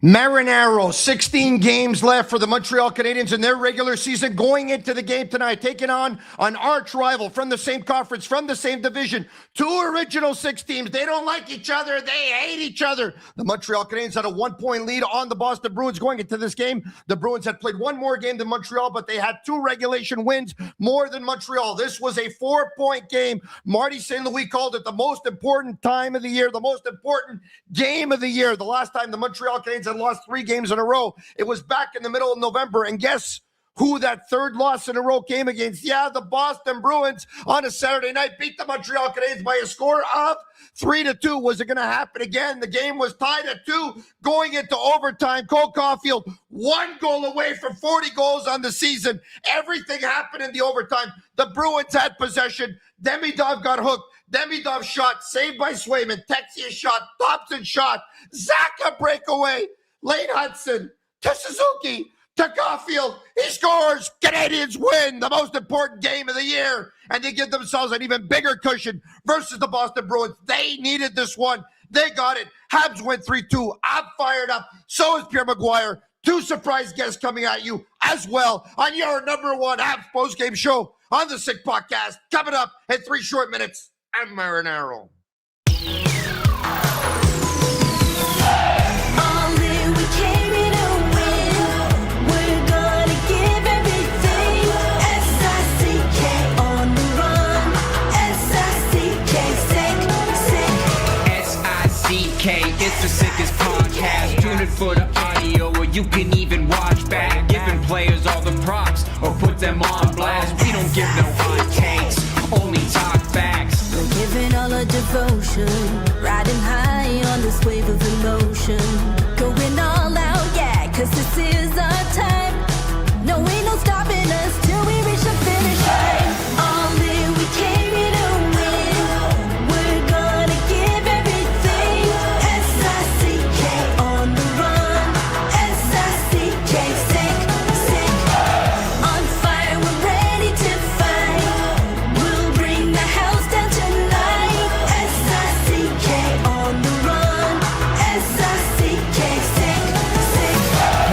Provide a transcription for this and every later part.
Marinaro, 16 games left for the Montreal Canadiens in their regular season, going into the game tonight, taking on an arch rival from the same conference, from the same division. Two original six teams. They don't like each other. They hate each other. The Montreal Canadiens had a 1-point lead on the Boston Bruins going into this game. The Bruins had played one more game than Montreal, but they had two regulation wins more than Montreal. This was a 4-point game. Marty St. Louis called it the most important time of the year, the most important game of the year. The last time the Montreal Canadiens had lost 3 games in a row, it was back in the middle of November. And guess who that third loss in a row came against? Yeah, the Boston Bruins on a Saturday night beat the Montreal Canadiens by a score of 3-2. Was it going to happen again? The game was tied at 2 going into overtime. Cole Caufield, 1 goal away from 40 goals on the season. Everything happened in the overtime. The Bruins had possession. Demidov got hooked. Demidov shot, saved by Swayman. Texier shot, Thompson shot. Zaka breakaway. Lane Hutson to Suzuki to Caufield. He scores. Canadians win the most important game of the year. And they give themselves an even bigger cushion versus the Boston Bruins. They needed this one. They got it. Habs went 3-2. I'm fired up. So is Pierre McGuire. 2 surprise guests coming at you as well on your number 1 Habs postgame show on the Sick Podcast. Coming up in 3 short minutes. I'm Marinaro. It's the sickest podcast. Tune in for the audio, or you can even watch back. Giving players all the props, or put them on blast. We don't give no hot takes, only talk facts. We're giving all our devotion, riding high on this wave of emotion. Going all out, yeah, cause this is our time. No, ain't no stopping us till we reach the finish line. All in, we came here to win. We're gonna give everything. S-I-C-K on the run. S-I-C-K, sick. On fire, we're ready to fight. We'll bring the house down tonight. S-I-C-K on the run. S-I-C-K, sick.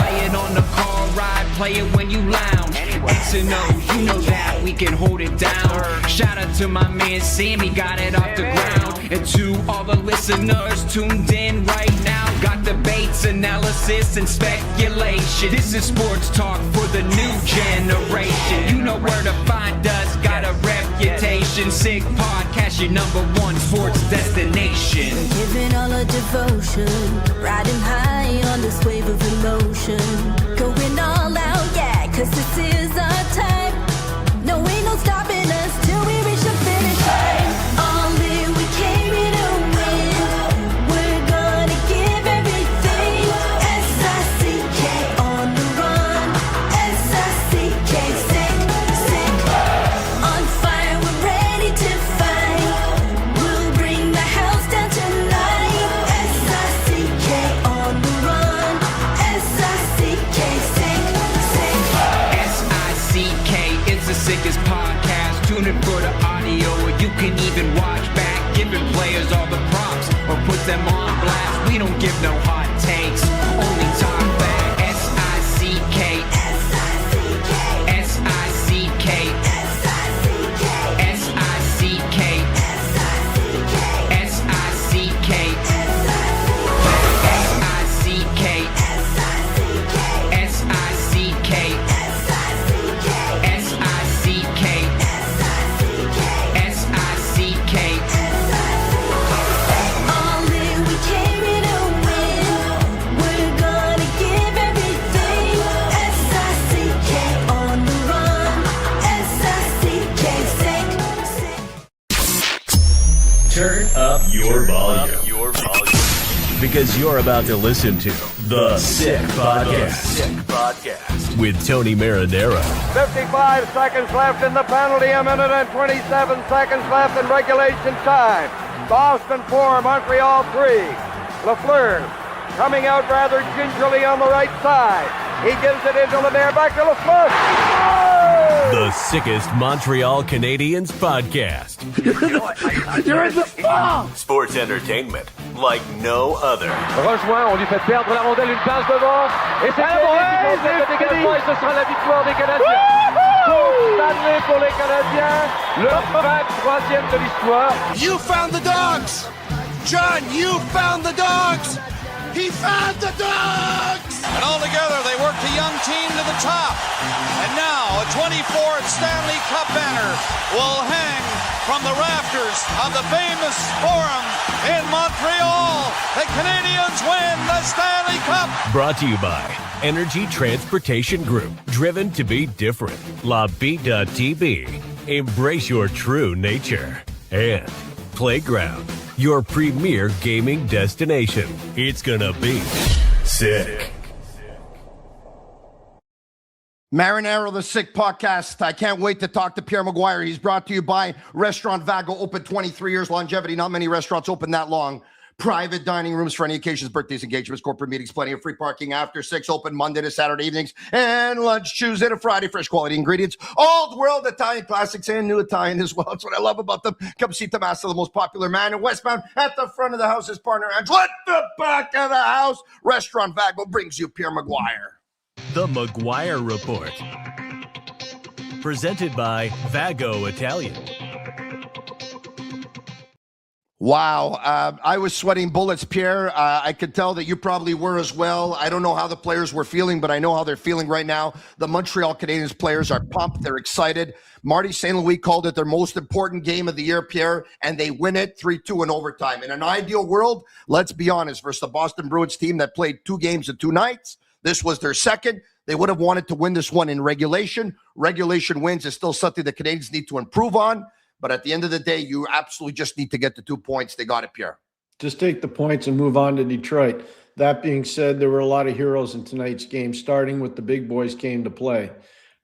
Play it on the car ride, play it when you lounge. X and O, you know that we can hold it down. Shout out to my man Sammy, got it off the ground. And to all the listeners tuned in right now, got debates, analysis, and speculation. This is sports talk for the new generation. You know where to find us, got a reputation. Sick Podcast, your number 1 sports destination. Giving all our devotion, riding high on this wave of emotion. Going all out, yeah, cause this is our time. No, ain't no stopping us till we reach the finish line. All in, we came here to win. We're gonna give everything. S-I-C-K on the run. S-I-C-K, sick. On fire, we're ready to fight. We'll bring the house down tonight. S-I-C-K on the run. S-I-C-K, sick. S-I-C-K, it's the sickest podcast. Tune in for the audio, or you can even watch back. Giving players all the props, or put them on blast. We don't give no hot takes, only talk back. S-I-C-K, S-I-C-K, S-I-C-K, S-I-C-K, S-I-C-K, S-I-C-K, S-I-C-K, S-I-C-K, S-I-C-K, S-I-C-K. All in, we came here to win. We're gonna give everything. S-I-C-K on the run. S-I-C-K, sick. Turn up your volume. Because you're about to listen to The Sick Podcast. With Tony Marinaro. 55 seconds left in the penalty, a minute and 27 seconds left in regulation time. Boston 4, Montreal 3. Lafleur coming out rather gingerly on the right side. He gives it into Lanier, back to Lafleur. Oh! The sickest Montreal Canadiens podcast. You're in the ball! Sports entertainment, like no other. Rejoint, on lui fait perdre la rondelle, une passe devant. Et c'est le dégagement et ce sera la victoire des Canadiens. Stanley pour les Canadiens, le 23e de l'histoire. You found the dogs! John, you found the dogs! He found the dogs! And all together, they worked a young team to the top. And now, a 24th Stanley Cup banner will hang from the rafters of the famous Forum in Montreal. The Canadiens win the Stanley Cup! Brought to you by Energy Transportation Group. Driven to be different. La Vida TV. Embrace your true nature. And Playground, your premier gaming destination. It's gonna be sick. Marinaro, the Sick Podcast. I can't wait to talk to Pierre McGuire. He's brought to you by Restaurant Vago, open 23 years longevity. Not many restaurants open that long. Private dining rooms for any occasions, birthdays, engagements, corporate meetings, plenty of free parking after 6, open Monday to Saturday evenings, and lunch Tuesday to Friday. Fresh quality ingredients, old world Italian classics, and new Italian as well. That's what I love about them. Come see Tommaso, the most popular man in westbound. At the front of the house, his partner Angela. At the back of the house, Restaurant Vago brings you Pierre McGuire. The McGuire Report. Presented by Vago Italian. Wow. I was sweating bullets, Pierre. I could tell that you probably were as well. I don't know how the players were feeling, but I know how they're feeling right now. The Montreal Canadiens players are pumped. They're excited. Marty St. Louis called it their most important game of the year, Pierre, and they win it 3-2 in overtime. In an ideal world, let's be honest, versus the Boston Bruins team that played 2 games in 2 nights, this was their second. They would have wanted to win this one in regulation. Regulation wins is still something the Canadiens need to improve on. But at the end of the day, you absolutely just need to get the 2 points. They got it, Pierre. Just take the points and move on to Detroit. That being said, there were a lot of heroes in tonight's game, starting with the big boys came to play.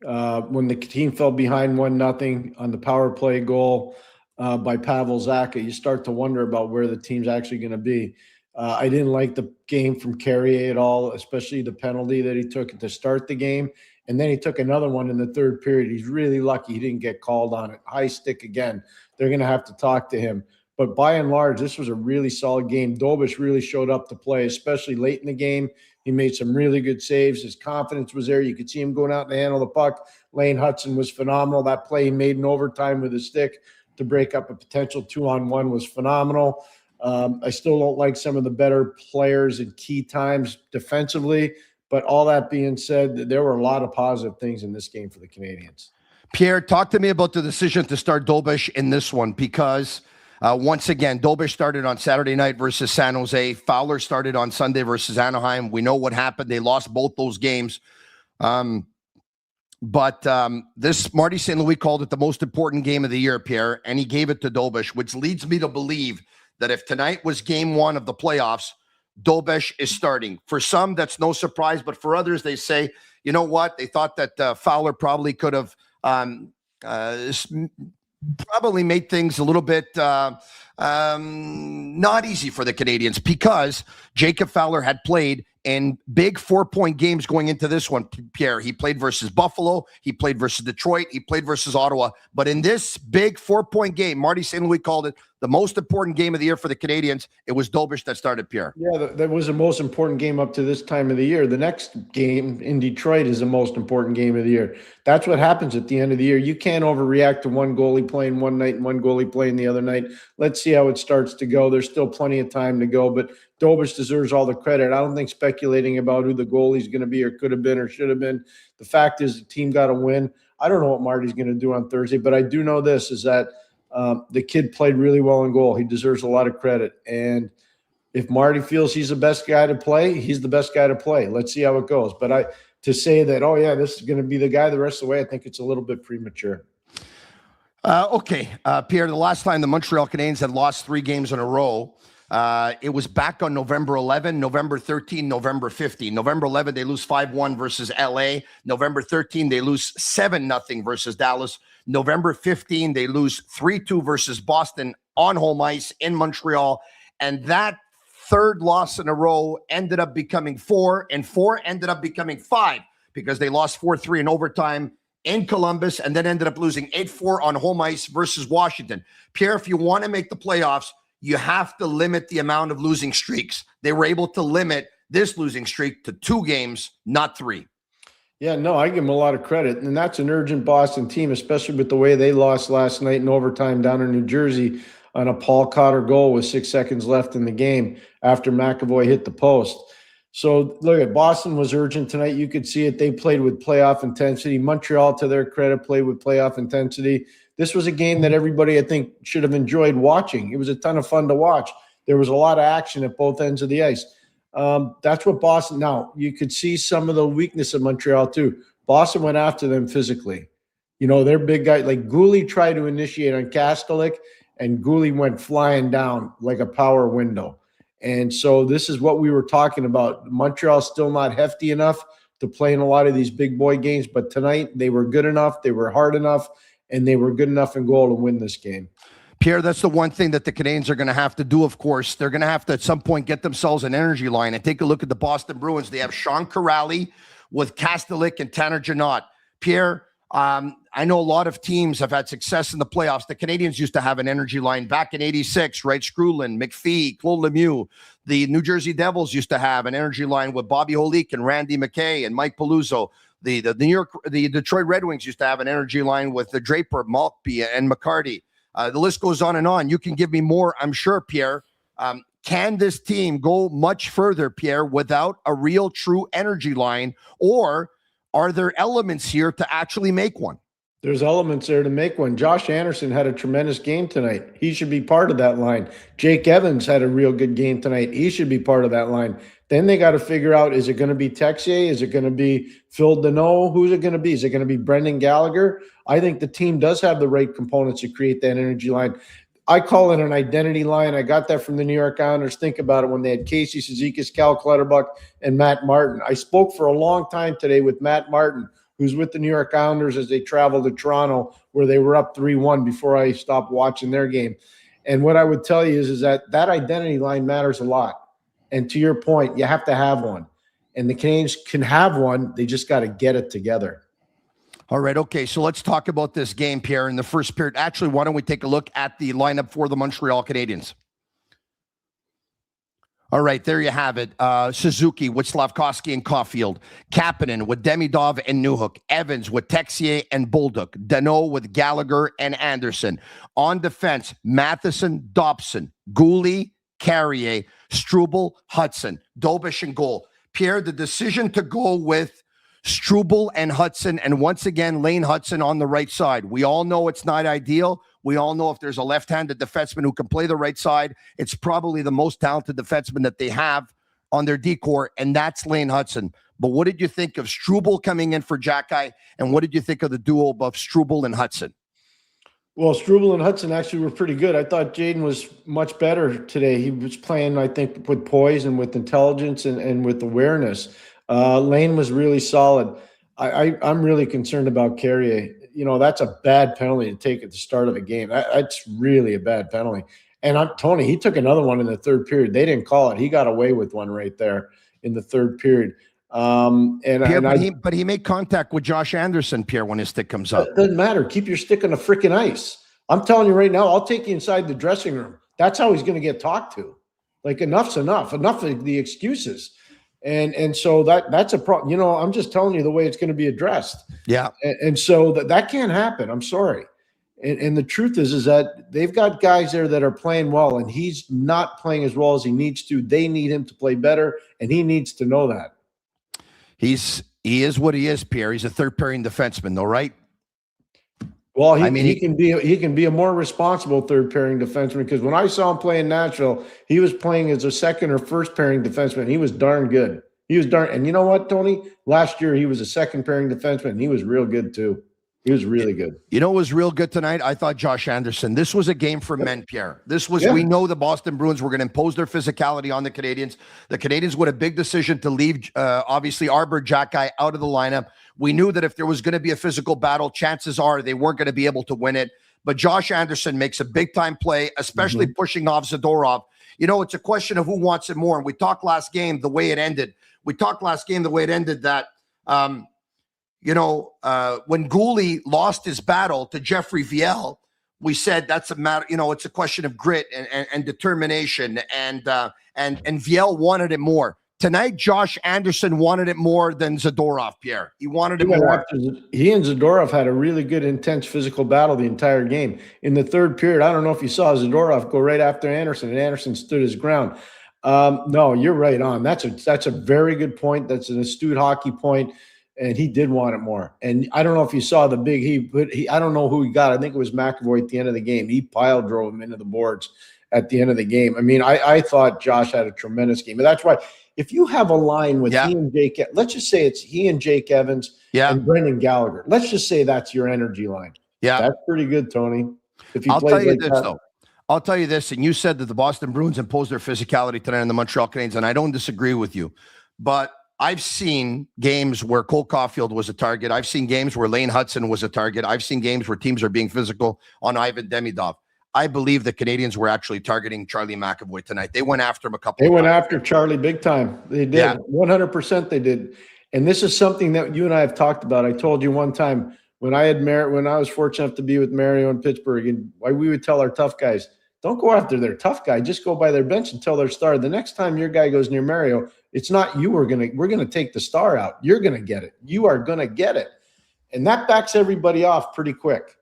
When the team fell behind 1-0 on the power play goal by Pavel Zacha, you start to wonder about where the team's actually going to be. I didn't like the game from Carrier at all, especially the penalty that he took to start the game. And then he took another one in the third period. He's really lucky he didn't get called on it. High stick again. They're going to have to talk to him. But by and large, this was a really solid game. Dobes really showed up to play, especially late in the game. He made some really good saves. His confidence was there. You could see him going out and handle the puck. Lane Hutson was phenomenal. That play he made in overtime with his stick to break up a potential 2-on-1 was phenomenal. I still don't like some of the better players in key times defensively. But all that being said, there were a lot of positive things in this game for the Canadiens. Pierre, talk to me about the decision to start Dobes in this one because, once again, Dobes started on Saturday night versus San Jose. Fowler started on Sunday versus Anaheim. We know what happened. They lost both those games. But this Marty St. Louis called it the most important game of the year, Pierre, and he gave it to Dobes, which leads me to believe that if tonight was game 1 of the playoffs, Dobes is starting. For some, that's no surprise, but for others, they say, you know what? They thought that Fowler probably could have probably made things a little bit not easy for the Canadiens because Jakub Fowler had played in big 4-point games going into this one, Pierre. He played versus Buffalo. He played versus Detroit. He played versus Ottawa. But in this big 4-point game, Marty St. Louis called it the most important game of the year for the Canadiens. It was Dobes that started, Pierre. Yeah, that was the most important game up to this time of the year. The next game in Detroit is the most important game of the year. That's what happens at the end of the year. You can't overreact to one goalie playing one night and one goalie playing the other night. Let's see how it starts to go. There's still plenty of time to go, but Dobes deserves all the credit. I don't think speculating about who the goalie is going to be or could have been or should have been. The fact is the team got a win. I don't know what Marty's going to do on Thursday, but I do know this is that the kid played really well in goal. He deserves a lot of credit. And if Marty feels he's the best guy to play, he's the best guy to play. Let's see how it goes. But to say that, oh, yeah, this is going to be the guy the rest of the way, I think it's a little bit premature. Okay, Pierre, the last time the Montreal Canadiens had lost 3 games in a row, it was back on November 11, November 13, November 15. November 11, they lose 5-1 versus LA. November 13, they lose 7-0 versus Dallas. November 15, they lose 3-2 versus Boston on home ice in Montreal. And that third loss in a row ended up becoming 4, and 4 ended up becoming 5 because they lost 4-3 in overtime in Columbus and then ended up losing 8-4 on home ice versus Washington. Pierre, if you want to make the playoffs, you have to limit the amount of losing streaks. They were able to limit this losing streak to 2 games, not 3. Yeah, no, I give them a lot of credit. And that's an urgent Boston team, especially with the way they lost last night in overtime down in New Jersey on a Paul Cotter goal with 6 seconds left in the game after McAvoy hit the post. So, look, at Boston was urgent tonight. You could see it. They played with playoff intensity. Montreal, to their credit, played with playoff intensity. This was a game that everybody, I think, should have enjoyed watching. It was a ton of fun to watch. There was a lot of action at both ends of the ice. That's what Boston – now, you could see some of the weakness of Montreal too. Boston went after them physically. You know, they're big guys. Like Goalie tried to initiate on Kastelik, and Goalie went flying down like a power window. And so this is what we were talking about. Montreal's still not hefty enough to play in a lot of these big boy games, but tonight they were good enough, they were hard enough, and they were good enough in goal to win this game. Pierre, that's the one thing that the Canadiens are going to have to do, of course. They're going to have to, at some point, get themselves an energy line. And take a look at the Boston Bruins. They have Sean Corrali with Kastelik and Tanner Janot. Pierre, I know a lot of teams have had success in the playoffs. The Canadiens used to have an energy line back in '86, right? Skrulin, McPhee, Claude Lemieux. The New Jersey Devils used to have an energy line with Bobby Holik and Randy McKay and Mike Paluzzo. The Detroit Red Wings used to have an energy line with the Draper, Maltby, and McCarty. The list goes on and on. You can give me more, I'm sure, Pierre. Can this team go much further, Pierre, without a real, true energy line? Or are there elements here to actually make one? There's elements there to make one. Josh Anderson had a tremendous game tonight. He should be part of that line. Jake Evans had a real good game tonight. He should be part of that line. Then they got to figure out, is it going to be Texier? Is it going to be Phil Deneau? Who's it going to be? Is it going to be Brendan Gallagher? I think the team does have the right components to create that energy line. I call it an identity line. I got that from the New York Islanders. Think about it when they had Casey Cizikas, Cal Clutterbuck, and Matt Martin. I spoke for a long time today with Matt Martin, who's with the New York Islanders as they traveled to Toronto, where they were up 3-1 before I stopped watching their game. And what I would tell you is that identity line matters a lot. And to your point, you have to have one. And the Canadiens can have one. They just got to get it together. All right, okay, so let's talk about this game, Pierre, in the first period. Actually, why don't we take a look at the lineup for the Montreal Canadiens? All right, there you have it. Suzuki with Slavkovsky and Caufield. Kapanen with Demidov and Newhook. Evans with Texier and Bolduc. Deneau with Gallagher and Anderson. On defense, Matheson, Dobson, Goalie, Carrier, Struble, Hutson, Dobes and goal. Pierre, the decision to go with Struble and Hutson, and once again, Lane Hutson on the right side. We all know it's not ideal. We all know if there's a left-handed defenseman who can play the right side, it's probably the most talented defenseman that they have on their decor, and that's Lane Hutson. But what did you think of Struble coming in for Jacky, and what did you think of the duo of Struble and Hutson? Well, Struble and Hutson actually were pretty good. I thought Jaden was much better today. He was playing, I think, with poise and with intelligence and with awareness. Laine was really solid. I'm really concerned about Carrier. You know, that's a bad penalty to take at the start of a game. That's really a bad penalty. And Tony, he took another one in the third period. They didn't call it. He got away with one right there in the third period. Pierre, but he made contact with Josh Anderson, Pierre, when his stick comes up. It doesn't matter. Keep your stick on the freaking ice. I'm telling you right now, I'll take you inside the dressing room. That's how he's going to get talked to. Like, enough's enough. Enough of the excuses. And so that's a problem. You know, I'm just telling you the way it's going to be addressed. Yeah. And so that can't happen. I'm sorry. And the truth is that they've got guys there that are playing well, and he's not playing as well as he needs to. They need him to play better, and he needs to know that. He is what he is, Pierre. He's a third pairing defenseman, though, right? Well, he can be a more responsible third pairing defenseman, because when I saw him play in Nashville, he was playing as a second or first pairing defenseman. He was darn good. And you know what, Tony? Last year he was a second pairing defenseman, and he was real good too. He was really good. You know what was real good tonight? I thought Josh Anderson. This was a game for men, Pierre. We know the Boston Bruins were going to impose their physicality on the Canadiens. The Canadiens with a big decision to leave, obviously, Arbor Jacky out of the lineup. We knew that if there was going to be a physical battle, chances are they weren't going to be able to win it. But Josh Anderson makes a big-time play, especially pushing off Zadorov. You know, it's a question of who wants it more. And we talked last game the way it ended. That when Goalie lost his battle to Jeffrey Viel, we said that's a matter, it's a question of grit and determination. And Viel wanted it more. Tonight, Josh Anderson wanted it more than Zadorov, Pierre. He wanted it more. He and Zadorov had a really good, intense physical battle the entire game. In the third period, I don't know if you saw Zadorov go right after Anderson, and Anderson stood his ground. No, you're right on. That's a very good point. That's an astute hockey point, and he did want it more. And I don't know if you saw the big I don't know who he got. I think it was McAvoy at the end of the game. He pile drove him into the boards at the end of the game. I mean, I thought Josh had a tremendous game. And that's why if you have a line with he and Jake, let's just say it's he and Jake Evans and Brendan Gallagher. Let's just say that's your energy line. Yeah. That's pretty good, Tony. I'll tell you this, though. I'll tell you this, and you said that the Boston Bruins imposed their physicality tonight on the Montreal Canadiens, and I don't disagree with you. But I've seen games where Cole Caufield was a target. I've seen games where Lane Hutson was a target. I've seen games where teams are being physical on Ivan Demidov. I believe the Canadiens were actually targeting Charlie McAvoy tonight. They went after him a couple of times. They went after Charlie big time. They did. 100% they did. And this is something that you and I have talked about. I told you one time when I was fortunate enough to be with Mario in Pittsburgh, and why we would tell our tough guys, don't go after their tough guy. Just go by their bench until they're star. The next time your guy goes near Mario, it's not you we're gonna take the star out. You're gonna get it. You are gonna get it. And that backs everybody off pretty quick.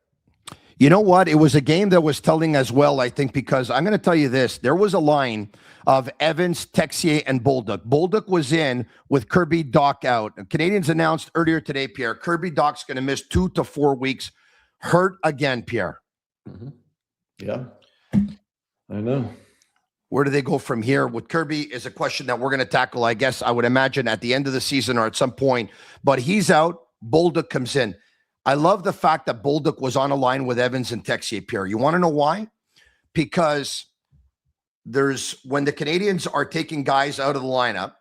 You know what? It was a game that was telling as well, I think, because I'm going to tell you this. There was a line of Evans, Texier, and Bolduc. Bolduc was in with Kirby Dach out. Canadians announced earlier today, Pierre, Kirby Dach's going to miss 2 to 4 weeks. Hurt again, Pierre. Mm-hmm. Yeah, I know. Where do they go from here? With Kirby is a question that we're going to tackle, I guess, I would imagine, at the end of the season or at some point. But he's out. Bolduc comes in. I love the fact that Bolduc was on a line with Evans and Texier, Pierre. You want to know why? Because when the Canadians are taking guys out of the lineup,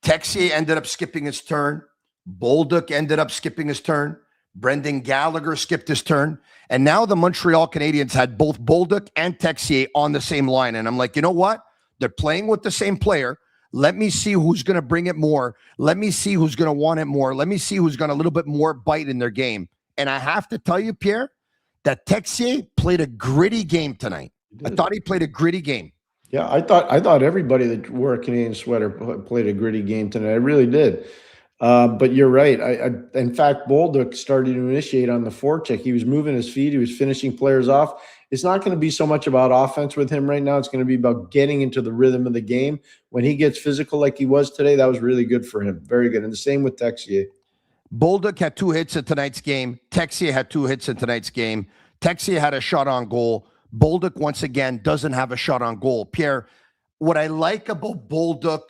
Texier ended up skipping his turn. Bolduc ended up skipping his turn. Brendan Gallagher skipped his turn. And now the Montreal Canadiens had both Bolduc and Texier on the same line. And I'm like, you know what? They're playing with the same player. Let me see who's going to bring it more. Let me see who's going to want it more. Let me see who's going to a little bit more bite in their game. And I have to tell you, Pierre, that Texier played a gritty game tonight. I thought he played a gritty game. Yeah, I thought everybody that wore a Canadian sweater played a gritty game tonight. I really did. But you're right. In fact, Bolduc started to initiate on the forecheck. He was moving his feet. He was finishing players off. It's not going to be so much about offense with him right now. It's going to be about getting into the rhythm of the game. When he gets physical like he was today, that was really good for him. Very good. And the same with Texier. Bolduc had 2 hits in tonight's game. Texier had 2 hits in tonight's game. Texier had a shot on goal. Bolduc, once again, doesn't have a shot on goal. Pierre, what I like about Bolduc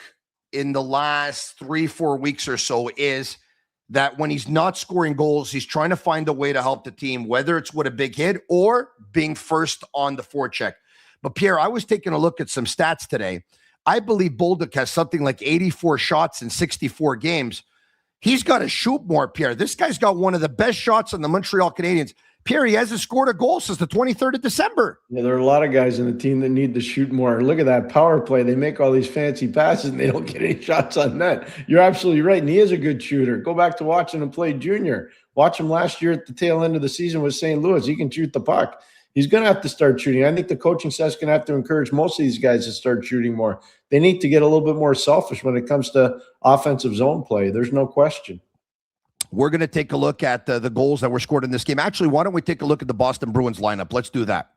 in the last 3-4 weeks or so is that when he's not scoring goals, he's trying to find a way to help the team, whether it's with a big hit or being first on the forecheck. But Pierre, I was taking a look at some stats today. I believe Bolduc has something like 84 shots in 64 games. He's got to shoot more, Pierre. This guy's got one of the best shots on the Montreal Canadiens. Pierre, he hasn't scored a goal since the 23rd of December. Yeah, there are a lot of guys in the team that need to shoot more. Look at that power play. They make all these fancy passes, and they don't get any shots on net. You're absolutely right, and he is a good shooter. Go back to watching him play junior. Watch him last year at the tail end of the season with St. Louis. He can shoot the puck. He's going to have to start shooting. I think the coaching staff's going to have to encourage most of these guys to start shooting more. They need to get a little bit more selfish when it comes to offensive zone play. There's no question. We're going to take a look at the goals that were scored in this game. Actually, why don't we take a look at the Boston Bruins lineup? Let's do that.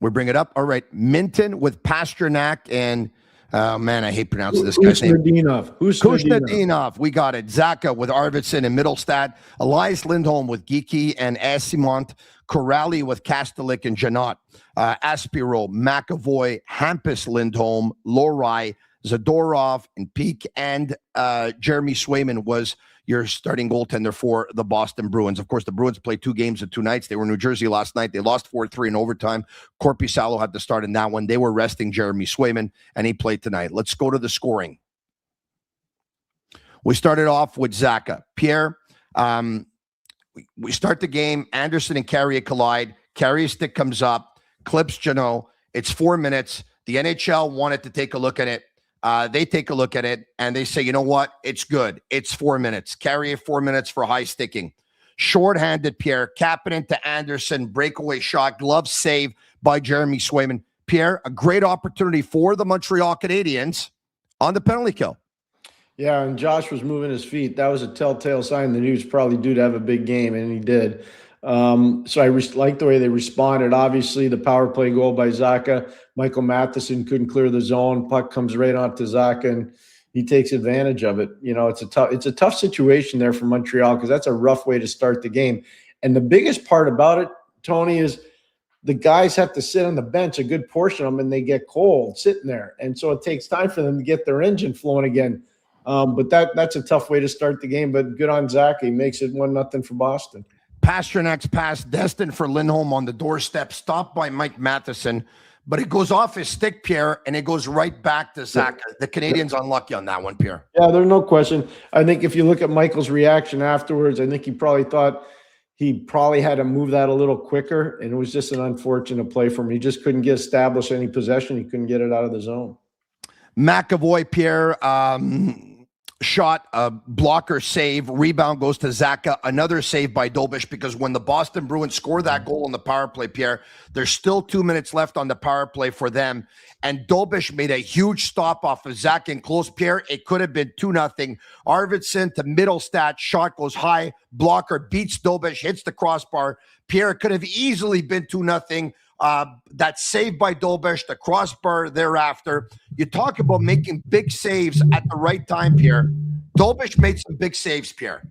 We bring it up. All right. Minton with Pasternak and, man, I hate pronouncing this guy's name. Kusnedinov. We got it. Zaka with Arvidsson and Middlestad. Elias Lindholm with Geeky and Asimont. Corrali with Kastelik and Janot. Aspiro, McAvoy, Hampus Lindholm, Lorai, Zadorov, and Peak, and Jeremy Swayman was your starting goaltender for the Boston Bruins. Of course, the Bruins played 2 games in 2 nights. They were in New Jersey last night. They lost 4-3 in overtime. Korpisalo had to start in that one. They were resting Jeremy Swayman, and he played tonight. Let's go to the scoring. We started off with Zaka. Pierre, we start the game. Anderson and Carrier collide. Carrier's stick comes up, clips Janot. It's 4 minutes. The NHL wanted to take a look at it. They take a look at it and they say, you know what? It's good. It's 4 minutes. Carry it 4 minutes for high sticking. Shorthanded Pierre, capping into Anderson, breakaway shot, glove save by Jeremy Swayman. Pierre, a great opportunity for the Montreal Canadiens on the penalty kill. Yeah, and Josh was moving his feet. That was a telltale sign that he was probably due to have a big game, and he did. So I like the way they responded. Obviously, the power play goal by Zacha. Michael Matheson couldn't clear the zone. Puck comes right onto Zacha, and he takes advantage of it. You know, it's a tough situation there for Montreal because that's a rough way to start the game. And the biggest part about it, Tony, is the guys have to sit on the bench, a good portion of them, and they get cold sitting there. And so it takes time for them to get their engine flowing again. But that's a tough way to start the game. But good on Zach. He makes it 1-0 for Boston. Pasternak's pass destined for Lindholm on the doorstep, stopped by Mike Matheson, but it goes off his stick, Pierre, and it goes right back to Zach. The Canadians unlucky on that one, Pierre. Yeah, there's no question. I think if you look at Michael's reaction afterwards, I think he probably thought he probably had to move that a little quicker, and it was just an unfortunate play for him. He just couldn't establish any possession. He couldn't get it out of the zone. McAvoy, Pierre, shot, a blocker save, rebound goes to Zacha, another save by Dobes, because when the Boston Bruins score that goal on the power play, Pierre, there's still 2 minutes left on the power play for them, and Dobes made a huge stop off of Zacha in close, Pierre. It could have been 2-0. Arvidsson to Middlestat, shot goes high, blocker beats Dobes, hits the crossbar. Pierre, it could have easily been 2-0. That save by Dobes, the crossbar thereafter. You talk about making big saves at the right time, Pierre. Dobes made some big saves, Pierre.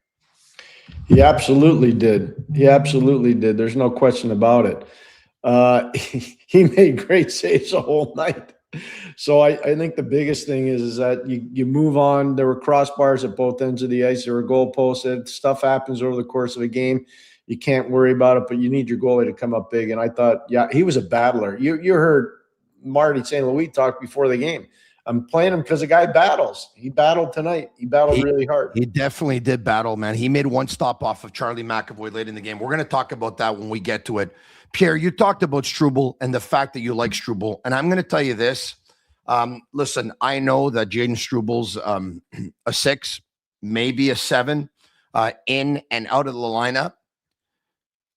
He absolutely did. There's no question about it. He made great saves the whole night. So I think the biggest thing is that you move on. There were crossbars at both ends of the ice. There were goalposts. Stuff happens over the course of a game. You can't worry about it, but you need your goalie to come up big. And I thought, yeah, he was a battler. You heard Marty St. Louis talk before the game. I'm playing him because the guy battles. He battled tonight. He battled really hard. He definitely did battle, man. He made one stop off of Charlie McAvoy late in the game. We're going to talk about that when we get to it. Pierre, you talked about Struble and the fact that you like Struble. And I'm going to tell you this. Listen, I know that Jaden Struble's a 6, maybe a 7 in and out of the lineup.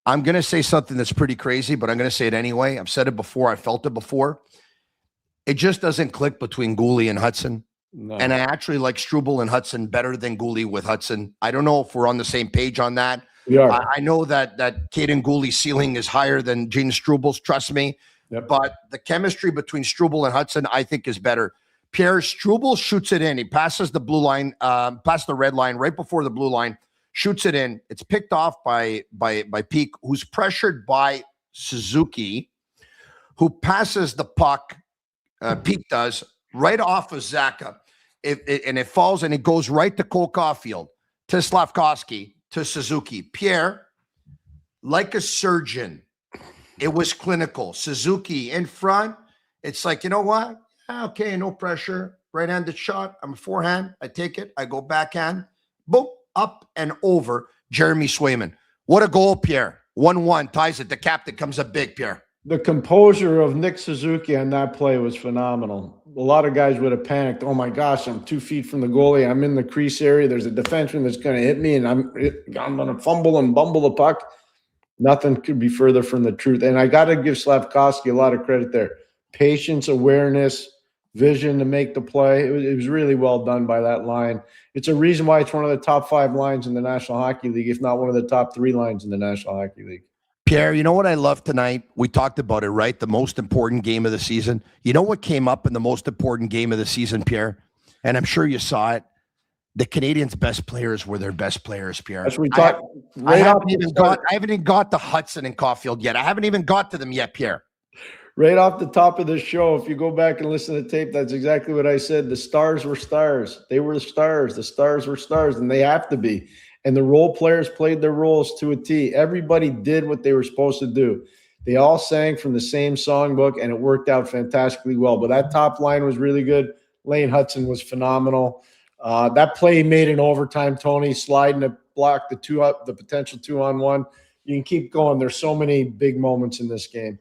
I'm going to say something that's pretty crazy, but I'm going to say it anyway. I've said it before. I felt it before. It just doesn't click between Goalie and Hutson. No. And I actually like Struble and Hutson better than Goalie with Hutson. I don't know if we're on the same page on that. We are. I know that Caden Goalie's ceiling is higher than Jaden Struble's, trust me. Yep. But the chemistry between Struble and Hutson, I think, is better. Pierre, Struble shoots it in. He passes the blue line, past the red line, right before the blue line. Shoots it in. It's picked off by Peak, who's pressured by Suzuki, who passes the puck. Peak does right off of Zacha, and it falls and it goes right to Cole Caufield, to Slavkovsky, to Suzuki. Pierre, like a surgeon, it was clinical. Suzuki in front. It's like, you know what? Okay, no pressure. Right-handed shot. I'm a forehand. I take it. I go backhand. Boom. Up and over Jeremy Swayman. What a goal, Pierre. 1-1 ties it. The captain comes up big, Pierre. The composure of Nick Suzuki on that play was phenomenal. A lot of guys would have panicked. Oh my gosh, I'm 2 feet from the goalie. I'm in the crease area. There's a defenseman that's going to hit me, and I'm going to fumble and bumble the puck. Nothing could be further from the truth. And I got to give Slavkovsky a lot of credit there. Patience, awareness, vision to make the play. It was really well done by that line. It's a reason why it's one of the top 5 lines in the National Hockey League, if not one of the top 3 lines in the National Hockey League. Pierre, you know what I love tonight? We talked about it, right? The most important game of the season. You know what came up in the most important game of the season, Pierre? And I'm sure you saw it. The Canadiens' best players were their best players, Pierre. That's what we talked. I haven't even got to Hutson and Caufield yet. I haven't even got to them yet, Pierre. Right off the top of the show, if you go back and listen to tape, that's exactly what I said. The stars were stars. They were the stars. The stars were stars, and they have to be. And the role players played their roles to a T. Everybody did what they were supposed to do. They all sang from the same songbook, and it worked out fantastically well. But that top line was really good. Lane Hutson was phenomenal. That play made in overtime, Tony, sliding to block the potential 2-on-1. You can keep going. There's so many big moments in this game.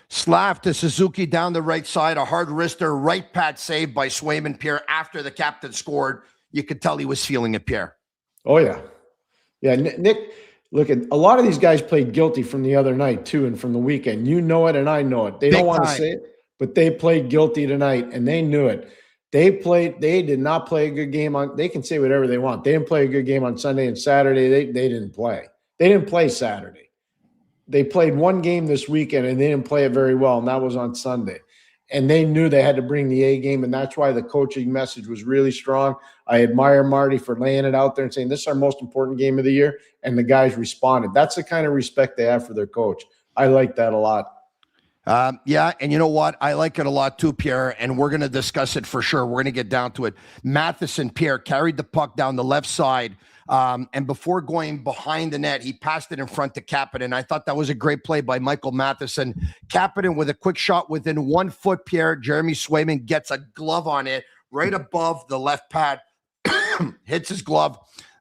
Slav to Suzuki down the right side, a hard wrister, right pad save by Swayman, Pierre, after the captain scored. You could tell he was feeling it, Pierre. Oh, yeah. Yeah, Nick, Look, at a lot of these guys played guilty from the other night too, and from the weekend. You know it, and I know it. They Big don't want to time. say it, but they played guilty tonight, and they knew it. They did not play a good game on. They can say whatever they want. They didn't play a good game on Sunday and Saturday. They didn't play. They didn't play Saturday. They played one game this weekend, and they didn't play it very well, and that was on Sunday. And they knew they had to bring the A game, and that's why the coaching message was really strong. I admire Marty for laying it out there and saying, this is our most important game of the year, and the guys responded. That's the kind of respect they have for their coach. I like that a lot. Yeah, and you know what? I like it a lot too, Pierre, and we're going to discuss it for sure. We're going to get down to it. Matheson, Pierre, carried the puck down the left side, and before going behind the net, he passed it in front to Kapanen. I thought that was a great play by Michael Matheson. Kapanen with a quick shot within 1 foot, Pierre. Jeremy Swayman gets a glove on it right above the left pad, hits his glove.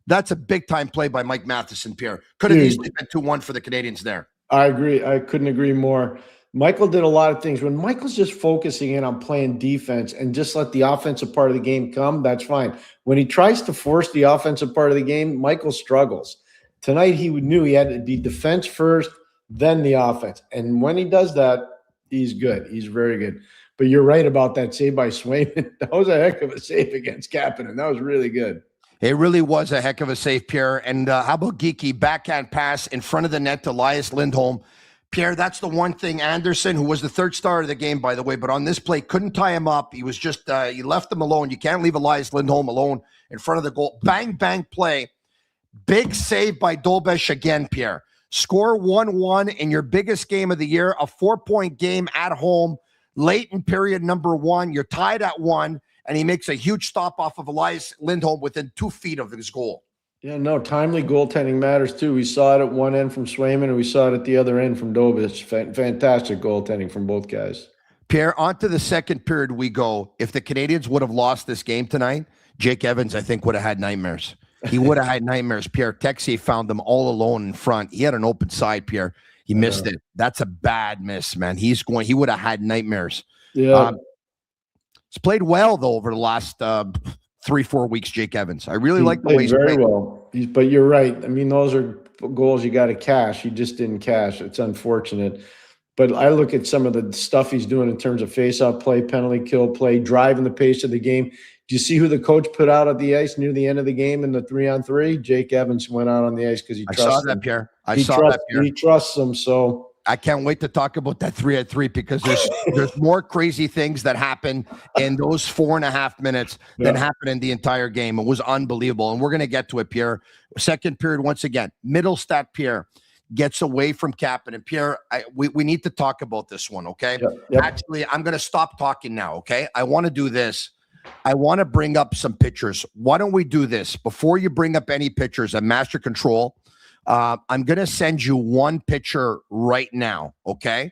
That's a big-time play by Mike Matheson, Pierre. Could have easily been 2-1 for the Canadiens there. I agree. I couldn't agree more. Michael did a lot of things. When Michael's just focusing in on playing defense and just let the offensive part of the game come, that's fine. When he tries to force the offensive part of the game, Michael struggles. Tonight, he knew he had to be defense first, then the offense. And when he does that, he's good. He's very good. But you're right about that save by Swayman. That was a heck of a save against Kapanen. That was really good. It really was a heck of a save, Pierre. And how about Geeky? Backhand pass in front of the net to Elias Lindholm. Pierre, that's the one thing. Anderson, who was the third star of the game, by the way, but on this play, couldn't tie him up. He was just, you left him alone. You can't leave Elias Lindholm alone in front of the goal. Bang, bang play. Big save by Dobes again, Pierre. Score 1-1 in your biggest game of the year, a 4-point game at home, late in period number 1. You're tied at 1, and he makes a huge stop off of Elias Lindholm within 2 feet of his goal. Yeah, no, timely goaltending matters too. We saw it at one end from Swayman, and we saw it at the other end from Dobes. Fantastic goaltending from both guys. Pierre, on to the second period we go. If the Canadiens would have lost this game tonight, Jake Evans, I think, would have had nightmares. He would have had nightmares. Pierre Texier found them all alone in front. He had an open side, Pierre. He missed it. That's a bad miss, man. He would have had nightmares. Yeah. He's played well, though, over the last 3-4 weeks, Jake Evans. I really like the way he's very played. well. But you're right. I mean, those are goals you got to cash. He just didn't cash. It's unfortunate. But I look at some of the stuff he's doing in terms of face-off play, penalty kill play, driving the pace of the game. Do you see who the coach put out at the ice near the end of the game in the 3-on-3? Jake Evans went out on the ice because he trusts him. I saw that, Pierre. I saw that, Pierre. He trusts him, so... I can't wait to talk about that 3-on-3 because there's more crazy things that happen in those 4.5 minutes than happened in the entire game. It was unbelievable, and we're going to get to it, Pierre. Second period, once again, Middlestat, Pierre, gets away from Kapanen. And Pierre, we need to talk about this one, okay? Yep. Actually, I'm going to stop talking now, okay? I want to do this. I want to bring up some pictures. Why don't we do this? Before you bring up any pictures at Master Control, I'm going to send you one picture right now, okay?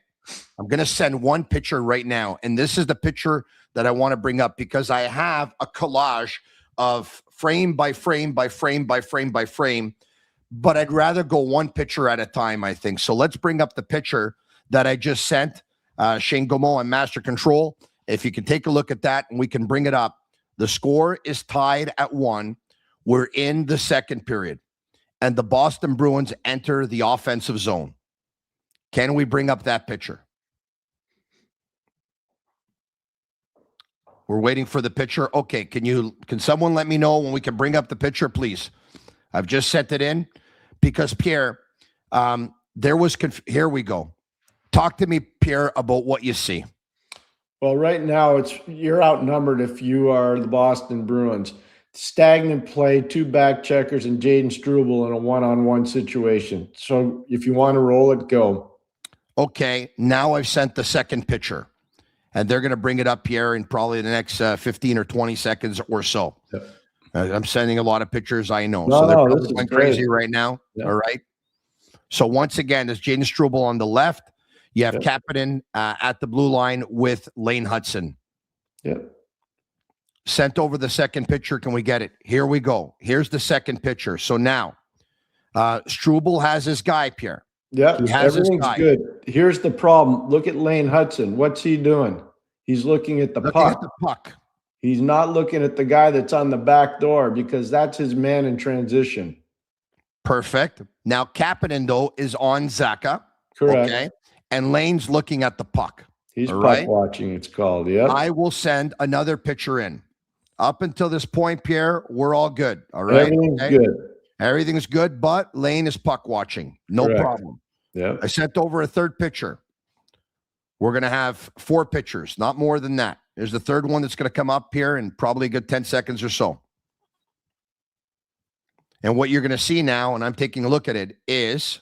I'm going to send one picture right now, and this is the picture that I want to bring up because I have a collage of frame by frame by frame by frame by frame, but I'd rather go one picture at a time, I think. So let's bring up the picture that I just sent, Shane Gaumont and Master Control. If you can take a look at that and we can bring it up. The score is tied at 1. We're in the second period. And the Boston Bruins enter the offensive zone. Can we bring up that picture? We're waiting for the picture. Okay, can someone let me know when we can bring up the picture, please? I've just sent it in because Pierre, here we go. Talk to me, Pierre, about what you see. Well, right now you're outnumbered if you are the Boston Bruins. Stagnant play, 2 back checkers, and Jaden Struble in a one-on-one situation. So if you want to roll it, go. Okay, now I've sent the second picture, and they're going to bring it up here in probably the next 15 or 20 seconds or so. Yep. I'm sending a lot of pictures, I know. So they're probably going crazy right now. Yep. All right. So once again, there's Jaden Struble on the left. You have Kapanen at the blue line with Lane Hutson. Yep. Sent over the second picture. Can we get it? Here we go. Here's the second picture. So now, Struble has his guy, Pierre. Yeah, everything's good. Here's the problem. Look at Lane Hutson. What's he doing? He's looking at the puck. He's not looking at the guy that's on the back door because that's his man in transition. Perfect. Now, Kapanen, though, is on Zacha. Correct. Okay. And Laine's looking at the puck. He's all puck right? watching, it's called. Yeah. I will send another picture in. Up until this point, Pierre, we're all good. All right. Everything's good. Everything's good, but Laine is puck watching. No Correct. problem. Yeah. I sent over a third picture. We're going to have 4 pictures, not more than that. There's the third one that's going to come up here in probably a good 10 seconds or so. And what you're going to see now, and I'm taking a look at it, is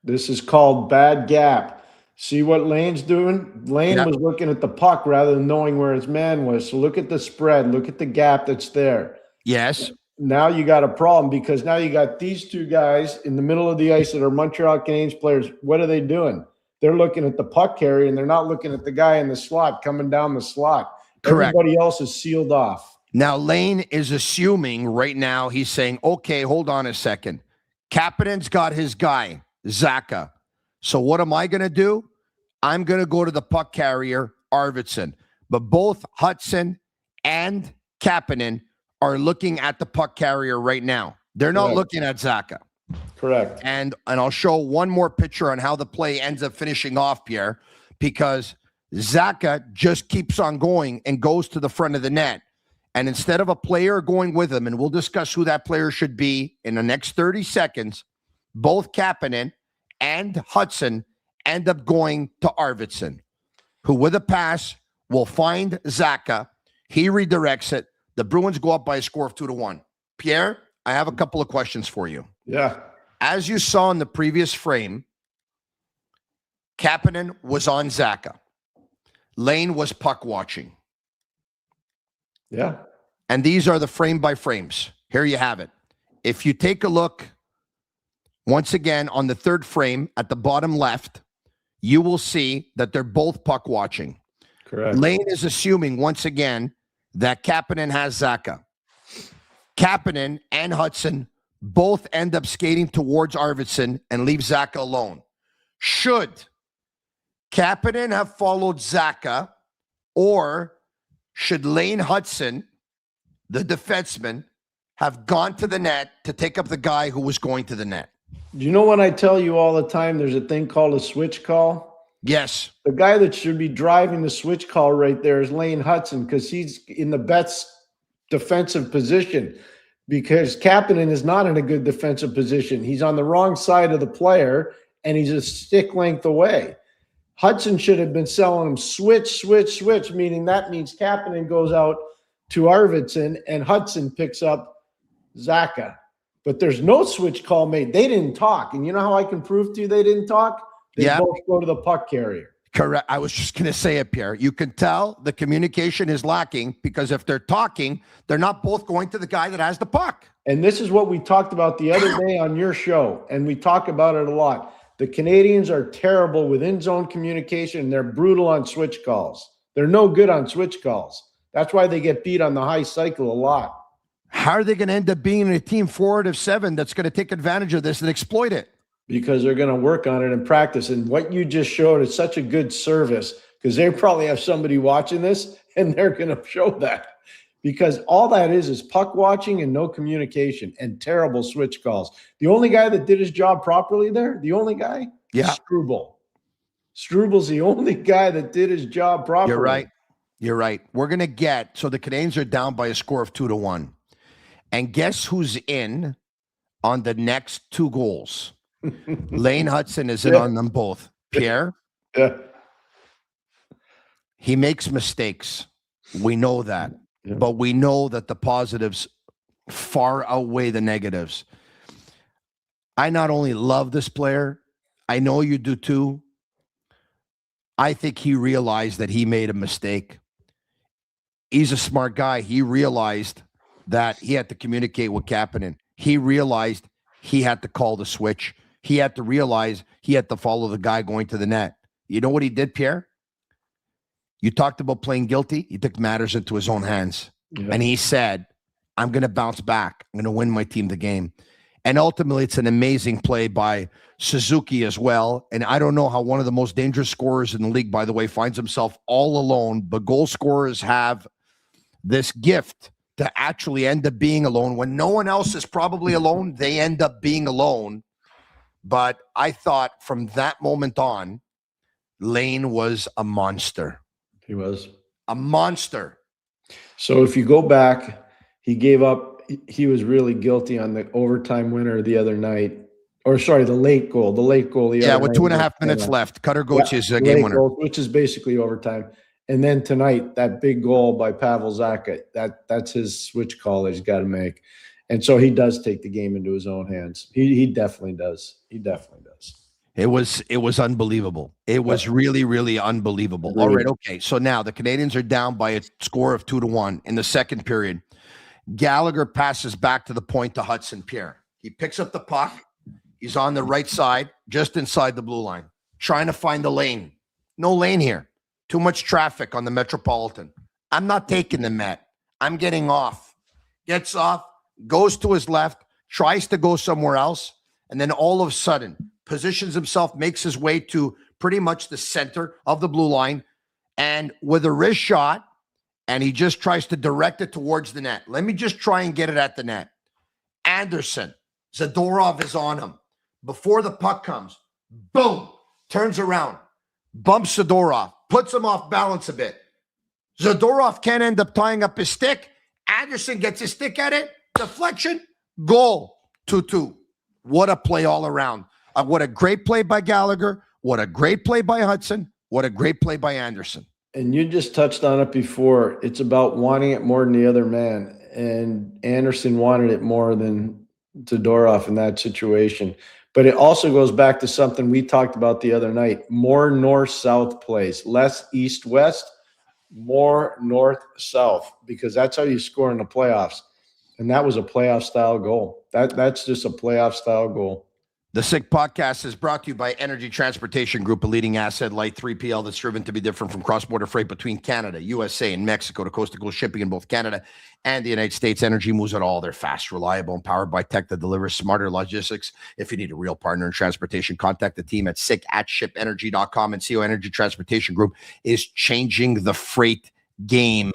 This is called bad gap. See what Laine's doing? Laine was looking at the puck rather than knowing where his man was. So look at the spread. Look at the gap that's there. yes. Now you got a problem because now you got these two guys in the middle of the ice that are Montreal Canadiens players. What are they doing? They're looking at the puck carrier and they're not looking at the guy in the slot coming down the slot. Correct. Everybody else is sealed off. Now, Laine is assuming right now, he's saying, okay, hold on a second. Kapanen's got his guy, Zacha. So what am I going to do? I'm going to go to the puck carrier, Arvidsson. But both Hutson and Kapanen are looking at the puck carrier right now. They're not Correct. looking at Zacha. Correct. And I'll show one more picture on how the play ends up finishing off, Pierre, because Zacha just keeps on going and goes to the front of the net. And instead of a player going with him, and we'll discuss who that player should be in the next 30 seconds, both Kapanen and Hutson end up going to Arvidsson, who with a pass will find Zacha. He redirects it. The Bruins go up by a score of 2-1. Pierre, I have a couple of questions for you. Yeah. As you saw in the previous frame, Kapanen was on Zacha. Laine was puck watching. Yeah. And these are the frame by frames. Here you have it. If you take a look once again on the third frame at the bottom left, you will see that they're both puck watching. Correct. Laine is assuming once again that Kapanen has Zacha. Kapanen and Hutson both end up skating towards Arvidsson and leave Zacha alone. Should Kapanen have followed Zacha, or should Lane Hutson, the defenseman, have gone to the net to take up the guy who was going to the net? Do you know what I tell you all the time? There's a thing called a switch call. Yes. The guy that should be driving the switch call right there is Lane Hutson because he's in the best defensive position because Kapanen is not in a good defensive position. He's on the wrong side of the player and he's a stick length away. Hutson should have been selling him switch, meaning that means Kapanen goes out to Arvidsson and Hutson picks up Zacha. But there's no switch call made. They didn't talk. And you know how I can prove to you they didn't talk? They both go to the puck carrier. Correct. I was just going to say it, Pierre. You can tell the communication is lacking because if they're talking, they're not both going to the guy that has the puck. And this is what we talked about the other day on your show, and we talk about it a lot. The Canadians are terrible with in-zone communication. They're brutal on switch calls. They're no good on switch calls. That's why they get beat on the high cycle a lot. How are they going to end up being a team forward of 7 that's going to take advantage of this and exploit it? Because they're going to work on it in practice. And what you just showed is such a good service because they probably have somebody watching this and they're going to show that because all that is puck watching and no communication and terrible switch calls. The only guy that did his job properly there, the only guy, Struble. Struble's the only guy that did his job properly. You're right. We're going to get, so the Canadiens are down by a score of 2-1. And guess who's in on the next 2 goals? Lane Hutson is in on them both. Pierre? Yeah. He makes mistakes. We know that. Yeah. But we know that the positives far outweigh the negatives. I not only love this player, I know you do too. I think he realized that he made a mistake. He's a smart guy. He realized that he had to communicate with Kapanen. He realized he had to call the switch. He had to realize he had to follow the guy going to the net. You know what he did, Pierre? You talked about playing guilty. He took matters into his own hands. Yeah. And he said, I'm going to bounce back. I'm going to win my team the game. And ultimately, it's an amazing play by Suzuki as well. And I don't know how one of the most dangerous scorers in the league, by the way, finds himself all alone. But goal scorers have this gift to actually end up being alone. When no one else is probably alone, they end up being alone. But I thought from that moment on, Laine was a monster. He was a monster. So if you go back, he gave up. He was really guilty on the overtime winner the other night. Or sorry, the late goal. The late goal. Yeah, with 2.5 minutes left. Cutter Gauthier game winner. Goal, which is basically overtime. And then tonight, that big goal by Pavel Zacha, that's his switch call that he's got to make. And so he does take the game into his own hands. He definitely does. He definitely does. It was unbelievable. It was really, really unbelievable. All right, okay. So now the Canadiens are down by a score of 2-1 in the second period. Gallagher passes back to the point to Hutson Pierre. He picks up the puck. He's on the right side, just inside the blue line, trying to find the lane. No lane here. Too much traffic on the Metropolitan. I'm not taking the Met. I'm getting off. Gets off, goes to his left, tries to go somewhere else, and then all of a sudden positions himself, makes his way to pretty much the center of the blue line, and with a wrist shot, and he just tries to direct it towards the net. Let me just try and get it at the net. Anderson, Zadorov is on him. Before the puck comes, boom, turns around, bumps Zadorov, puts him off balance a bit. Zadorov can't end up tying up his stick. Anderson gets his stick at it, deflection, goal, 2-2. What a play all around. What a great play by Gallagher. What a great play by Hutson. What a great play by Anderson. And you just touched on it before. It's about wanting it more than the other man. And Anderson wanted it more than Zadorov in that situation. But it also goes back to something we talked about the other night. More north-south plays. Less east-west, more north-south. Because that's how you score in the playoffs. And that was a playoff-style goal. That's just a playoff-style goal. The Sick Podcast is brought to you by Energy Transportation Group, a leading asset-light 3PL that's driven to be different from cross-border freight between Canada, USA, and Mexico to coast-to-coast shipping in both Canada and the United States. Energy moves it all. They're fast, reliable, and powered by tech that delivers smarter logistics. If you need a real partner in transportation, contact the team at sick@shipenergy.com and see how Energy Transportation Group is changing the freight game.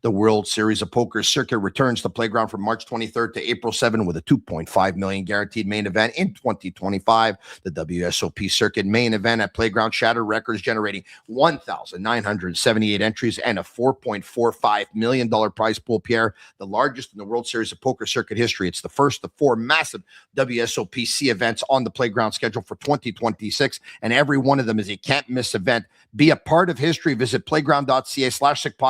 The World Series of Poker Circuit returns to Playground from March 23rd to April 7 with a $2.5 million guaranteed main event in 2025. The WSOP Circuit main event at Playground shattered records, generating 1,978 entries and a $4.45 million prize pool, Pierre, the largest in the World Series of Poker Circuit history. It's the first of 4 massive WSOPC events on the Playground schedule for 2026, and every one of them is a can't-miss event. Be a part of history. Visit playground.ca/sickpodcast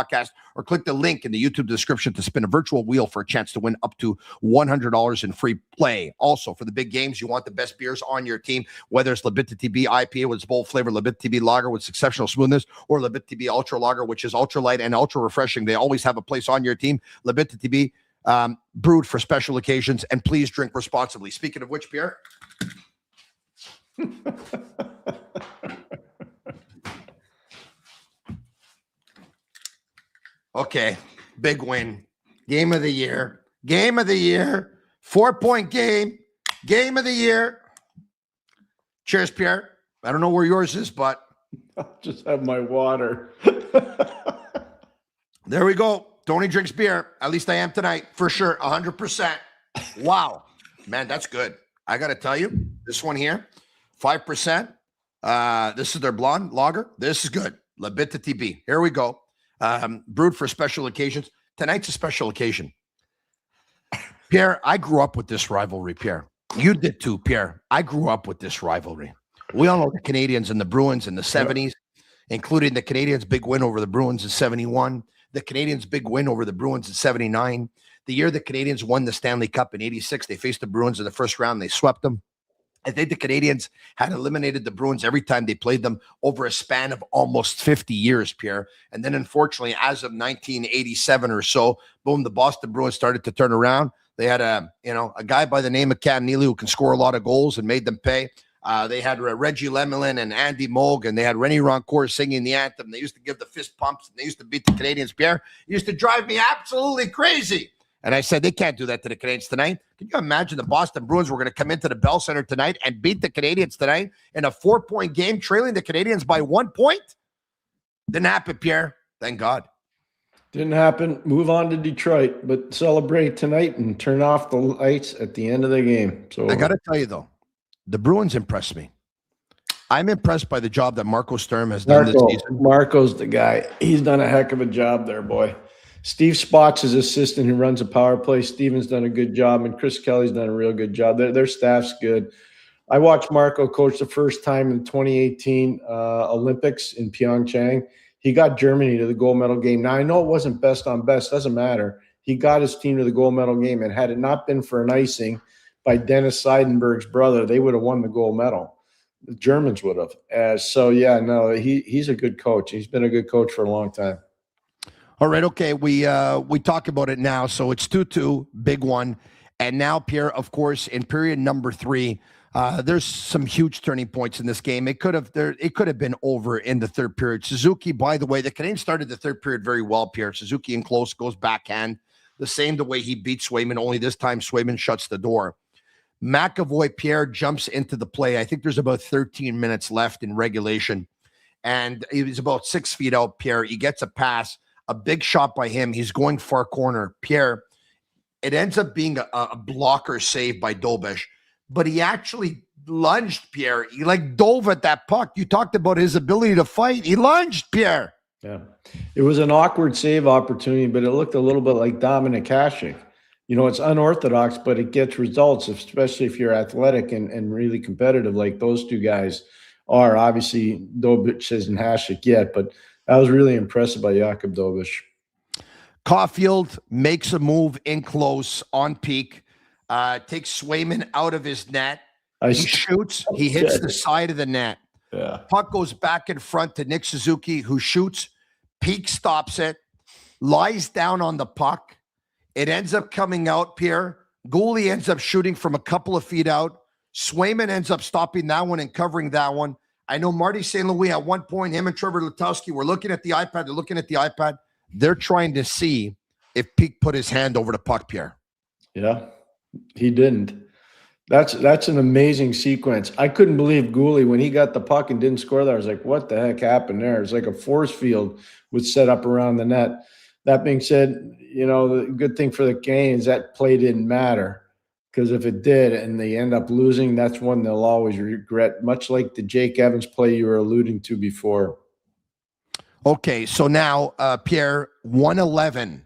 or click the link in the YouTube description to spin a virtual wheel for a chance to win up to $100 in free play. Also, for the big games, you want the best beers on your team, whether it's Bittt TB IPA with its bold flavor, Bittt TB Lager with exceptional smoothness, or Bittt TB Ultra Lager, which is ultra light and ultra refreshing. They always have a place on your team. Bittt TB, brewed for special occasions, and please drink responsibly. Speaking of which, Pierre. Okay, big win. Game of the year. Game of the year. 4-point game. Game of the year. Cheers, Pierre. I don't know where yours is, but I'll just have my water. There we go. Tony drinks beer. At least I am tonight, for sure. 100%. Wow. Man, that's good. I got to tell you, this one here, 5%. This is their blonde lager. This is good. Bittt TB. Here we go. Brewed for special occasions. Tonight's a special occasion. Pierre, I grew up with this rivalry, Pierre. You did too, Pierre. I grew up with this rivalry. We all know the Canadiens and the Bruins in the 70s, including the Canadiens' big win over the Bruins in 71, the Canadiens' big win over the Bruins in 79. The year the Canadiens won the Stanley Cup in 86, they faced the Bruins in the first round. They swept them. I think the Canadiens had eliminated the Bruins every time they played them over a span of almost 50 years, Pierre. And then, unfortunately, as of 1987 or so, boom, the Boston Bruins started to turn around. They had a guy by the name of Cat Neely who can score a lot of goals and made them pay. They had Reggie Lemelin and Andy Moog, and they had Rennie Rancourt singing the anthem. They used to give the fist pumps, and they used to beat the Canadiens, Pierre. It used to drive me absolutely crazy. And I said, they can't do that to the Canadiens tonight. Can you imagine the Boston Bruins were going to come into the Bell Center tonight and beat the Canadiens tonight in a 4-point game, trailing the Canadiens by 1 point? Didn't happen, Pierre. Thank God. Didn't happen. Move on to Detroit, but celebrate tonight and turn off the lights at the end of the game. So I got to tell you, though, the Bruins impressed me. I'm impressed by the job that Marco Sturm has done this season. Marco's the guy. He's done a heck of a job there, boy. Steve Spott's his assistant who runs a power play. Steven's done a good job, and Chris Kelly's done a real good job. Their staff's good. I watched Marco coach the first time in 2018 Olympics in Pyeongchang. He got Germany to the gold medal game. Now, I know it wasn't best on best. Doesn't matter. He got his team to the gold medal game, and had it not been for an icing by Dennis Seidenberg's brother, they would have won the gold medal. The Germans would have. He's a good coach. He's been a good coach for a long time. All right, okay. We talk about it now. So it's 2-2, big one. And now, Pierre, of course, in period number 3, there's some huge turning points in this game. It could have been over in the third period. Suzuki, by the way, the Canadiens started the third period very well, Pierre. Suzuki in close, goes backhand. The same the way he beat Swayman, only this time Swayman shuts the door. McAvoy, Pierre, jumps into the play. I think there's about 13 minutes left in regulation. And he was about 6 feet out, Pierre. He gets a pass, a big shot by him. He's going far corner. Pierre, it ends up being a blocker save by Dobes. But he actually lunged, Pierre. He dove at that puck. You talked about his ability to fight. He lunged, Pierre. Yeah. It was an awkward save opportunity, but it looked a little bit like Dominik Hasek. It's unorthodox, but it gets results, especially if you're athletic and really competitive like those two guys are. Obviously, Dobes isn't Hasek yet, but I was really impressed by Jakub Dobes. Caufield makes a move in close on peak, takes Swayman out of his net. He shoots. He hits the side of the net. Yeah. Puck goes back in front to Nick Suzuki, who shoots. Peak stops it, lies down on the puck. It ends up coming out, Pierre. Goalie ends up shooting from a couple of feet out. Swayman ends up stopping that one and covering that one. I know Marty St. Louis at one point, him and Trevor Letowski were looking at the iPad. They're looking at the iPad. They're trying to see if Peak put his hand over the puck, Pierre. Yeah, he didn't. That's an amazing sequence. I couldn't believe Goalie when he got the puck and didn't score there. I was like, what the heck happened there? It's like a force field was set up around the net. That being said, the good thing for the Canadiens, that play didn't matter, because if it did and they end up losing, that's one they'll always regret, much like the Jake Evans play you were alluding to before. Okay, so now, Pierre, 1:11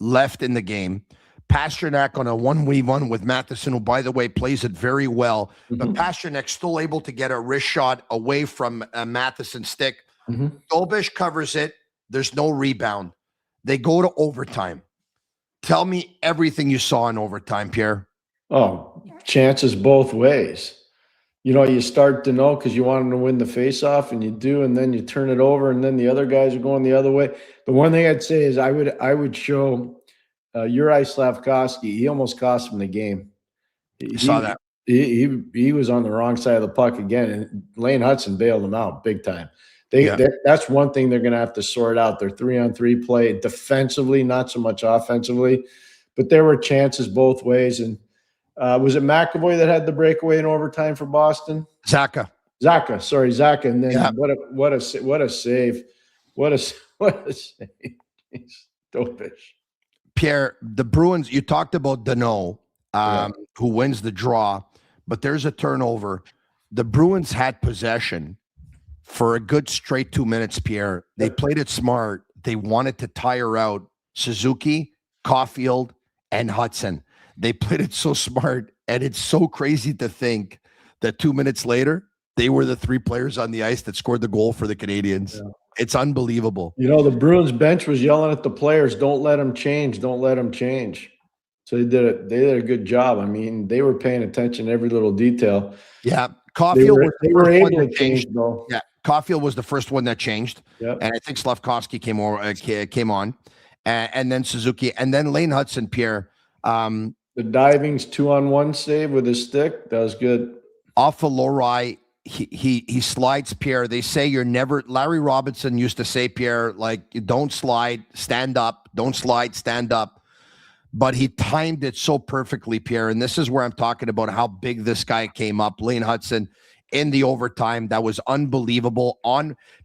left in the game. Pasternak on a 1v1 with Matheson, who, by the way, plays it very well. But Pasternak's still able to get a wrist shot away from Matheson's stick. Dobes covers it. There's no rebound. They go to overtime. Tell me everything you saw in overtime, Pierre. Oh, chances both ways. You start to know because you want them to win the faceoff, and you do, and then you turn it over, and then the other guys are going the other way. The one thing I'd say is I would show Uri Slavkovsky. He almost cost him the game. You saw that. He was on the wrong side of the puck again, and Lane Hutson bailed him out big time. That's one thing they're going to have to sort out. Their 3-on-3 play defensively, not so much offensively, but there were chances both ways. And was it McAvoy that had the breakaway in overtime for Boston? Zaka. And then what a save! What a save! Dobes. Pierre, the Bruins. You talked about Danault, who wins the draw, but there's a turnover. The Bruins had possession for a good straight 2 minutes, Pierre. They played it smart. They wanted to tire out Suzuki, Caufield, and Hutson. They played it so smart, and it's so crazy to think that 2 minutes later, they were the 3 players on the ice that scored the goal for the Canadiens. Yeah. It's unbelievable. The Bruins bench was yelling at the players, don't let them change, don't let them change. So they did a good job. I mean, they were paying attention to every little detail. Yeah. Caufield they were able to change, though. Yeah. Caufield was the first one that changed. Yep. And I think Slavkovsky came on. And then Suzuki. And then Lane Hutson, Pierre. The diving's 2-on-1 save with his stick. That was good. Off of Lowry, he slides, Pierre. They say you're never. Larry Robinson used to say, Pierre, don't slide, stand up. Don't slide, stand up. But he timed it so perfectly, Pierre. And this is where I'm talking about how big this guy came up, Lane Hutson, in the overtime. That was unbelievable.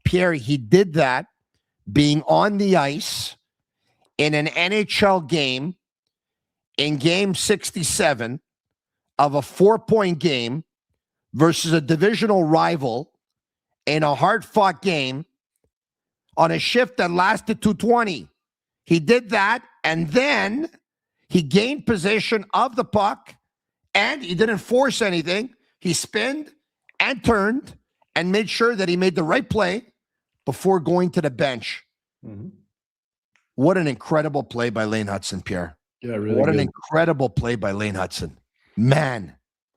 Pierre, he did that being on the ice in an NHL game in game 67 of a 4-point game versus a divisional rival in a hard-fought game on a shift that lasted 220. He did that, and then he gained possession of the puck, and he didn't force anything. He spinned and turned and made sure that he made the right play before going to the bench. Mm-hmm. What an incredible play by Lane Hutson, Pierre. Yeah, really What good. an incredible play by Lane Hutson. Man,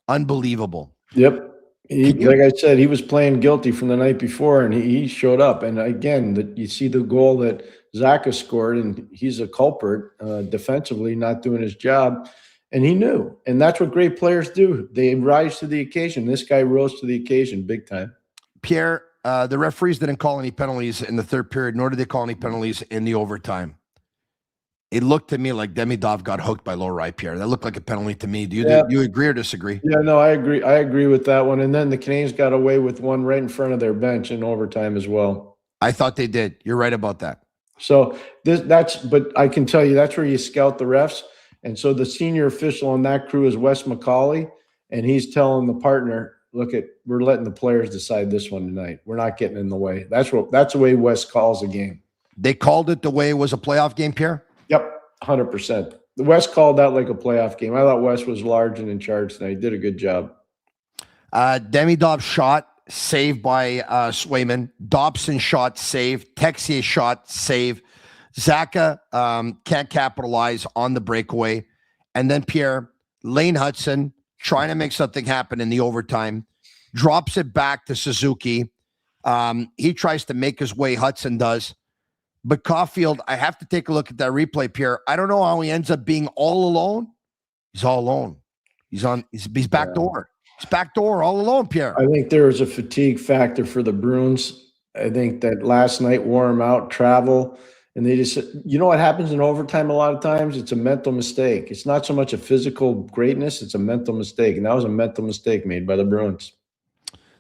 unbelievable. Yep. Like I said, he was playing guilty from the night before, and he showed up. And again, you see the goal that Zaka scored, and he's a culprit defensively, not doing his job. And he knew. And that's what great players do. They rise to the occasion. This guy rose to the occasion big time. Pierre, the referees didn't call any penalties in the third period, nor did they call any penalties in the overtime. It looked to me like Demidov got hooked by Lohrei, Pierre. That looked like a penalty to me. Do you agree or disagree? Yeah, no, I agree. I agree with that one. And then the Canadiens got away with one right in front of their bench in overtime as well. I thought they did. You're right about that. So but I can tell you that's where you scout the refs. And so the senior official on that crew is Wes McCauley, and he's telling the partner, look, we're letting the players decide this one tonight. We're not getting in the way. That's the way Wes calls a game. They called it the way it was a playoff game, Pierre? Yep, 100%. The Wes called that like a playoff game. I thought Wes was large and in charge tonight. He did a good job. Demidov shot, saved by Swayman. Dobson shot, save. Texier shot, save. Zaka can't capitalize on the breakaway. And then Pierre, Lane Hutson, trying to make something happen in the overtime, drops it back to Suzuki. He tries to make his way, Hutson does. But Caufield, I have to take a look at that replay, Pierre. I don't know how he ends up being all alone. He's all alone. He's back door. He's back door, all alone, Pierre. I think there was a fatigue factor for the Bruins. I think that last night wore him out, travel. And they just, you know what happens in overtime a lot of times? It's a mental mistake. It's not so much a physical greatness, it's a mental mistake. And that was a mental mistake made by the Bruins.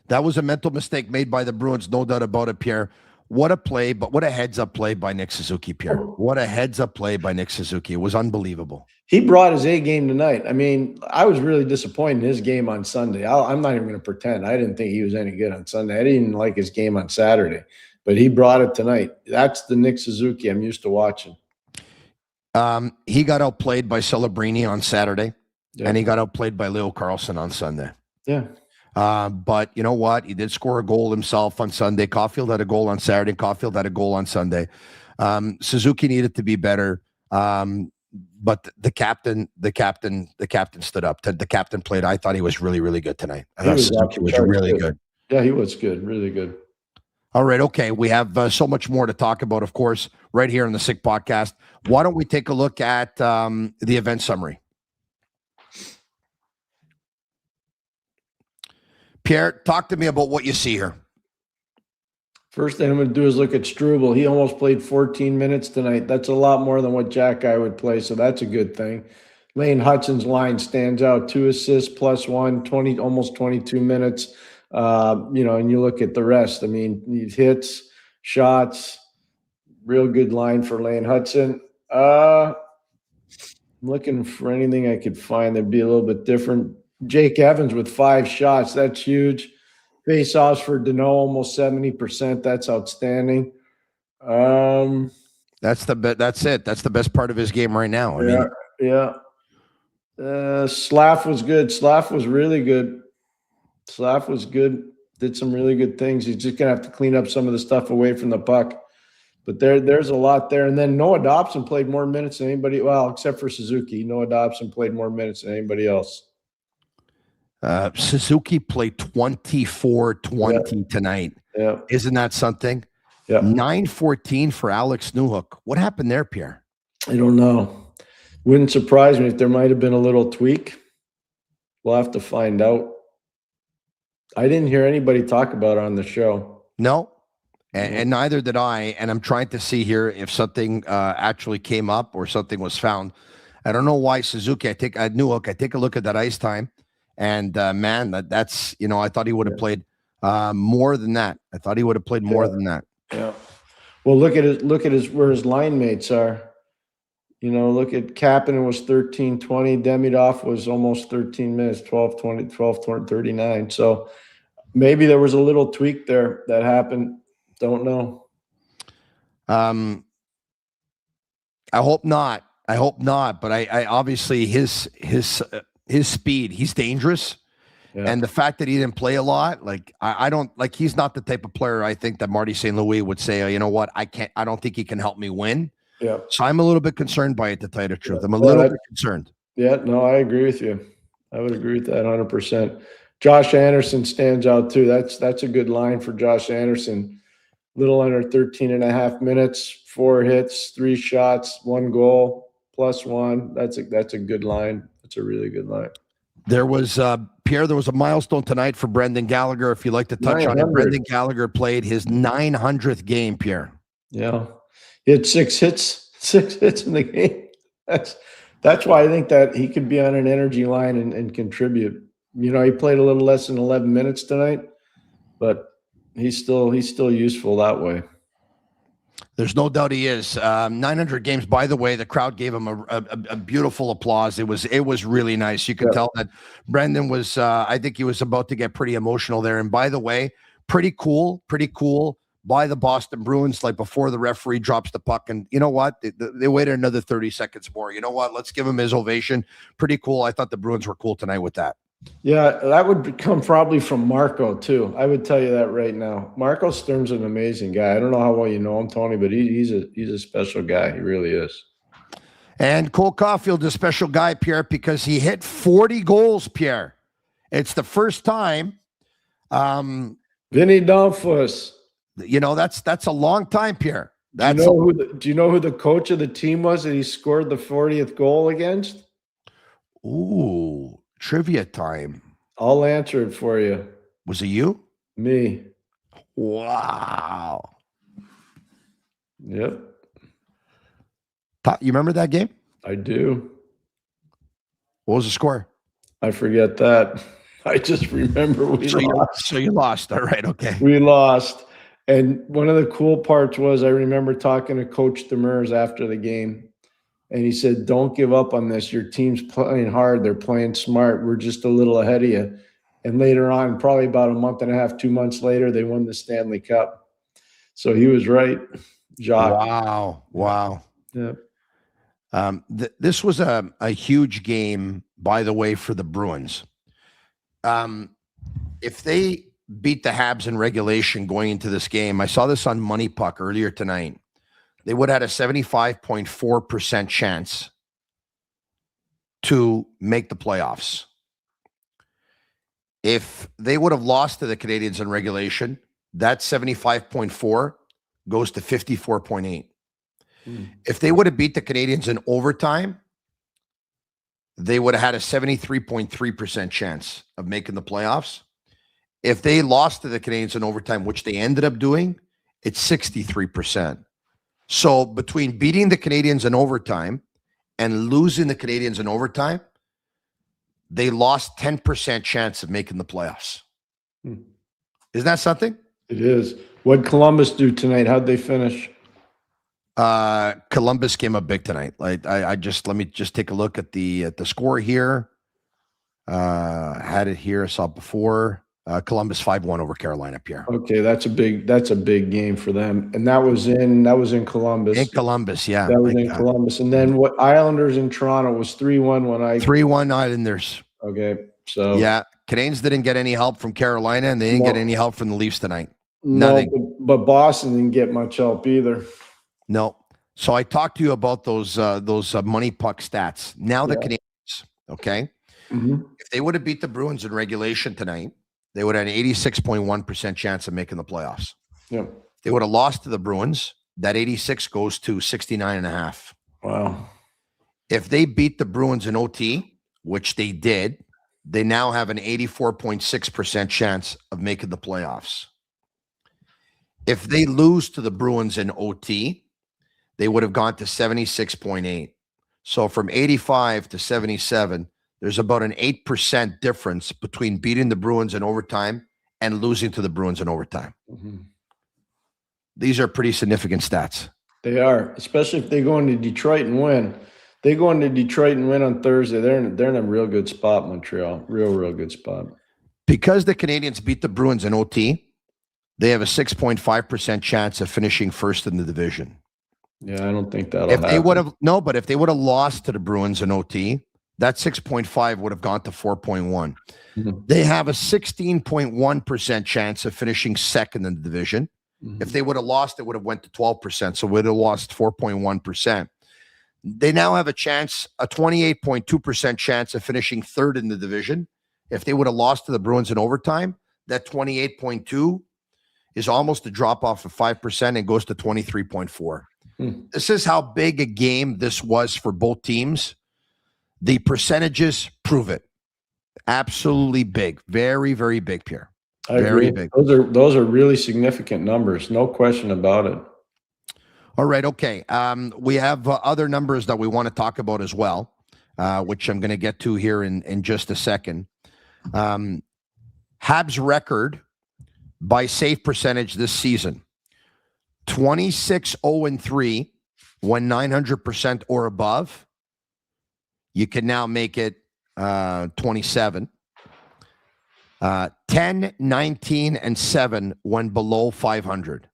That was a mental mistake made by the Bruins, no doubt about it, Pierre. What a play, but what a heads-up play by Nick Suzuki, Pierre. What a heads-up play by Nick Suzuki. It was unbelievable. He brought his A game tonight. I mean, I was really disappointed in his game on Sunday. I'm not even going to pretend. I didn't think he was any good on Sunday. I didn't like his game on Saturday. But he brought it tonight. That's the Nick Suzuki I'm used to watching. He got outplayed by Celebrini on Saturday, and he got outplayed by Leo Carlson on Sunday. Yeah. But you know what? He did score a goal himself on Sunday. Caufield had a goal on Saturday. Caufield had a goal on Sunday. Suzuki needed to be better. But the captain stood up. The captain played. I thought he was really, really good tonight. I thought Suzuki was really good. Yeah, he was good. Really good. All right. Okay. We have so much more to talk about, of course, right here on the Sick Podcast. Why don't we take a look at the event summary? Pierre, talk to me about what you see here. First thing I'm going to do is look at Struble. He almost played 14 minutes tonight. That's a lot more than what Jack Guy would play, so that's a good thing. Lane Hutson's line stands out. 2 assists plus 1, 20, almost 22 minutes. And you look at the rest. I mean, these hits, shots, real good line for Lane Hutson. I'm looking for anything I could find that'd be a little bit different. Jake Evans with 5 shots. That's huge. Face-offs for Deneau, almost 70%. That's outstanding. That's it. That's the best part of his game right now. Slav was good. Slav was really good. Slav was good. Did some really good things. He's just going to have to clean up some of the stuff away from the puck. But there's a lot there. And then Noah Dobson played more minutes than anybody. Well, except for Suzuki. Noah Dobson played more minutes than anybody else. Suzuki played 24-20 tonight. Yeah. Isn't that something? Yeah. 9-14 for Alex Newhook. What happened there, Pierre? I don't know. Wouldn't surprise me if there might have been a little tweak. We'll have to find out. I didn't hear anybody talk about it on the show. No, and neither did I. And I'm trying to see here if something actually came up or something was found. I don't know why Suzuki. Newhook. I take a look at that ice time. And man, that's I thought he would have played more than that. I thought he would have played more than that. Yeah. Well, look at his where his line mates are. Look at Kapanen was 13:20. Demidov was almost 13 minutes, 12:20, 12:39. So maybe there was a little tweak there that happened. Don't know. I hope not. But I obviously his speed, he's dangerous. Yeah. And the fact that he didn't play a lot, like I don't like, he's not the type of player I think that Marty St. Louis would say, oh, you know what, I don't think he can help me win. Yeah. So I'm a little bit concerned by it, to tell you the truth. I'm a little bit concerned. Yeah, no, I agree with you. I would agree with that 100%. Josh Anderson stands out too. That's a good line for Josh Anderson. Little under 13 and a half minutes, 4 hits, 3 shots, 1 goal, +1. That's a good line. That's a really good line. There was Pierre, there was a milestone tonight for Brendan Gallagher. If you'd like to touch on it, Brendan Gallagher played his 900th game, Pierre. Yeah. He had 6 hits in the game. That's why I think that he could be on an energy line and contribute. He played a little less than 11 minutes tonight, but he's still useful that way. There's no doubt he is. 900 games. By the way, the crowd gave him a beautiful applause. It was really nice. You could tell that Brendan was. I think he was about to get pretty emotional there. And by the way, pretty cool by the Boston Bruins. Like before the referee drops the puck, and you know what? They waited another 30 seconds more. You know what? Let's give him his ovation. Pretty cool. I thought the Bruins were cool tonight with that. Yeah, that would come probably from Marco too. I would tell you that right now. Marco Sturm's an amazing guy. I don't know how well you know him, Tony, but he's a special guy. He really is. And Cole Caufield is a special guy, Pierre, because he hit 40 goals, Pierre. It's the first time. Vinny Donfuss. That's a long time, Pierre. Do you know who the coach of the team was that he scored the 40th goal against? Ooh. Trivia time. I'll answer it for you. Was it you? Me. Wow. Yep. You remember that game? I do. What was the score? I forget that. I just remember we lost. So you lost. All right. Okay. We lost. And one of the cool parts was I remember talking to Coach Demers after the game. And he said, don't give up on this. Your team's playing hard. They're playing smart. We're just a little ahead of you. And later on, probably about a month and a half, 2 months later, they won the Stanley Cup. So he was right, Jacques. Wow. Yeah. This was a huge game, by the way, for the Bruins. If they beat the Habs in regulation going into this game, I saw this on Money Puck earlier tonight. They would have had a 75.4% chance to make the playoffs. If they would have lost to the Canadiens in regulation, that 75.4 goes to 54.8. If they would have beat the Canadiens in overtime, they would have had a 73.3% chance of making the playoffs. If they lost to the Canadiens in overtime, which they ended up doing, it's 63%. So between beating the Canadiens in overtime and losing the Canadiens in overtime, they lost 10% chance of making the playoffs. Isn't that something? It is. What'd Columbus do tonight? How'd they finish? Columbus came up big tonight. Like let me just take a look at the score here. Had it here. I saw it before. Columbus 5-1 over Carolina, Pierre. Okay, that's a big game for them. And that was in Columbus. In Columbus, yeah. That was in Columbus. And then what Islanders in Toronto was 3-1 when I 3-1 Islanders. Okay. So yeah, Canadiens didn't get any help from Carolina, and they didn't get any help from the Leafs tonight. Nothing. No, but Boston didn't get much help either. No. So I talked to you about those Money Puck stats. Now the Canadiens, okay? Mm-hmm. If they would have beat the Bruins in regulation tonight, they would have an 86.1% chance of making the playoffs. Yeah. If they would have lost to the Bruins, that 86 goes to 69.5. Wow. If they beat the Bruins in OT, which they did, they now have an 84.6% chance of making the playoffs. If they lose to the Bruins in OT, they would have gone to 76.8. So from 85 to 77, there's about an 8% difference between beating the Bruins in overtime and losing to the Bruins in overtime. Mm-hmm. These are pretty significant stats. They are, especially if they go into Detroit and win. They go into Detroit and win on Thursday. They're in a real good spot, Montreal. Real good spot. Because the Canadiens beat the Bruins in OT, they have a 6.5% chance of finishing first in the division. Yeah, I don't think that'll If happen. they would have but if they would have lost to the Bruins in OT, that 6.5 would have gone to 4.1. Mm-hmm. They have a 16.1% chance of finishing second in the division. Mm-hmm. If they would have lost, it would have went to 12%. So would have lost 4.1%. They now have a 28.2% chance of finishing third in the division. If they would have lost to the Bruins in overtime, that 28.2 is almost a drop off of 5% and goes to 23.4. This is how big a game this was for both teams. The percentages prove it. Absolutely big. Very, very big, Pierre. Very big. Those are really significant numbers. No question about it. All right. Okay. We have other numbers that we want to talk about as well, which I'm going to get to here in just a second. Habs record by save percentage this season, 26-0-3 when 900% or above. You can now make it 27. 10-19-7 when below 500.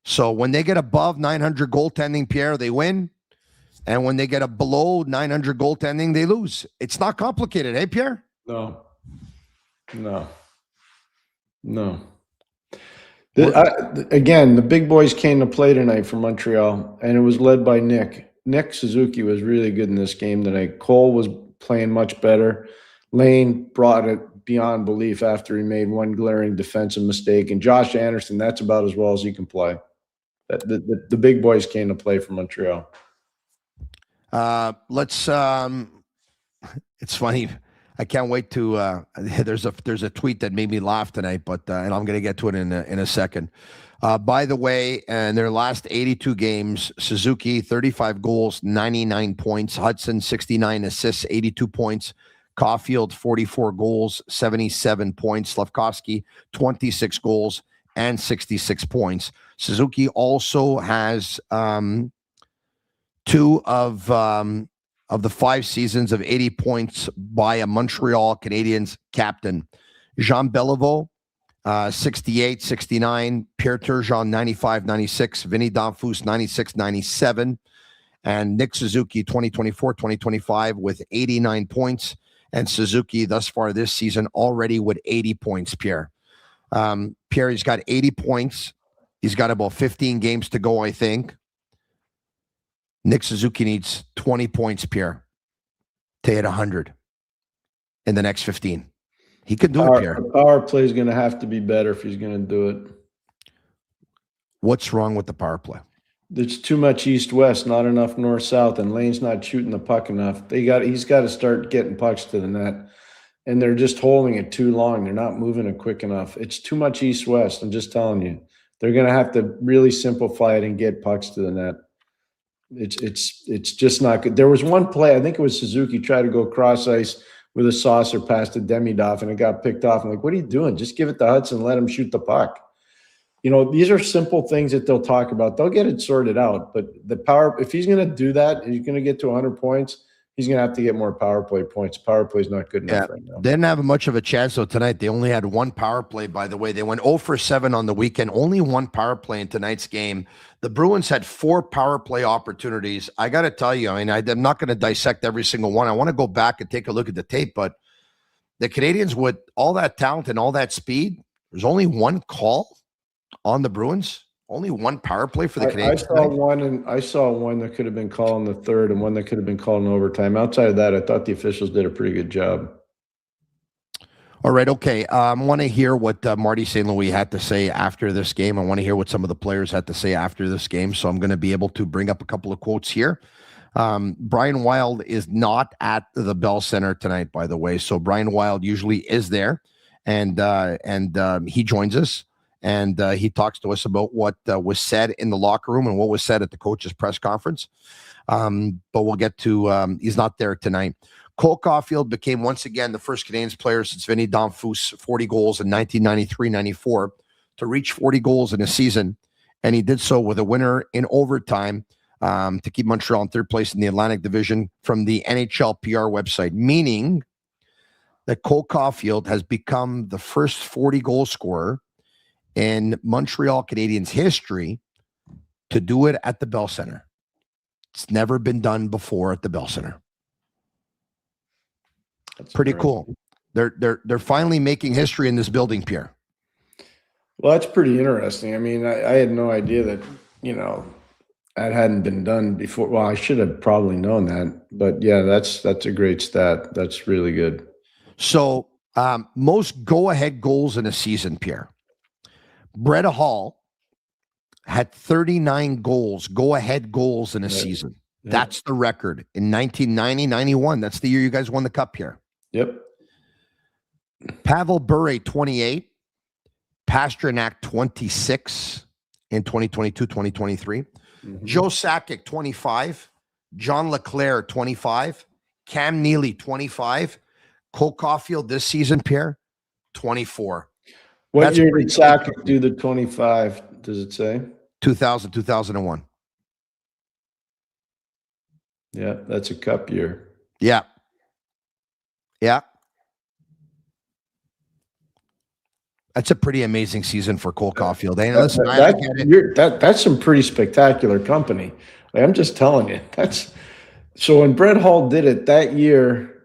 So when they get above 900 goaltending, Pierre, they win. And when they get a below 900 goaltending, they lose. It's not complicated, hey, Pierre? No. Again, the big boys came to play tonight for Montreal, and it was led by Nick. Nick Suzuki was really good in this game tonight. Cole was playing much better. Laine brought it beyond belief after he made one glaring defensive mistake. And Josh Anderson, that's about as well as he can play. The big boys came to play for Montreal. It's funny. I can't wait to, there's a tweet that made me laugh tonight, but, and I'm going to get to it in a second. By the way, in their last 82 games, Suzuki, 35 goals, 99 points, Hutson, 69 assists, 82 points, Caufield, 44 goals, 77 points, Slafkovsky, 26 goals and 66 points. Suzuki also has, 2 of the 5 seasons of 80 points by a Montreal Canadiens captain. Jean Beliveau, 68, 69. Pierre Turgeon, 95, 96. Vinny Danfus, 96, 97. And Nick Suzuki, 2024, 2025 with 89 points. And Suzuki thus far this season already with 80 points, Pierre. Pierre, he's got 80 points. He's got about 15 games to go, I think. Nick Suzuki needs 20 points, Pierre, to hit 100 in the next 15. He could do it, Pierre. The power play is going to have to be better if he's going to do it. What's wrong with the power play? There's too much east-west, not enough north-south, and Lane's not shooting the puck enough. He's got to start getting pucks to the net, and they're just holding it too long. They're not moving it quick enough. It's too much east-west. I'm just telling you. They're going to have to really simplify it and get pucks to the net. It's just not good. There was one play, I think it was Suzuki, tried to go cross ice with a saucer past a Demidov, and it got picked off. I'm like, what are you doing? Just give it to Hutson, let him shoot the puck. You know, these are simple things that they'll talk about. They'll get it sorted out. But the power, if he's going to do that, and he's going to get to 100 points, he's going to have to get more power play points. Power play is not good enough right now. They didn't have much of a chance, though, tonight. They only had one power play, by the way. They went 0 for 7 on the weekend. Only one power play in tonight's game. The Bruins had 4 power play opportunities. I got to tell you, I mean, I'm not going to dissect every single one. I want to go back and take a look at the tape, but the Canadiens, with all that talent and all that speed, there's only one call on the Bruins. Only one power play for the Canadiens. I saw one that could have been called in the third and one that could have been called in overtime. Outside of that, I thought the officials did a pretty good job. All right, okay. I want to hear what Marty St. Louis had to say after this game. I want to hear what some of the players had to say after this game, so I'm going to be able to bring up a couple of quotes here. Brian Wilde is not at the Bell Center tonight, by the way, so Brian Wilde usually is there, and he joins us, and he talks to us about what was said in the locker room and what was said at the coach's press conference, but we'll get to he's not there tonight. Cole Caufield became once again the first Canadiens player since Vinny Danfus 40 goals in 1993-94 to reach 40 goals in a season and he did so with a winner in overtime to keep Montreal in third place in the Atlantic Division from the NHL PR website, meaning that Cole Caufield has become the first 40-goal scorer in Montreal Canadiens history to do it at the Bell Center. It's never been done before at the Bell Center. That's pretty cool. They're finally making history in this building, Pierre. Well, that's pretty interesting. I mean, I had no idea that, that hadn't been done before. Well, I should have probably known that, but yeah, that's a great stat. That's really good. So most go-ahead goals in a season, Pierre. Brett Hall had 39 goals, go-ahead goals in a season. Yep. That's the record in 1990-91. That's the year you guys won the cup here. Yep. Pavel Bure, 28. Pastrnak, 26 in 2022-2023. Joe Sakic, 25. John Leclerc, 25. Cam Neely, 25. Cole Caufield this season, Pierre, 24. What year did Sakic do the 25? Does it say? 2000, 2001. Yeah, that's a cup year. Yeah. Yeah. That's a pretty amazing season for Cole Caufield. Hey, listen, that's some pretty spectacular company. I'm just telling you. So when Brett Hall did it that year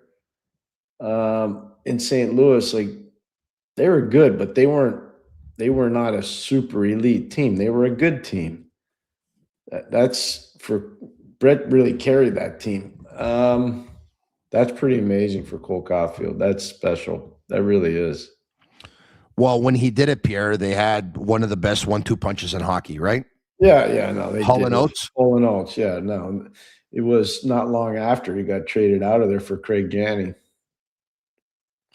in St. Louis, like they were good, but they were not a super elite team. They were a good team. That's for Brett really carried that team. That's pretty amazing for Cole Caufield. That's special. That really is. Well, when he did it, Pierre, they had one of the best 1-2 punches in hockey, right? Yeah, no. Hull and Oates? Hull and Oates, yeah, no. It was not long after he got traded out of there for Craig Janney.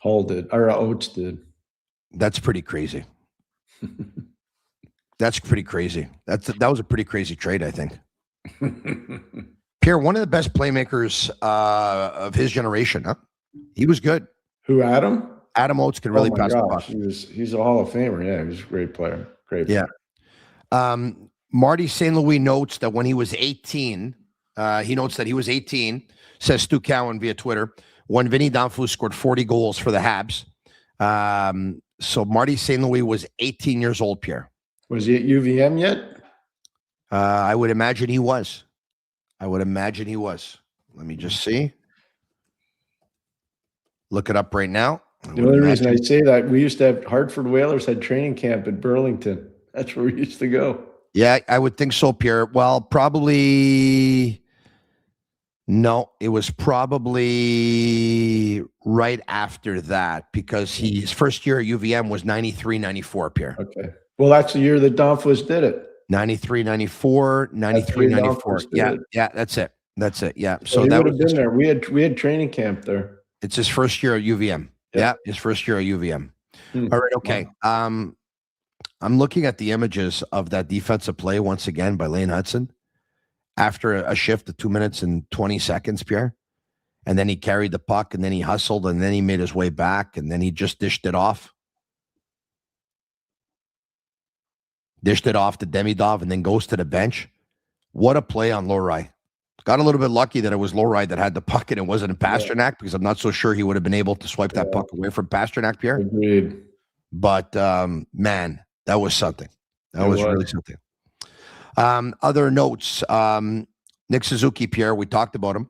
Hull did, or Oates did. That's pretty crazy. That's pretty crazy. That was a pretty crazy trade, I think. Pierre, one of the best playmakers of his generation, huh? He was good. Who, Adam? Adam Oates could really pass the puck. He's a Hall of Famer. Yeah, he was a great player. Great player. Yeah. Marty St. Louis notes that when he was 18, he notes that he was 18, says Stu Cowan via Twitter, when Vinny Danfus scored 40 goals for the Habs. So Marty St. Louis was 18 years old, Pierre. Was he at UVM yet? I would imagine he was. Let me just see. Look it up right now. The only reason I say that, we used to have Hartford Whalers had training camp at Burlington. That's where we used to go. Yeah, I would think so, Pierre. Well, probably no. It was probably right after that because his first year at UVM was 93-94, Pierre. Okay. Well, that's the year that Danfus did it. 93-94, 93-94. Yeah, that's it. Yeah. So he that would have been there. We had training camp there. It's his first year at UVM. Yeah, his first year at UVM. All right, okay. I'm looking at the images of that defensive play once again by Lane Hutson after a shift of 2 minutes and 20 seconds, Pierre. And then he carried the puck, and then he hustled, and then he made his way back, and then he just dished it off. Dished it off to Demidov, and then goes to the bench. What a play on Lowry. Got a little bit lucky that it was Lowry that had the puck and it wasn't Pastrnak because I'm not so sure he would have been able to swipe that puck away from Pastrnak, Pierre. Agreed. But, man, that was something. That was really something. Other notes, Nick Suzuki, Pierre, we talked about him.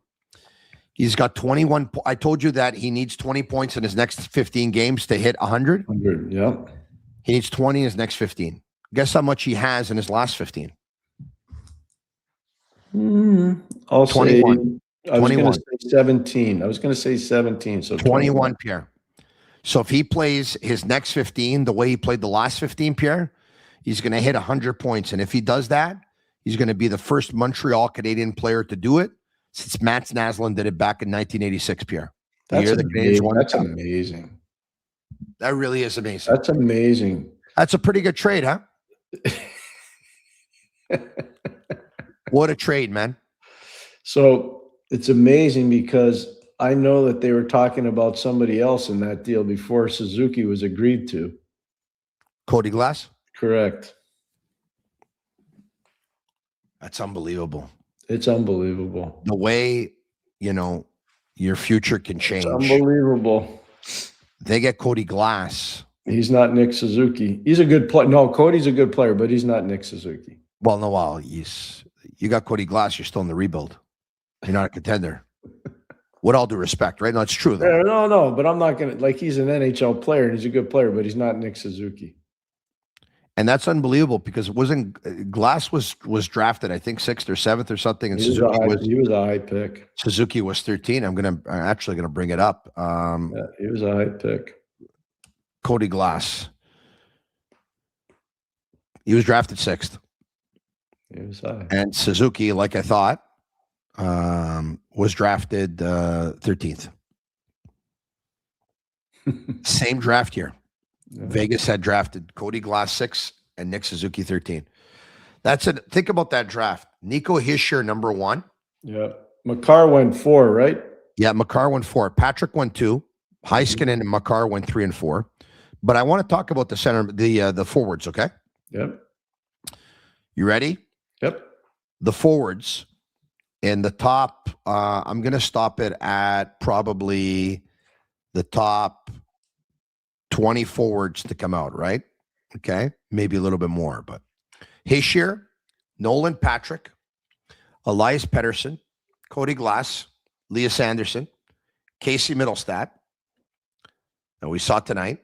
He's got 21. I told you that he needs 20 points in his next 15 games to hit 100. 100, yeah. He needs 20 in his next 15. Guess how much he has in his last 15? I'll 21. Say, I was going to say 17. I was going to say 17. So 21, Pierre. So if he plays his next 15 the way he played the last 15, Pierre, he's going to hit 100 points. And if he does that, he's going to be the first Montreal Canadian player to do it since Mats Naslund did it back in 1986, Pierre. That's amazing. That really is amazing. That's amazing. That's a pretty good trade, huh? What a trade, man. So it's amazing because I know that they were talking about somebody else in that deal before Suzuki was agreed to. Cody Glass? Correct. That's unbelievable. It's unbelievable. The way, your future can change. It's unbelievable. They get Cody Glass. He's not Nick Suzuki. He's a good player. No, Cody's a good player, but he's not Nick Suzuki. Well, you got Cody Glass. You're still in the rebuild. You're not a contender. With all due respect, right? No, it's true, though. No, but I'm not going to, he's an NHL player, and he's a good player, but he's not Nick Suzuki. And that's unbelievable because Glass was drafted, I think, 6th or 7th or something, and he was a high pick. Suzuki was 13. I'm actually gonna bring it up. He was a high pick. Cody Glass. He was drafted 6th. He was high. And Suzuki, like I thought, was drafted 13th. Same draft year. Yeah. Vegas had drafted Cody Glass 6 and Nick Suzuki 13. That's it. Think about that draft. Nico Hischier, number 1. Yeah. Makar went 4, right? Yeah, Makar went 4. Patrick went 2. Heiskanen and Makar went 3 and 4. But I want to talk about the center, the forwards, okay? Yep. You ready? Yep. The forwards in the top, I'm going to stop it at probably the top 20 forwards to come out, right? Okay. Maybe a little bit more, but Hischier, Nolan Patrick, Elias Pettersson, Cody Glass, Elias Anderson, Casey Middlestat, that we saw tonight,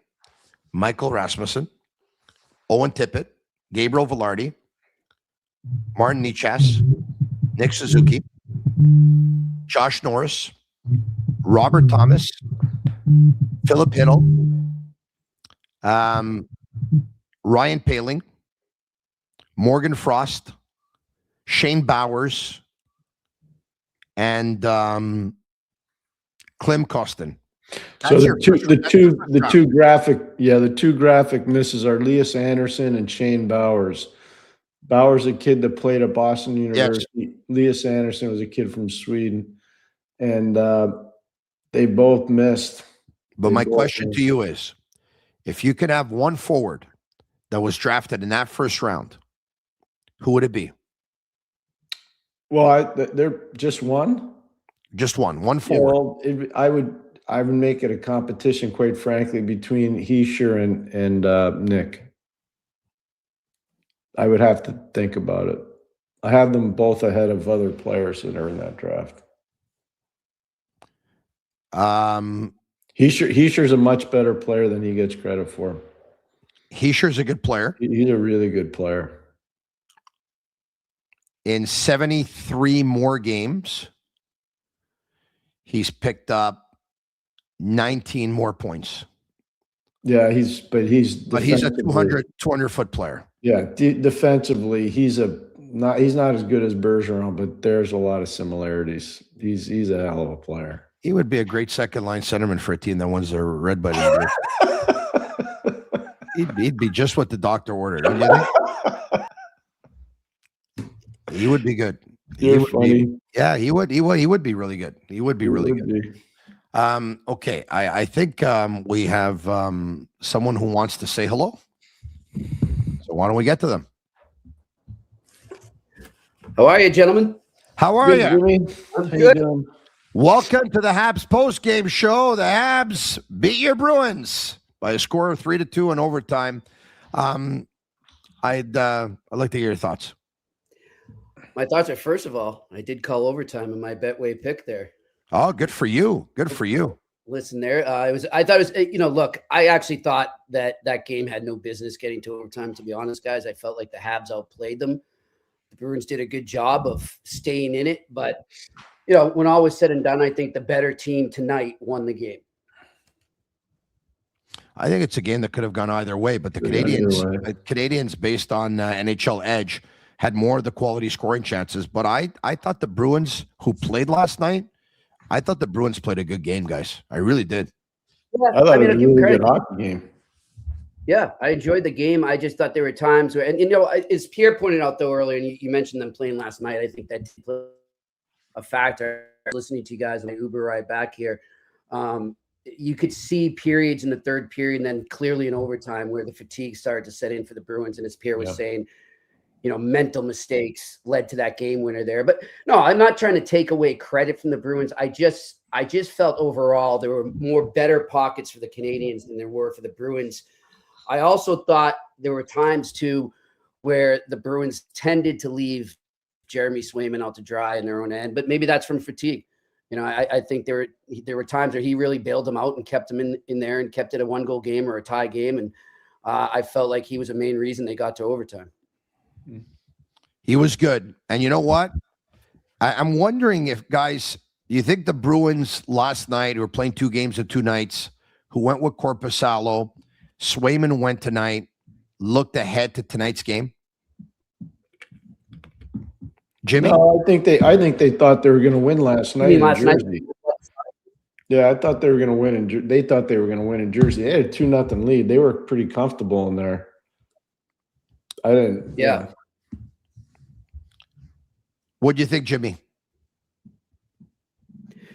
Michael Rasmussen, Owen Tippett, Gabriel Velarde, Martin Nichas, Nick Suzuki, Josh Norris, Robert Thomas, Philip Hinnell, Ryan Poehling, Morgan Frost, Shane Bowers, and Klim Kostin. So the two graphic misses are Elias Anderson and Shane Bowers. Bowers, a kid that played at Boston University. Yes. Elias Anderson was a kid from Sweden, and they both missed. But my question to you is, if you could have one forward that was drafted in that first round, who would it be? Well, they're just one. Just one forward. Yeah, I would make it a competition, quite frankly, between Hischier and Nick. I would have to think about it. I have them both ahead of other players that are in that draft. Hischier's a much better player than he gets credit for. Hischier's a good player. He's a really good player. In 73 more games, he's picked up 19 more points. Yeah, he's a 200-foot player. Yeah, defensively, he's not as good as Bergeron, but there's a lot of similarities. He's a hell of a player. He would be a great second-line centerman for a team that wins their red by the He'd be just what the doctor ordered. Don't you think? He would be good. You're funny. He would be really good. He would be really good. Okay, I think we have someone who wants to say hello. So why don't we get to them? How are you, gentlemen? How are you? I'm good. Welcome to the Habs postgame show. The Habs beat your Bruins by a score of 3-2 in overtime. I'd like to hear your thoughts. My thoughts are, first of all, I did call overtime in my Betway pick there. Oh, good for you. Good for you. Listen there. I thought it was, look, I actually thought that game had no business getting to overtime, to be honest, guys. I felt like the Habs outplayed them. The Bruins did a good job of staying in it. But, when all was said and done, I think the better team tonight won the game. I think it's a game that could have gone either way, but the Canadiens, based on NHL Edge, had more of the quality scoring chances. But I thought the Bruins, who played last night, I thought the Bruins played a good game, guys. I really did. Yeah, I thought it was a really good hockey game. Yeah, I enjoyed the game. I just thought there were times where, and as Pierre pointed out though earlier, and you mentioned them playing last night, I think that played a factor. Listening to you guys on my Uber ride back here, you could see periods in the third period and then clearly in overtime where the fatigue started to set in for the Bruins. And as Pierre was saying, mental mistakes led to that game winner there. But no, I'm not trying to take away credit from the Bruins. I just felt overall there were more better pockets for the Canadiens than there were for the Bruins. I also thought there were times too where the Bruins tended to leave Jeremy Swayman out to dry in their own end, but maybe that's from fatigue. I think there were times where he really bailed them out and kept them in there and kept it a 1-goal game or a tie game. And I felt like he was a main reason they got to overtime. He was good. And you know what? I'm wondering if, guys, you think the Bruins last night, who were playing 2 games in 2 nights, who went with Korpisalo, Swayman went tonight, looked ahead to tonight's game? Jimmy? No, I think they thought they were going to win last night in Jersey. Yeah, I thought they were going to win. They thought they were going to win in Jersey. They had a 2-0 lead. They were pretty comfortable in there. I didn't. Yeah. What do you think, Jimmy?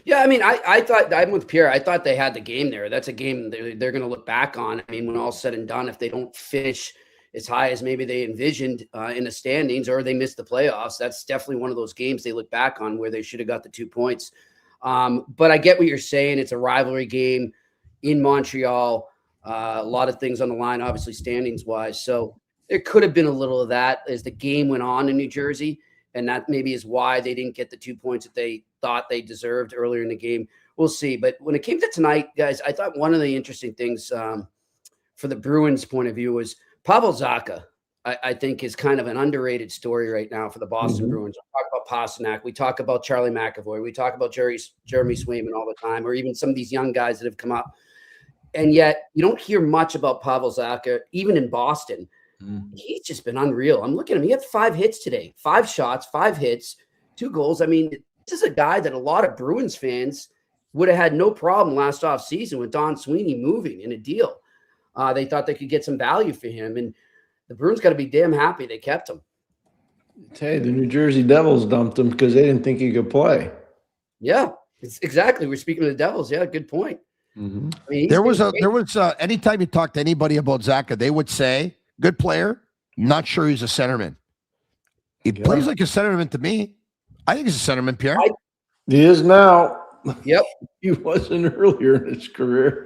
Yeah, I mean, I thought, I'm with Pierre. I thought they had the game there. That's a game they're going to look back on. I mean, when all's said and done, if they don't finish as high as maybe they envisioned in the standings, or they missed the playoffs, that's definitely one of those games they look back on where they should have got the 2 points. But I get what you're saying. It's a rivalry game in Montreal. A lot of things on the line, obviously standings wise. So there could have been a little of that as the game went on in New Jersey. And that maybe is why they didn't get the 2 points that they thought they deserved earlier in the game. We'll see. But when it came to tonight, guys, I thought one of the interesting things for the Bruins' point of view was Pavel Zacha, I think, is kind of an underrated story right now for the Boston Bruins. We talk about Pastrnak. We talk about Charlie McAvoy. We talk about Jeremy Swayman all the time, or even some of these young guys that have come up. And yet you don't hear much about Pavel Zacha, even in Boston. He's just been unreal. I'm looking at him. He had 5 hits today, 5 shots, 5 hits, 2 goals. I mean, this is a guy that a lot of Bruins fans would have had no problem last offseason with Don Sweeney moving in a deal. They thought they could get some value for him, and the Bruins got to be damn happy they kept him. Hey, the New Jersey Devils dumped him because they didn't think he could play. Yeah, exactly. We're speaking of the Devils. Yeah, good point. I mean, There was anytime you talk to anybody about Zacha, they would say, good player, not sure he's a centerman. He plays like a centerman to me. I think he's a centerman, Pierre. He is now. Yep. He wasn't earlier in his career.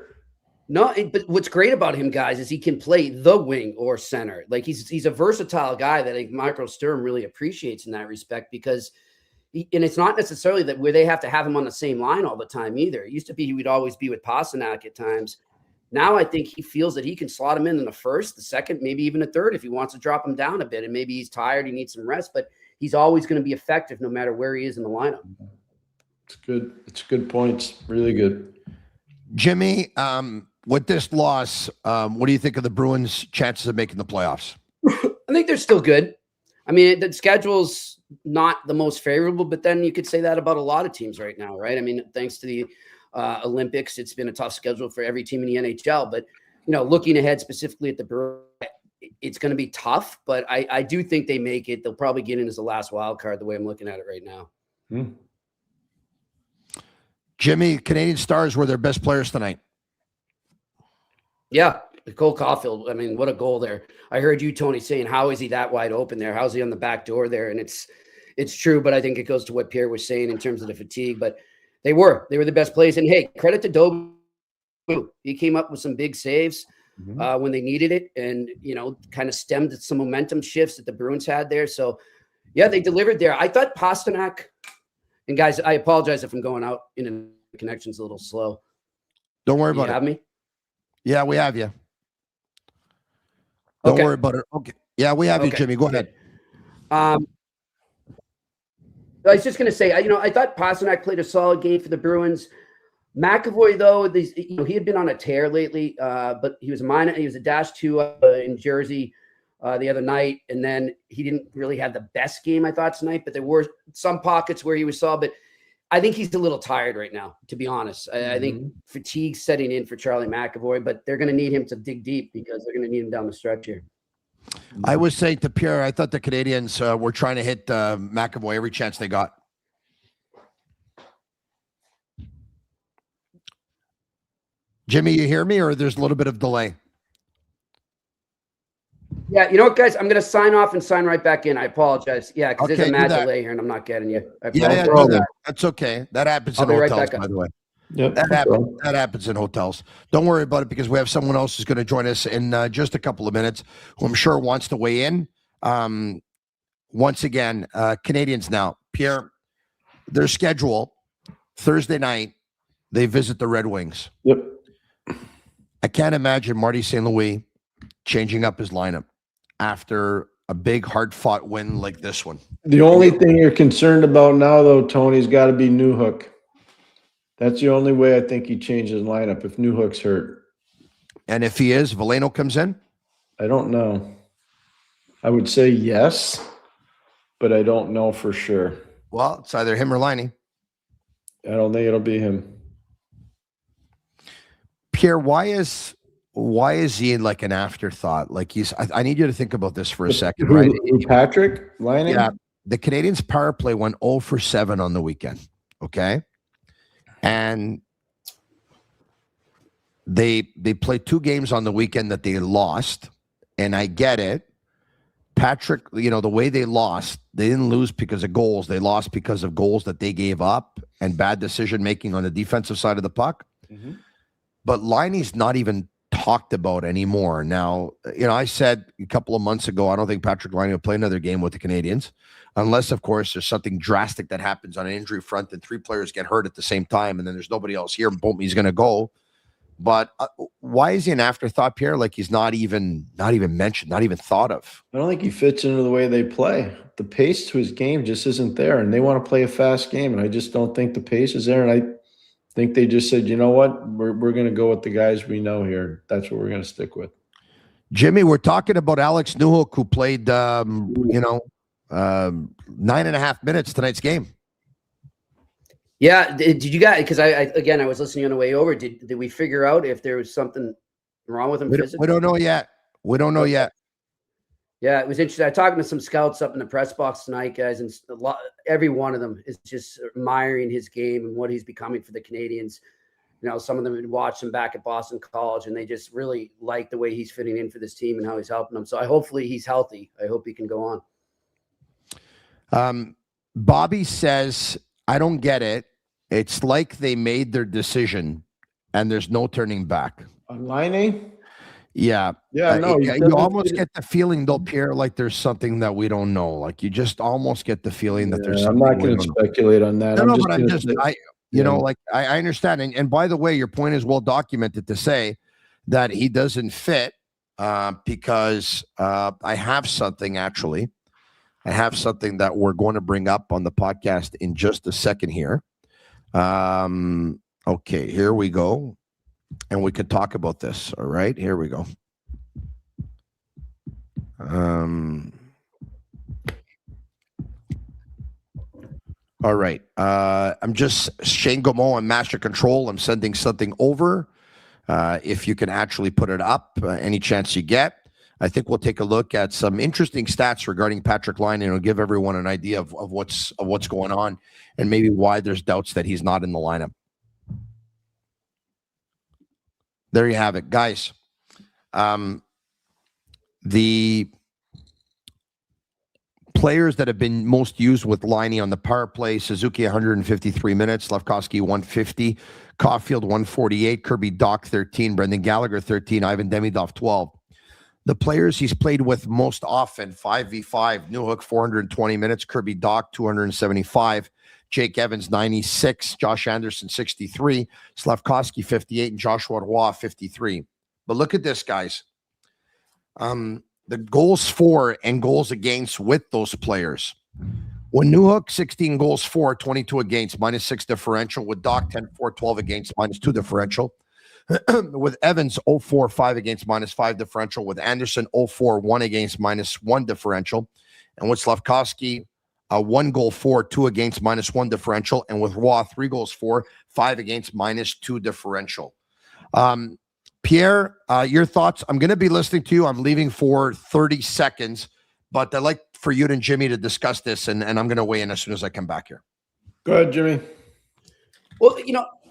No, but what's great about him, guys, is he can play the wing or center. Like he's a versatile guy that I think Michael Sturm really appreciates in that respect, because and it's not necessarily that where they have to have him on the same line all the time either. It used to be he would always be with Pastrnak at times. Now I think he feels that he can slot him in the first, the second, maybe even a third if he wants to drop him down a bit. And maybe he's tired, he needs some rest, but he's always going to be effective no matter where he is in the lineup. It's good. It's good points. Really good. Jimmy, with this loss, what do you think of the Bruins' chances of making the playoffs? I think they're still good. I mean, the schedule's not the most favorable, but then you could say that about a lot of teams right now, right? I mean, thanks to the Olympics, it's been a tough schedule for every team in the NHL. But, looking ahead specifically at the Bruins, it's going to be tough, but I do think they make it. They'll probably get in as the last wild card the way I'm looking at it right now. Jimmy, Canadian Stars were their best players tonight. Yeah, Cole Caufield. I mean, what a goal there. I heard you, Tony, saying, how is he that wide open there? How's he on the back door there? And it's true, but I think it goes to what Pierre was saying in terms of the fatigue. But they were the best plays. And, hey, credit to Dobes. He came up with some big saves when they needed it and, kind of stemmed some momentum shifts that the Bruins had there. So, yeah, they delivered there. I thought Pastrnak – and, guys, I apologize if I'm going out in the connection's a little slow. Don't worry about it. You have me? Yeah, we have you. Don't worry about it. Okay. Yeah, we have you, Jimmy. Go ahead. I was just going to say, I thought Pastrnak played a solid game for the Bruins. McAvoy, though, he had been on a tear lately, but he was a -2 in Jersey the other night, and then he didn't really have the best game, I thought, tonight, but there were some pockets where he was solid, but I think he's a little tired right now, to be honest. I think fatigue's setting in for Charlie McAvoy, but they're going to need him to dig deep because they're going to need him down the stretch here. I was saying to Pierre, I thought the Canadians were trying to hit McAvoy every chance they got. Jimmy, you hear me, or there's a little bit of delay? Yeah, you know what, guys? I'm going to sign off and sign right back in. I apologize. Yeah, because there's Okay, a do mad that. delay here, and I'm not getting you. Yeah, do that. That's okay. That happens I'll in be right hotels, back up. by the way. Yep. That happens in hotels. Don't worry about it because we have someone else who's going to join us in just a couple of minutes who I'm sure wants to weigh in. Once again, Canadians now. Pierre, their schedule, Thursday night, they visit the Red Wings. Yep. I can't imagine Marty St. Louis changing up his lineup after a big, hard-fought win like this one. The only thing you're concerned about now, though, Tony's got to be Newhook. That's the only way I think he changes lineup if Newhook's hurt. And if he is, Veleno comes in? I don't know. I would say yes, but I don't know for sure. Well, it's either him or Laine. I don't think it'll be him. Pierre, why is he like an afterthought? Like I need you to think about this for a second, right? Patrick Laine? Yeah. The Canadiens power play went 0 for 7 on the weekend. Okay. And they played 2 games on the weekend that they lost. And I get it. Patrick, the way they lost, they didn't lose because of goals. They lost because of goals that they gave up and bad decision-making on the defensive side of the puck. Mm-hmm. But Laine's not even talked about anymore. Now, I said a couple of months ago, I don't think Patrick Laine will play another game with the Canadiens unless, of course, there's something drastic that happens on an injury front and 3 players get hurt at the same time and then there's nobody else here and boom, he's going to go. But why is he an afterthought, Pierre? Like he's not even mentioned, not even thought of. I don't think he fits into the way they play. The pace to his game just isn't there, and they want to play a fast game, and I just don't think the pace is there. And I think they just said, you know what, we're going to go with the guys we know here. That's what we're going to stick with. Jimmy, we're talking about Alex Newhook, who played 9.5 minutes tonight's game. Yeah, did you guys? Because I was listening on the way over. Did we figure out if there was something wrong with him physically? We don't know yet. Yeah, it was interesting. I talked to some scouts up in the press box tonight, guys, and every one of them is just admiring his game and what he's becoming for the Canadiens. Some of them had watched him back at Boston College, and they just really like the way he's fitting in for this team and how he's helping them. So hopefully he's healthy. I hope he can go on. Bobby says, I don't get it. It's like they made their decision and there's no turning back. On Laine? Yeah. Yeah, no. You almost get the feeling, though, Pierre, like there's something that we don't know. Like you just almost get the feeling that there's something. I'm not going to speculate on that. I understand. And by the way, your point is well documented to say that he doesn't fit because I have something actually. I have something that we're going to bring up on the podcast in just a second here. Okay, here we go. And we could talk about this. All right, here we go. All right. I'm just Shane Gaumont on Master Control. I'm sending something over. If you can actually put it up, any chance you get. I think we'll take a look at some interesting stats regarding Patrick Laine, and it'll give everyone an idea of what's going on and maybe why there's doubts that he's not in the lineup. There you have it, guys. The players that have been most used with Laine on the power play: Suzuki 153 minutes, Slafkovsky 150, Caufield 148, Kirby Dach 13, Brendan Gallagher 13, Ivan Demidov 12. The players he's played with most often, 5v5, Newhook 420 minutes, Kirby Dach 275, Jake Evans 96, Josh Anderson 63, Slafkovsky 58, and Joshua Roy 53. But look at this, guys. The goals for and goals against with those players. When Newhook, 16 goals for, 22 against, -6 differential. With Dach, 10-4, 12 against, -2 differential. With Evans, 0-4, 5 against, -5 differential. With Anderson, 0-4, 1 against, -1 differential. And with Slafkovsky, 1 goal for, 2 against, -1 differential. And with Roy, 3 goals for, 5 against, -2 differential. Pierre, your thoughts? I'm going to be listening to you. I'm leaving for 30 seconds, but I'd like for you and Jimmy to discuss this, and I'm going to weigh in as soon as I come back here. Go ahead, Jimmy. Well,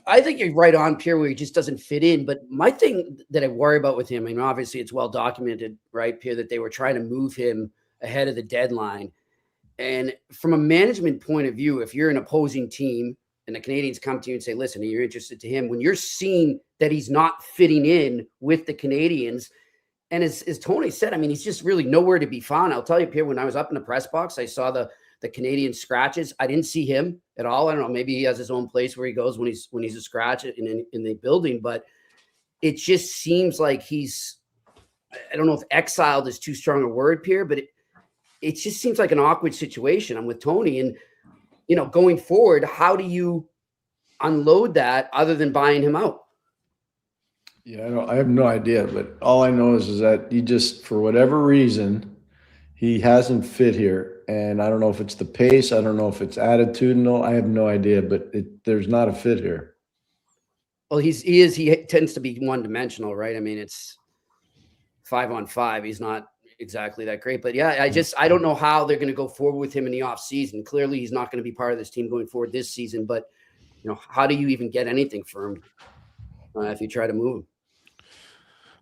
I think you're right on, Pierre, where he just doesn't fit in. But my thing that I worry about with him, I mean, obviously it's well documented, right, Pierre, that they were trying to move him ahead of the deadline. And from a management point of view, if you're an opposing team and the Canadiens come to you and say, listen, you're interested to him, when you're seeing that he's not fitting in with the Canadiens, and as Tony said, I mean, he's just really nowhere to be found. I'll tell you, Pierre, when I was up in the press box, I saw the Canadian scratches. I didn't see him at all. I don't know. Maybe he has his own place where he goes when he's a scratch in the building, but it just seems like he's, I don't know if exiled is too strong a word, Pierre, but it just seems like an awkward situation. I'm with Tony, and going forward, how do you unload that other than buying him out? Yeah, I have no idea, but all I know is that he just, for whatever reason, he hasn't fit here. And I don't know if it's the pace. I don't know if it's attitudinal. I have no idea, but there's not a fit here. Well, he tends to be one-dimensional, right? I mean, it's 5-on-5. He's not exactly that great. But yeah, I don't know how they're going to go forward with him in the offseason. Clearly, he's not going to be part of this team going forward this season. But, how do you even get anything for him if you try to move him?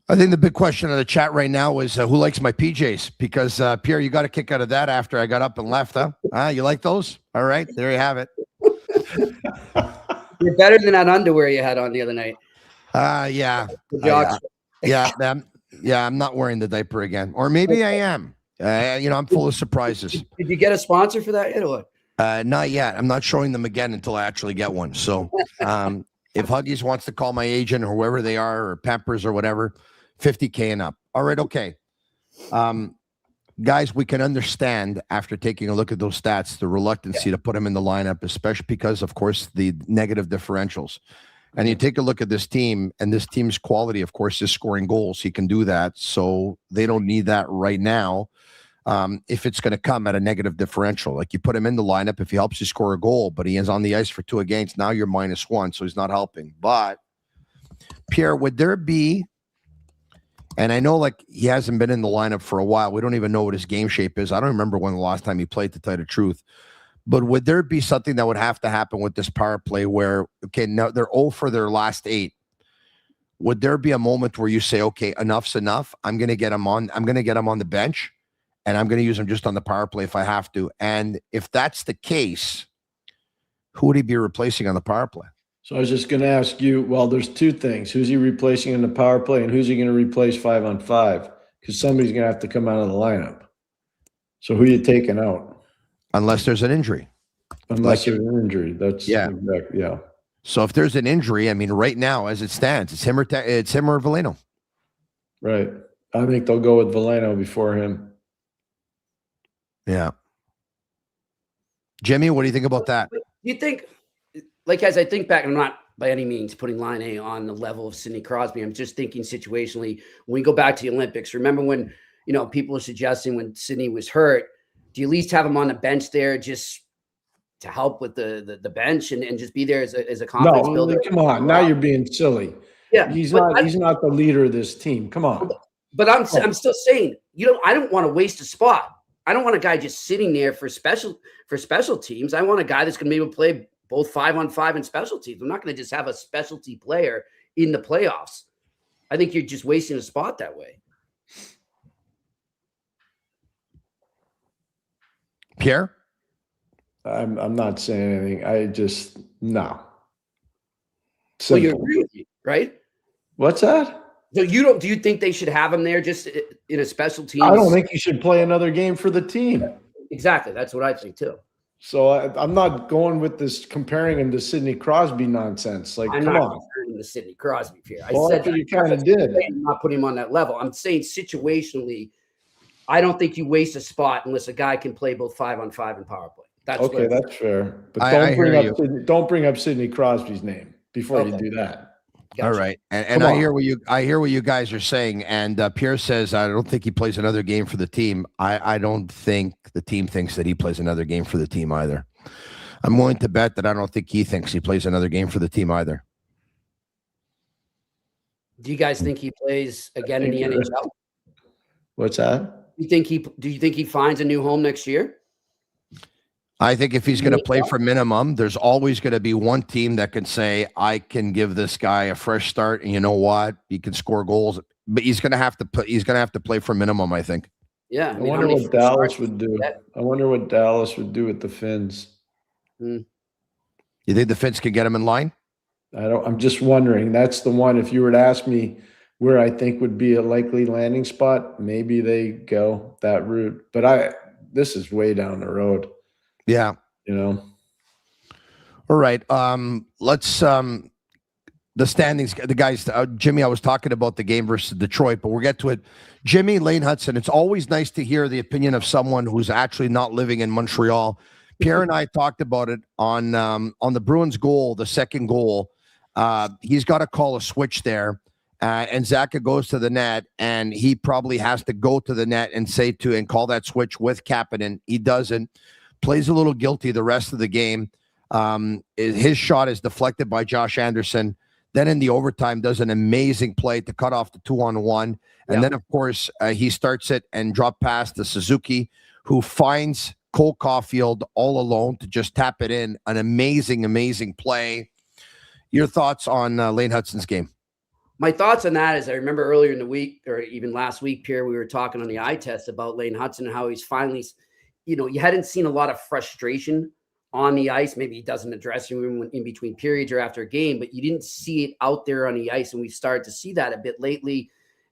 I think the big question in the chat right now is who likes my PJs? Because, Pierre, you got a kick out of that after I got up and left, huh? You like those? All right, there you have it. You're better than that underwear you had on the other night. Yeah. I'm not wearing the diaper again. Or maybe I am. I'm full of surprises. Did you get a sponsor for that yet or what? Not yet. I'm not showing them again until I actually get one. So if Huggies wants to call my agent or whoever they are, or Pampers or whatever, $50K and up. All right, okay. Guys, we can understand after taking a look at those stats, the reluctancy to put him in the lineup, especially because, of course, the negative differentials. And you take a look at this team, and this team's quality, of course, is scoring goals. He can do that, so they don't need that right now. If it's going to come at a negative differential, like you put him in the lineup, if he helps you score a goal, but he is on the ice for 2 against, now you're -1, so he's not helping. But Pierre, would there be, and I know like he hasn't been in the lineup for a while. We don't even know what his game shape is. I don't remember when the last time he played, to tell you the truth. But would there be something that would have to happen with this power play where, okay, now they're 0 for their last 8. Would there be a moment where you say, okay, enough's enough. I'm going to get him on the bench, and I'm going to use him just on the power play if I have to. And if that's the case, who would he be replacing on the power play? So I was just going to ask you, well, there's 2 things. Who's he replacing in the power play, and who's he going to replace 5-on-5? Because somebody's going to have to come out of the lineup. So who are you taking out? Unless there's an injury. Unless there's an injury. That's yeah. Yeah. So if there's an injury, I mean, right now, as it stands, it's him or Veleno. Right. I think they'll go with Veleno before him. Yeah. Jimmy, what do you think about that? You think, like, as I think back, I'm not by any means putting Laine on the level of Sidney Crosby. I'm just thinking situationally, when we go back to the Olympics, remember when, people were suggesting when Sidney was hurt, do you at least have him on the bench there just to help with the bench and just be there as a confidence builder? Come on. Now you're being silly. Yeah. He's not the leader of this team. Come on. But I'm still saying, I don't want to waste a spot. I don't want a guy just sitting there for special teams. I want a guy that's going to be able to play both 5-on-5 and special teams. I'm not going to just have a specialty player in the playoffs. I think you're just wasting a spot that way. Pierre? I'm not saying anything. I just, no. Simple. Well, you agree with me, right? What's that? So do you think they should have him there just in a special team? I don't think he should play another game for the team. Exactly. That's what I think too. So I'm not going with this comparing him to Sidney Crosby nonsense. Like, I'm come not on. comparing him to Sidney Crosby here. I Well, said you kind of did. I'm not putting him on that level. I'm saying situationally, I don't think you waste a spot unless a guy can play both 5-on-5 and power play. That's okay. That's fair. But don't bring up Sidney Crosby's name before you do that. Gotcha. All right, and I hear what you guys are saying. And Pierre says I don't think he plays another game for the team. I don't think the team thinks that he plays another game for the team either. I'm willing to bet that I don't think he thinks he plays another game for the team either. Do you guys think he plays again in the NHL? What's that? Do you think he finds a new home next year? I think if he's going to play for minimum, there's always going to be one team that can say, I can give this guy a fresh start, and you know what? He can score goals, but he's going to have to play for minimum, I think. Yeah. I wonder what Dallas would do. I wonder what Dallas would do with the Finns. You think the Finns can get him in line? I'm just wondering. That's the one. If you were to ask me where I think would be a likely landing spot, maybe they go that route. But this is way down the road. Yeah. You know. All right. Let's the standings, the guys, Jimmy, I was talking about the game versus Detroit, but we'll get to it. Jimmy, Lane Hutson, it's always nice to hear the opinion of someone who's actually not living in Montreal. Pierre and I talked about it on the Bruins goal, the second goal. He's got to call a switch there, and Zaka goes to the net, and he probably has to go to the net and call that switch with Kapanen. He doesn't. Plays a little guilty the rest of the game. His shot is deflected by Josh Anderson. Then in the overtime, does an amazing play to cut off the 2-on-1. And then, of course, he starts it and drop past the Suzuki, who finds Cole Caufield all alone to just tap it in. An amazing, amazing play. Your thoughts on Lane Hutson's game? My thoughts on that is I remember earlier in the week, or even last week, Pierre, we were talking on the eye test about Lane Hutson and how he's finally, you hadn't seen a lot of frustration on the ice. Maybe he doesn't address you in between periods or after a game, but you didn't see it out there on the ice. And we've started to see that a bit lately.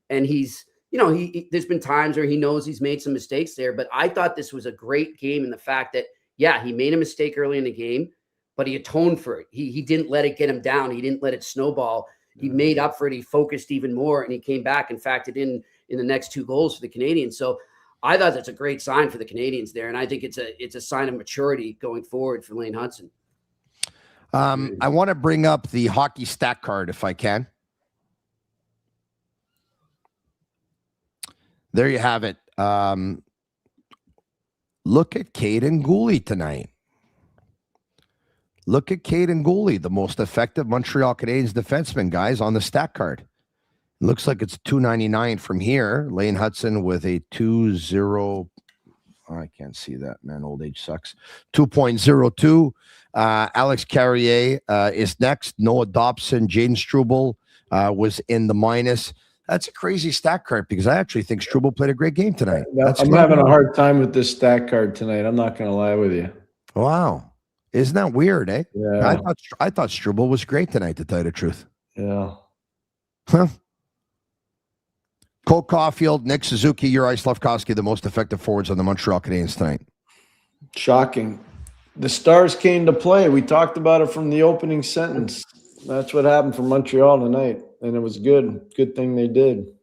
And he's, there's been times where he knows he's made some mistakes there, but I thought this was a great game in the fact that, he made a mistake early in the game, but he atoned for it. He didn't let it get him down. He didn't let it snowball. He made up for it. He focused even more, and he came back and factored in the next 2 goals for the Canadiens. So I thought that's a great sign for the Canadiens there, and I think it's a sign of maturity going forward for Lane Hutson. I want to bring up the hockey stat card if I can. There you have it. Look at Caden Goalie tonight. Look at Caden Goalie, the most effective Montreal Canadiens defenseman, guys, on the stat card. It looks like it's 299 from here. Lane Hutson with a 2.0. I can't see that, man. Old age sucks. 2.02. Alex Carrier is next. Noah Dobson, Jaden Struble was in the minus. That's a crazy stat card because I actually think Struble played a great game tonight. I'm having a hard time with this stat card tonight. I'm not going to lie with you. Wow. Isn't that weird, eh? Yeah. I thought Struble was great tonight, to tell you the truth. Yeah. Huh. Cole Caufield, Nick Suzuki, Juraj Slafkovsky, the most effective forwards on the Montreal Canadiens tonight. Shocking. The Stars came to play. We talked about it from the opening sentence. That's what happened for Montreal tonight, and it was good. Good thing they did.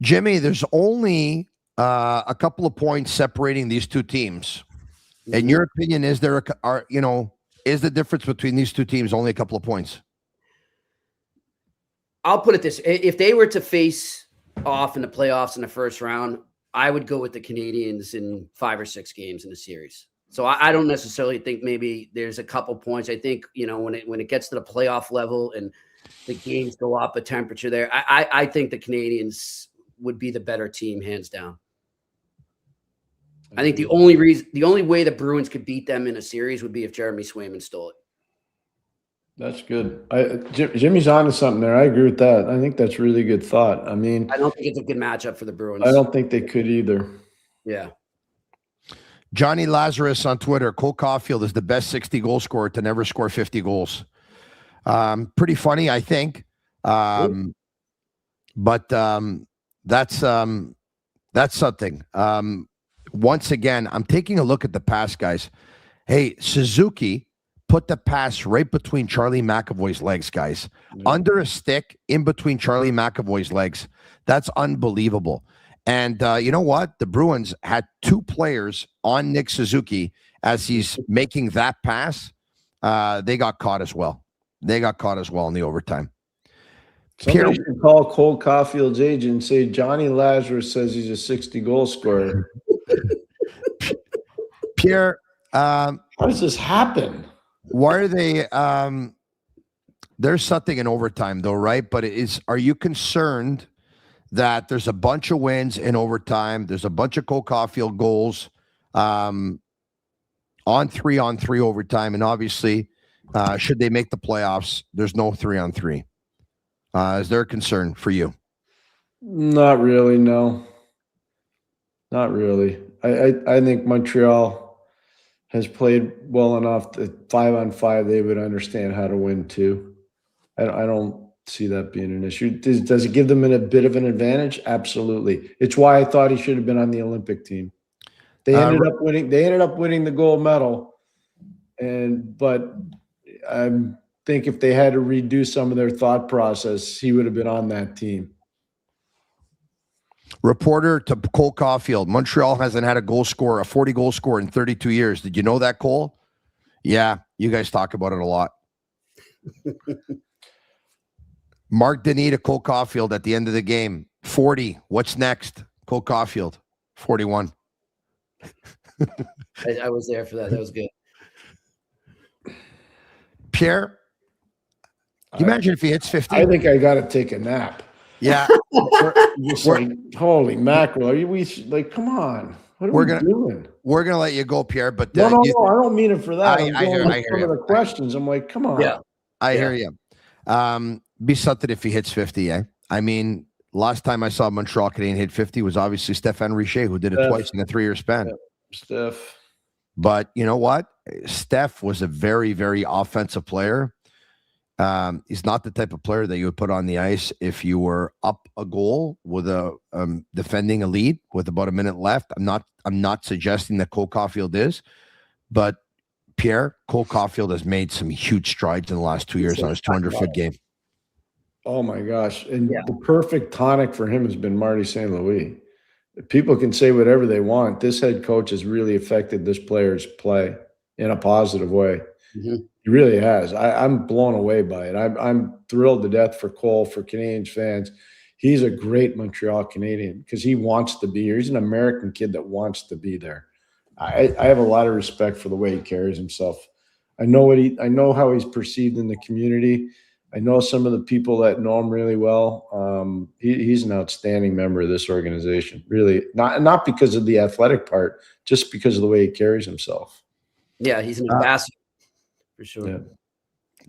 Jimmy, there's only a couple of points separating these two teams. In your opinion, is the difference between these two teams only a couple of points? I'll put it this: if they were to face off in the playoffs in the first round, I would go with the Canadiens in 5 or 6 games in the series. So I don't necessarily think maybe there's a couple points. I think, when it gets to the playoff level and the games go up a temperature there, I think the Canadiens would be the better team, hands down. I think the only way the Bruins could beat them in a series would be if Jeremy Swayman stole it. That's good. Jimmy's on to something there. I agree with that. I think that's really good thought. I mean, I don't think it's a good matchup for the Bruins. I don't think they could either. Yeah. Johnny Lazarus on Twitter. Cole Caufield is the best 60 goal scorer to never score 50 goals. Pretty funny, I think. But that's something. Once again, I'm taking a look at the pass, guys. Hey, Suzuki put the pass right between Charlie McAvoy's legs, guys. Under a stick, in between Charlie McAvoy's legs. That's unbelievable. And you know what? The Bruins had 2 players on Nick Suzuki as he's making that pass. They got caught as well. They got caught as well in the overtime. Somebody should call Cole Caufield's agent and say Johnny Lazarus says he's a 60 goal scorer. Pierre, how does this happen? Why are they? There's something in overtime, though, right? But are you concerned that there's a bunch of wins in overtime? There's a bunch of Cole Caufield goals on on 3-on-3 overtime, and obviously, should they make the playoffs, there's no 3-on-3. Is there a concern for you? Not really, no. Not really. I think Montreal has played well enough that 5-on-5 they would understand how to win too. I don't see that being an issue. Does it give them a bit of an advantage? Absolutely. It's why I thought he should have been on the Olympic team. They ended up winning. They ended up winning the gold medal, but I think if they had to redo some of their thought process, he would have been on that team. Reporter to Cole Caufield, Montreal hasn't had a 40 goal scorer in 32 years. Did you know that, Cole? Yeah, you guys talk about it a lot. Mark Denis to Cole Caufield at the end of the game. 40. What's next? Cole Caufield, 41. I was there for that. That was good. Pierre, can you imagine if he hits 50? I think I got to take a nap. Yeah. Holy mackerel. Are we like, come on. What are we doing? We're going to let you go, Pierre, but no, I don't mean it for that. I hear some of the questions. I'm like, come on. Yeah. I hear you. Be something if he hits 50, eh? I mean, last time I saw Montreal Canadiens hit 50 was obviously Stéphane Richer, who did it twice in a 3-year span. Yeah. Steph. But you know what? Steph was a very, very offensive player. He's not the type of player that you would put on the ice if you were up a goal with a defending a lead with about a minute left. I'm not suggesting that Cole Caufield is, but Pierre, Cole Caufield has made some huge strides in the last 2 years on his 200-foot game. Oh my gosh. And the perfect tonic for him has been Marty St. Louis. People can say whatever they want. This head coach has really affected this player's play in a positive way. Mm-hmm. He really has. I'm blown away by it. I'm thrilled to death for Cole, for Canadiens fans. He's a great Montreal Canadian because he wants to be here. He's an American kid that wants to be there. I have a lot of respect for the way he carries himself. I know how he's perceived in the community. I know some of the people that know him really well. He's an outstanding member of this organization. Really, not because of the athletic part, just because of the way he carries himself. Yeah, he's an ambassador for sure. Yeah.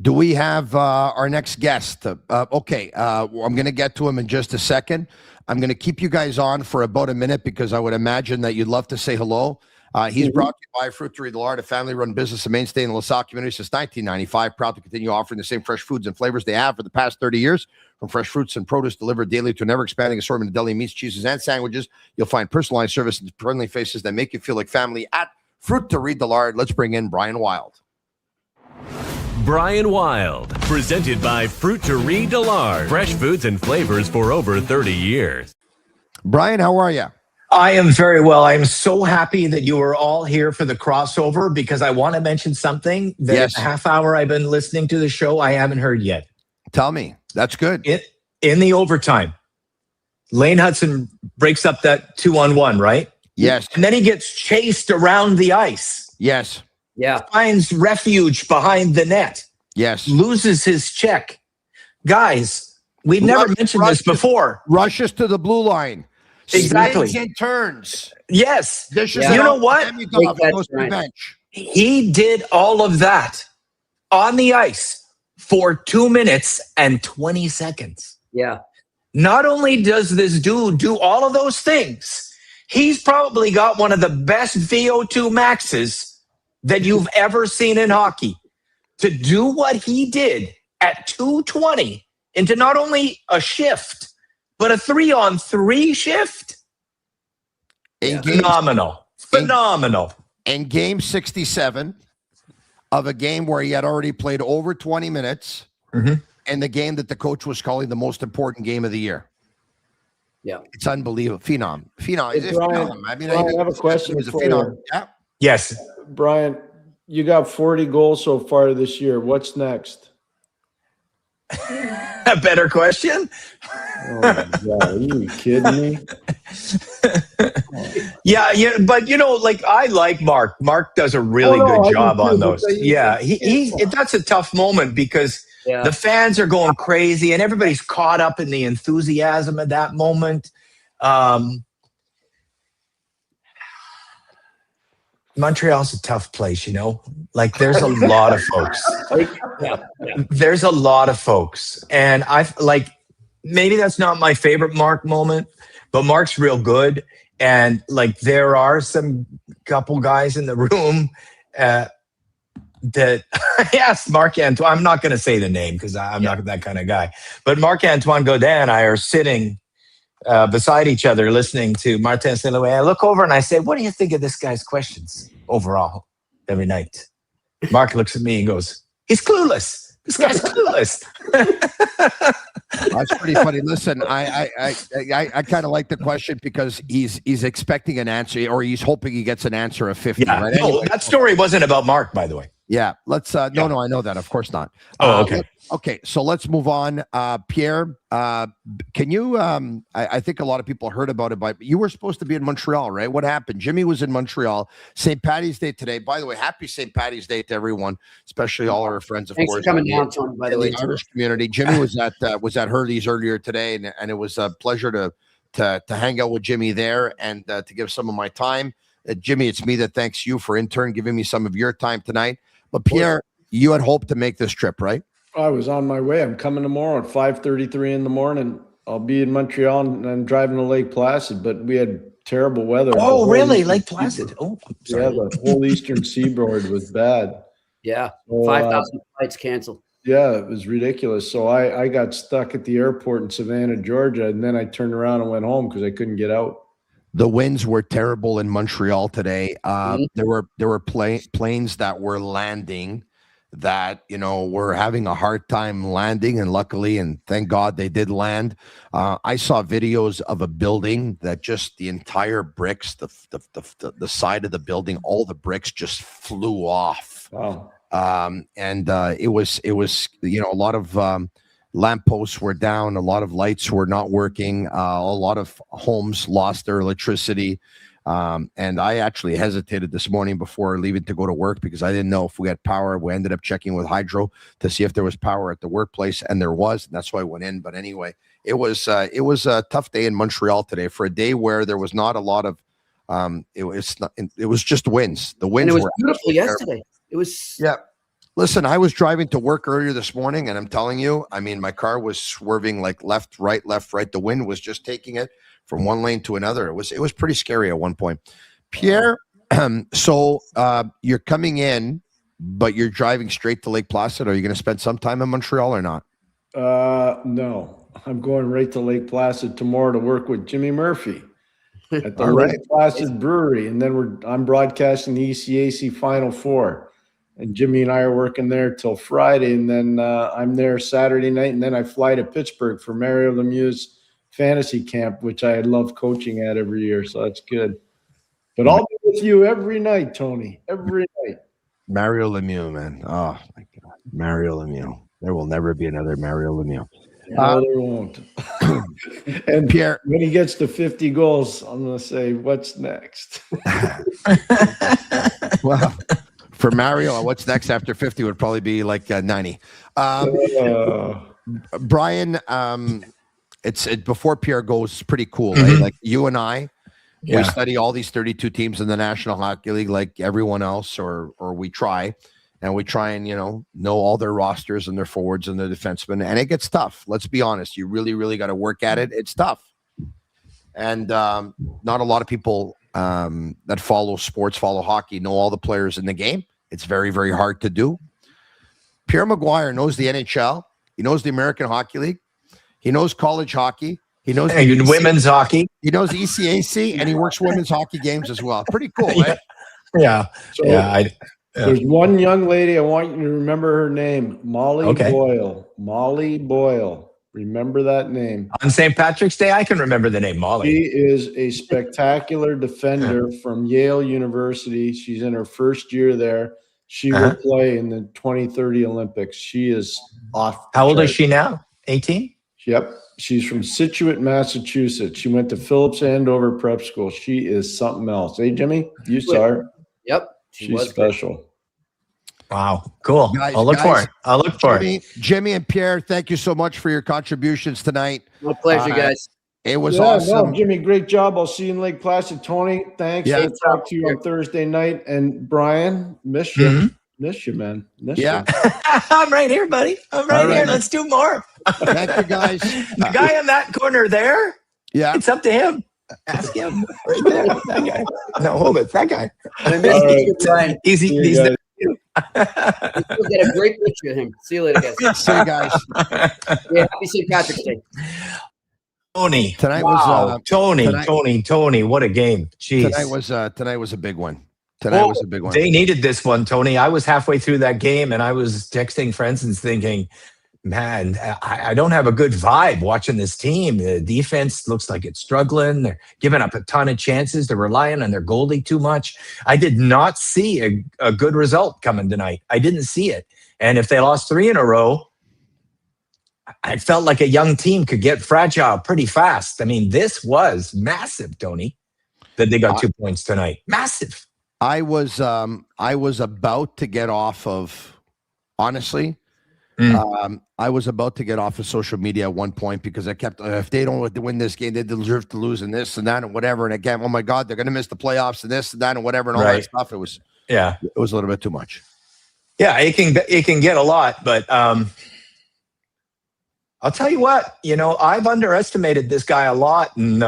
Do we have our next guest? Okay, I'm going to get to him in just a second. I'm going to keep you guys on for about a minute because I would imagine that you'd love to say hello. He's brought to you by Fruiterie de Lard, a family-run business, a mainstay in the LaSalle community since 1995. Proud to continue offering the same fresh foods and flavors they have for the past 30 years. From fresh fruits and produce delivered daily to an ever-expanding assortment of deli meats, cheeses, and sandwiches, you'll find personalized service and friendly faces that make you feel like family at Fruiterie de Lard. Let's bring in Brian Wilde. Brian Wilde, presented by Fruiterie de Lard. Fresh foods and flavors for over 30 years. Brian, how are you? I am very well. I am so happy that you are all here for the crossover because I want to mention something that half hour I've been listening to the show I haven't heard yet. Tell me. That's good. In the overtime, Lane Hutson breaks up that 2-on-1, right? Yes. And then he gets chased around the ice. Yes. Yeah. Finds refuge behind the net. Yes. Loses his check. Guys, we've never mentioned this before. Rushes to the blue line. Exactly. Spins and turns. Yes. You know what? He did all of that on the ice for 2 minutes and 20 seconds. Yeah. Not only does this dude do all of those things, he's probably got one of the best VO2 maxes that you've ever seen in hockey. To do what he did at 2:20 into not only a shift, but a 3-on-3 shift? Phenomenal. In game 67 of a game where he had already played over 20 minutes and the game that the coach was calling the most important game of the year. Yeah. It's unbelievable. Phenom. Hey, Brian, I have a question for you. Yeah. Yes. Brian, you got 40 goals so far this year. What's next? A better question? Oh my God, are you kidding me? Yeah, but I like Mark. Mark does a really good job on those. Yeah, that's a tough moment because the fans are going crazy and everybody's caught up in the enthusiasm at that Montreal's a tough place, you know? Like there's a lot of folks. Yeah. There's a lot of folks. And maybe that's not my favorite Mark moment, but Mark's real good. And like there are some couple guys in the room that I asked Marc-Antoine, I'm not going to say the name because I'm not that kind of guy, but Marc-Antoine Gaudin and I are sitting beside each other listening to Martin St. Louis. I look over and I say, what do you think of this guy's questions overall every night? Mark looks at me and goes, he's clueless. This guy's clueless. That's pretty funny. Listen, I kind of like the question because he's expecting an answer, or he's hoping he gets an answer of 50. Yeah. Right? No, Anyway, that story wasn't about Mark, by the way. Yeah. Let's. No, I know that. Of course not. Oh, okay. Okay. So let's move on. Pierre, can you? I think a lot of people heard about it, but you were supposed to be in Montreal, right? What happened? Jimmy was in Montreal. St. Patty's Day today. By the way, happy St. Patty's Day to everyone, especially all our friends, of Thanks course. for coming down, Tony, by the way. The Irish community. Jimmy was at Hurley's earlier today, and it was a pleasure to hang out with Jimmy there and to give some of my time. Jimmy, it's me that thanks you for in turn giving me some of your time tonight. But Pierre, you had hoped to make this trip, right? I was on my way. I'm coming tomorrow at 5:33 in the morning. I'll be in Montreal and I'm driving to Lake Placid, but we had terrible weather. Oh, really? Lake Placid? Oh, sorry. Yeah, the whole eastern seaboard was bad. Yeah, So, 5,000 flights canceled. Yeah, it was ridiculous. So I got stuck at the airport in Savannah, Georgia, and then I turned around and went home because I couldn't get out. The winds were terrible in Montreal today. There were planes that were landing that, were having a hard time landing, and luckily, and thank God they did land. I saw videos of a building that just the entire bricks, the side of the building, all the bricks just flew off. Wow. And it was a lot of lampposts were down, a lot of lights were not working, a lot of homes lost their electricity. And I actually hesitated this morning before leaving to go to work because I didn't know if we had power. We ended up checking with Hydro to see if there was power at the workplace, and there was, and that's why I went in. But anyway, it was a tough day in Montreal today for a day where there was not a lot of it was just winds. The winds And it was were beautiful yesterday. It was Listen, I was driving to work earlier this morning, and I'm telling you, I mean, my car was swerving like left, right. The wind was just taking it from one lane to another. It was pretty scary at one point. Pierre, so you're coming in, but you're driving straight to Lake Placid. Are you going to spend some time in Montreal or not? No, I'm going right to Lake Placid tomorrow to work with Jimmy Murphy at the All Lake right. Placid Brewery, and then I'm broadcasting the ECAC Final Four. And Jimmy and I are working there till Friday, and then I'm there Saturday night, and then I fly to Pittsburgh for Mario Lemieux's fantasy camp, which I love coaching at every year, so that's good. But I'll be with you every night, Tony, every night. Mario Lemieux, man. Oh, my God. Mario Lemieux. There will never be another Mario Lemieux. No, there won't. And Pierre, when he gets to 50 goals, I'm going to say, what's next? well, for Mario, what's next after 50 would probably be like 90. Brian, it's before Pierre goes, it's pretty cool, right? Like you and I, we study all these 32 teams in the National Hockey League like everyone else, or we try. And we try and, know all their rosters and their forwards and their defensemen. And it gets tough. Let's be honest. You really, really got to work at it. It's tough. And not a lot of people that follow sports, follow hockey, know all the players in the game. It's very, very hard to do. Pierre McGuire knows the NHL. He knows the American Hockey League. He knows college hockey. He knows women's hockey. He knows ECAC, and he works women's hockey games as well. Pretty cool, right? Yeah. So, Yeah. There's one young lady, I want you to remember her name, Molly Boyle. Molly Boyle. Remember that name. On St. Patrick's Day, I can remember the name Molly. She is a spectacular defender from Yale University. She's in her first year there. She will play in the 2030 Olympics. She is off. How old is she now? 18? Yep. She's from Situate, Massachusetts. She went to Phillips Andover Prep School. She is something else. Hey, Jimmy, you saw her. Yep. She's special. Wow. Cool. Guys, I'll look for it. Jimmy and Pierre, thank you so much for your contributions tonight. My pleasure, guys. It was awesome. No, Jimmy, great job. I'll see you in Lake Placid. Tony, thanks. Yeah. I'll talk to you on Thursday night. And Brian, miss you. Mhm. Miss you, man. Miss Yeah. you. I'm right here, buddy. I'm right here. Let's do more. Thank you, guys. The guy in that corner there, Yeah. it's up to him. Ask him. Right there. That guy. No, hold it. That guy. I miss you, Brian. He's See you he's guys. We'll get a great picture of him. See you later, guys. See you guys. Yeah, happy St. Patrick's Day. Tony. Tonight Wow. was Tony. What a game. Jeez. tonight was a big one. Tonight was a big one. They needed this one, Tony. I was halfway through that game and I was texting friends and thinking, man, I don't have a good vibe watching this team. The defense looks like it's struggling. They're giving up a ton of chances. They're relying on their goalie too much. I did not see a good result coming tonight. I didn't see it. And if they lost 3 in a row, I felt like a young team could get fragile pretty fast. I mean, this was massive, Tony, that they got 2 points tonight. Massive. I was about to get off of, honestly, I was about to get off of social media at one point because I kept, if they don't win this game, they deserve to lose and this and that and whatever. And again, oh my God, they're going to miss the playoffs and this and that and whatever and all that stuff. It was a little bit too much. Yeah, it can get a lot, but I'll tell you what, I've underestimated this guy a lot, and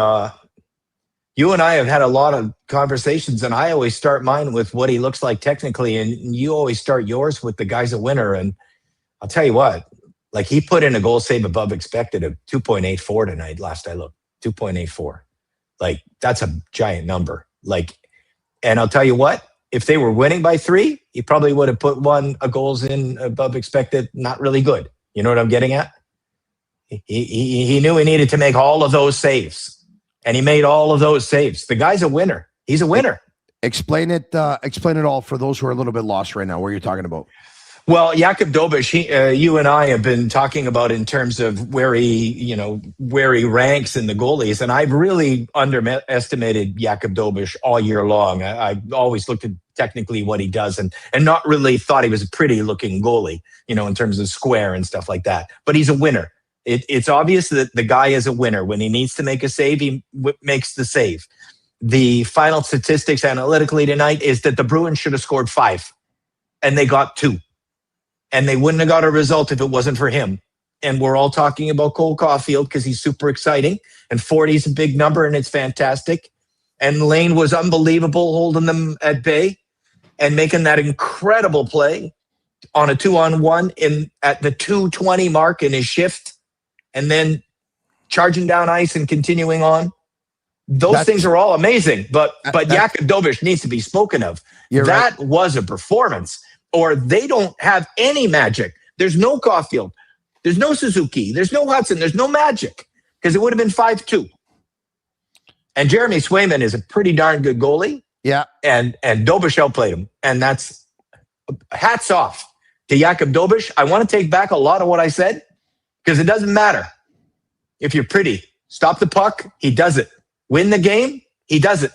you and I have had a lot of conversations, and I always start mine with what he looks like technically, and you always start yours with the guy's a winner. And I'll tell you what, like he put in a goal save above expected of 2.84 tonight. Last I looked, 2.84. Like that's a giant number. Like, and I'll tell you what, if they were winning by 3, he probably would have put a goals in above expected. Not really good. You know what I'm getting at? He knew he needed to make all of those saves. And he made all of those saves. The guy's a winner. He's a winner. Explain it all for those who are a little bit lost right now. What you're talking about? Well, Jakub Dobes, you and I have been talking about in terms of where he ranks in the goalies, and I've really underestimated Jakub Dobes all year long. I always looked at technically what he does, and not really thought he was a pretty looking goalie, in terms of square and stuff like that. But he's a winner. It's obvious that the guy is a winner. When he needs to make a save, he makes the save. The final statistics analytically tonight is that the Bruins should have scored 5, and they got 2. And they wouldn't have got a result if it wasn't for him. And we're all talking about Cole Caufield because he's super exciting, and 40 is a big number, and it's fantastic. And Laine was unbelievable, holding them at bay and making that incredible play on a 2-on-1 at the 2:20 mark in his shift. And then charging down ice and continuing on. Those things are all amazing, but Jakub Dobes needs to be spoken of. That was a performance, or they don't have any magic. There's no Caufield. There's no Suzuki. There's no Hutson. There's no magic, because it would have been 5-2. And Jeremy Swayman is a pretty darn good goalie. Yeah. And Dobes outplayed him. And that's hats off to Jakub Dobes. I want to take back a lot of what I said, because it doesn't matter if you're pretty. Stop the puck, he does it. Win the game, he does it.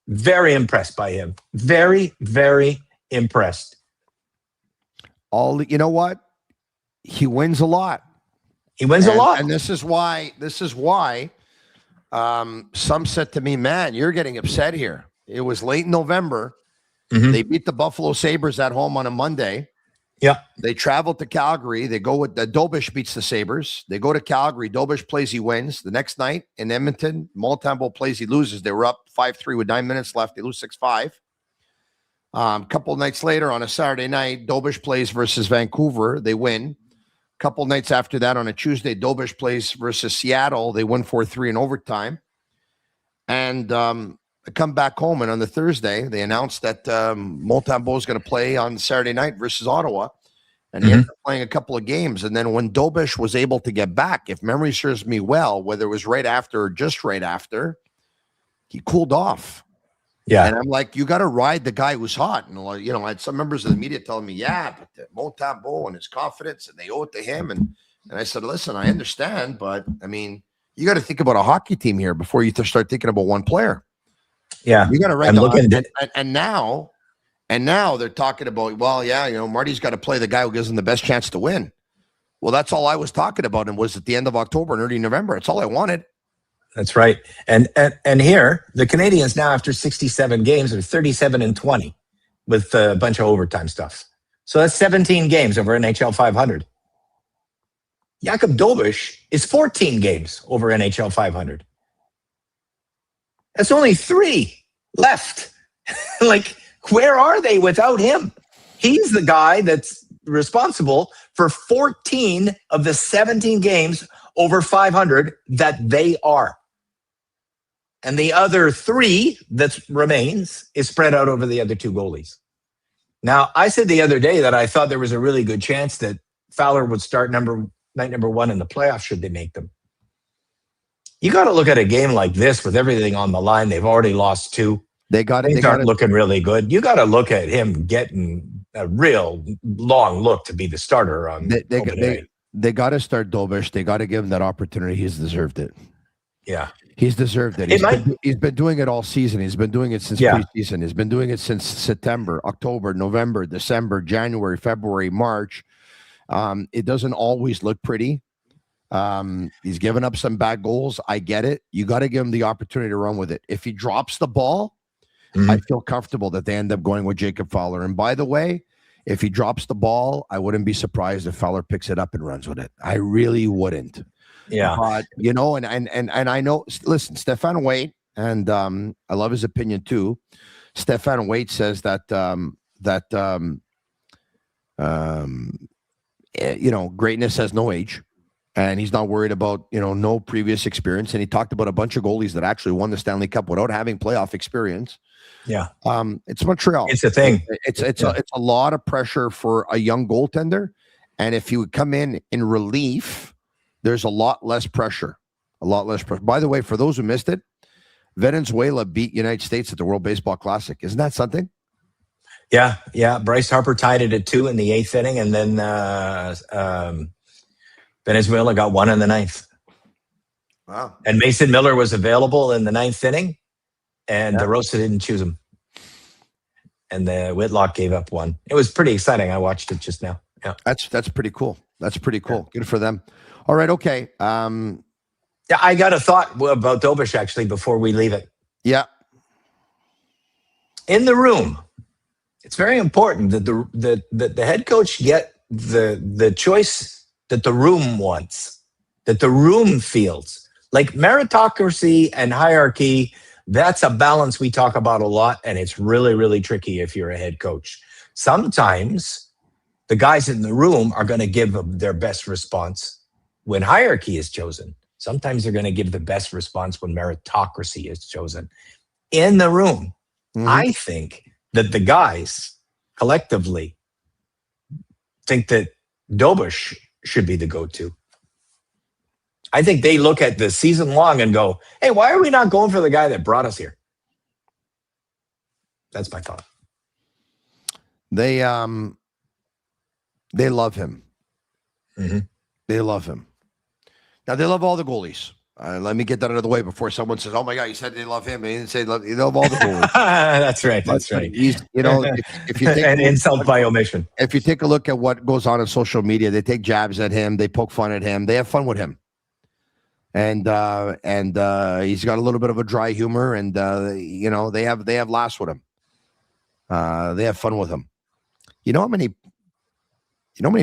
Very impressed by him. Very, very impressed. You know what? He wins a lot. He wins a lot. And this is why some said to me, man, you're getting upset here. It was late in November. Mm-hmm. They beat the Buffalo Sabres at home on a Monday. Yeah. They traveled to Calgary. They go with Dobes beats the Sabres. They go to Calgary. Dobes plays, he wins. The next night in Edmonton, Montembeault plays, he loses. They were up 5-3 with 9 minutes left. They lose 6-5. A couple of nights later on a Saturday night, Dobes plays versus Vancouver. They win. A couple of nights after that on a Tuesday, Dobes plays versus Seattle. They win 4-3 in overtime. And I come back home, and on the Thursday, they announced that Montembeault is going to play on Saturday night versus Ottawa, and he ended up playing a couple of games. And then when Dobes was able to get back, if memory serves me well, whether it was right after or just right after, he cooled off. Yeah. And I'm like, you got to ride the guy who's hot. And, I had some members of the media telling me, yeah, but Montembeault and his confidence, and they owe it to him. And I said, listen, I understand, but, I mean, you got to think about a hockey team here before you start thinking about one player. Yeah, you got to write the and now they're talking about, well, yeah, Marty's got to play the guy who gives him the best chance to win. Well, that's all I was talking about, and was at the end of October and early November. It's all I wanted. That's right. And here, the Canadiens now, after 67 games, are 37-20 with a bunch of overtime stuff. So that's 17 games over NHL 500. Jakub Dobes is 14 games over NHL 500. That's only 3 left. Like, where are they without him? He's the guy that's responsible for 14 of the 17 games over 500 that they are. And the other 3 that remains is spread out over the other 2 goalies. Now, I said the other day that I thought there was a really good chance that Fowler would start night number 1 in the playoffs should they make them. You got to look at a game like this with everything on the line. They've already lost 2. They aren't looking really good. You got to look at him getting a real long look to be the starter on. They got to start Dobes. They got to give him that opportunity. He's deserved it. Yeah. He's deserved it. He's been doing it all season. He's been doing it since preseason. He's been doing it since September, October, November, December, January, February, March. It doesn't always look pretty. He's given up some bad goals. I get it. You got to give him the opportunity to run with it. If he drops the ball, I feel comfortable that they end up going with Jacob Fowler. And by the way, if he drops the ball, I wouldn't be surprised if Fowler picks it up and runs with it. I really wouldn't. Yeah. But, and I know, listen, Stefan Waite, and I love his opinion too. Stefan Waite says that greatness has no age. And he's not worried about, no previous experience. And he talked about a bunch of goalies that actually won the Stanley Cup without having playoff experience. Yeah. It's Montreal. It's a thing. It's a lot of pressure for a young goaltender. And if you come in relief, there's a lot less pressure. By the way, for those who missed it, Venezuela beat United States at the World Baseball Classic. Isn't that something? Yeah. Bryce Harper tied it at 2 in the 8th inning, and then Venezuela got 1 in the 9th. Wow. And Mason Miller was available in the 9th inning, and DeRosa didn't choose him. And the Whitlock gave up 1. It was pretty exciting. I watched it just now. Yeah. That's pretty cool. That's pretty cool. Good for them. All right. Okay. I got a thought about Dobes actually before we leave it. Yeah. In the room, it's very important that the head coach get the choice that the room wants, that the room feels. Like meritocracy and hierarchy, that's a balance we talk about a lot, and it's really, really tricky if you're a head coach. Sometimes the guys in the room are going to give their best response when hierarchy is chosen. Sometimes they're going to give the best response when meritocracy is chosen. In the room, I think that the guys collectively think that Dobes should be the go-to. I think they look at the season long and go, hey, why are we not going for the guy that brought us here? That's my thought. They love him. They love him. Now, they love all the goalies. Let me get that out of the way before someone says, oh, my God, you said they love him. He didn't say they love all the goalies. That's right. That's right. He's, if you take an insult by omission. If you take a look at what goes on social media, they take jabs at him. They poke fun at him. They have fun with him. And he's got a little bit of a dry humor, and they have laughs with him. They have fun with him. You know how many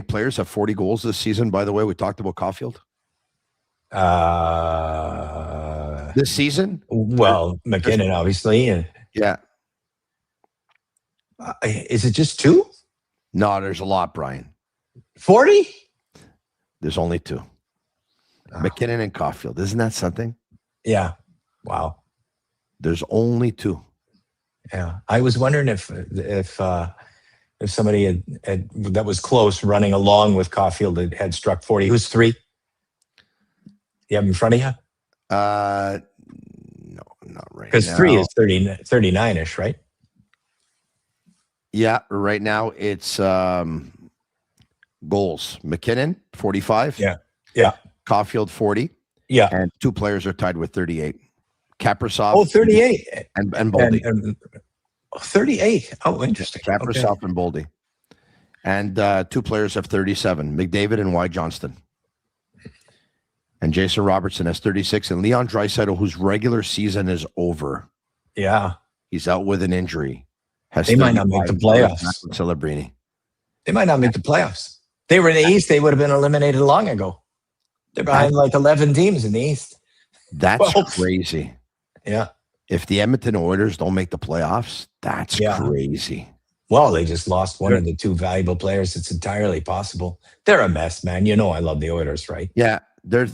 players have 40 goals this season? By the way, we talked about Caufield. This season? Well, McKinnon, obviously. Yeah. Is it just 2? No, there's a lot, Brian. 40? There's only 2. McKinnon and Caufield. Isn't that something? Yeah. Wow. There's only 2. Yeah. I was wondering if somebody had that was close running along with Caufield had struck 40. Who's 3? You have in front of you? No, not right now. Because 3 is 39-ish, right? Yeah, right now it's goals. McKinnon, 45. Yeah. Caufield, 40. Yeah. And 2 players are tied with 38. Kaprizov. 38. And Boldy. 38. Oh, interesting. Kaprizov and Boldy. And 2 players have 37. McDavid and Y. Johnston. And Jason Robertson has 36. And Leon Draisaitl, whose regular season is over. Yeah. He's out with an injury. They might not make the playoffs. Celebrini. They might not make the playoffs. They were in the East. They would have been eliminated long ago. They're behind like 11 teams in the East. That's crazy. Yeah. If the Edmonton Oilers don't make the playoffs, that's crazy. Well, they just lost one of the two valuable players. It's entirely possible. They're a mess, man. You know I love the Oilers, right? Yeah. They're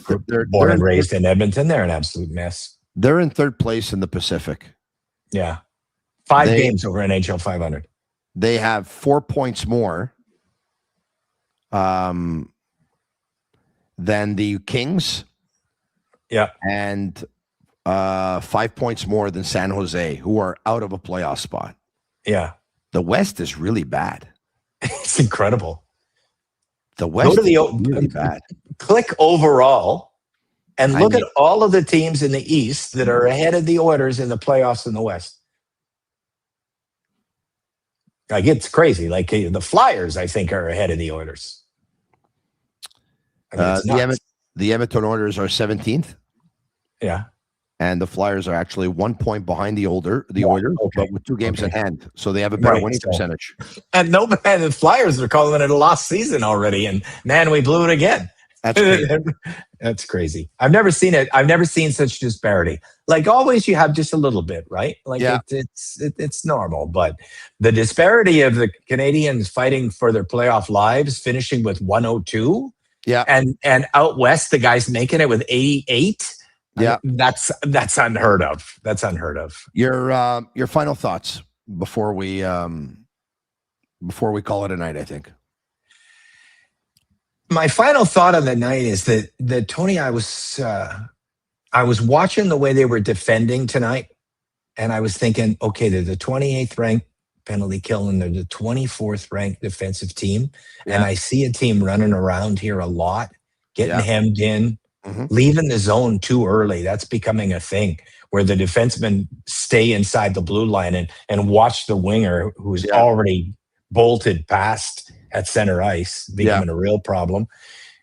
born and raised in Edmonton. They're an absolute mess. They're in third place in the Pacific. Yeah. 5 games over NHL 500. They have 4 points more than the Kings. Yeah. And 5 points more than San Jose, who are out of a playoff spot. Yeah. The West is really bad. It's incredible. The West Go to the is really bad. Click overall and look at all of the teams in the East that are ahead of the Oilers in the playoffs in the West. Like, it's crazy. Like, the Flyers, I think, are ahead of the Oilers. I mean, the Edmonton Oilers are 17th. Yeah. And the Flyers are actually 1 point behind the Oilers, but with 2 games in hand. So they have a better winning percentage. And the Flyers are calling it a lost season already. And man, we blew it again. That's crazy. That's crazy. I've never seen it. I've never seen such disparity. Like, always, you have just a little bit, right? Like, it's normal. But the disparity of the Canadiens fighting for their playoff lives, finishing with 102. Yeah. And out west, the guys making it with 88. Yeah, that's unheard of. That's unheard of. Your final thoughts before we call it a night, I think. My final thought on the night is that Tony, I was watching the way they were defending tonight, and I was thinking, okay, they're the 28th ranked penalty kill, and they're the 24th ranked defensive team, and I see a team running around here a lot, getting hemmed in. Mm-hmm. Leaving the zone too early. That's becoming a thing where the defensemen stay inside the blue line and watch the winger who's already bolted past at center ice, becoming a real problem.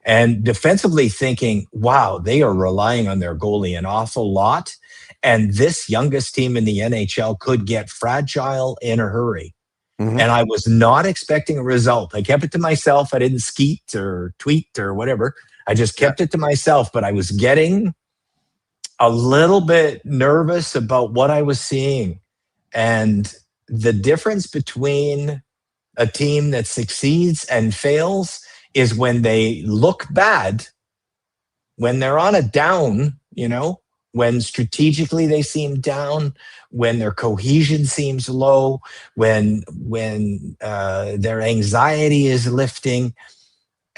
And defensively thinking, wow, they are relying on their goalie an awful lot. And this youngest team in the NHL could get fragile in a hurry. Mm-hmm. And I was not expecting a result. I kept it to myself. I didn't skeet or tweet or whatever. I just kept it to myself, but I was getting a little bit nervous about what I was seeing. And the difference between a team that succeeds and fails is when they look bad, when they're on a down, when strategically they seem down, when their cohesion seems low, when their anxiety is lifting,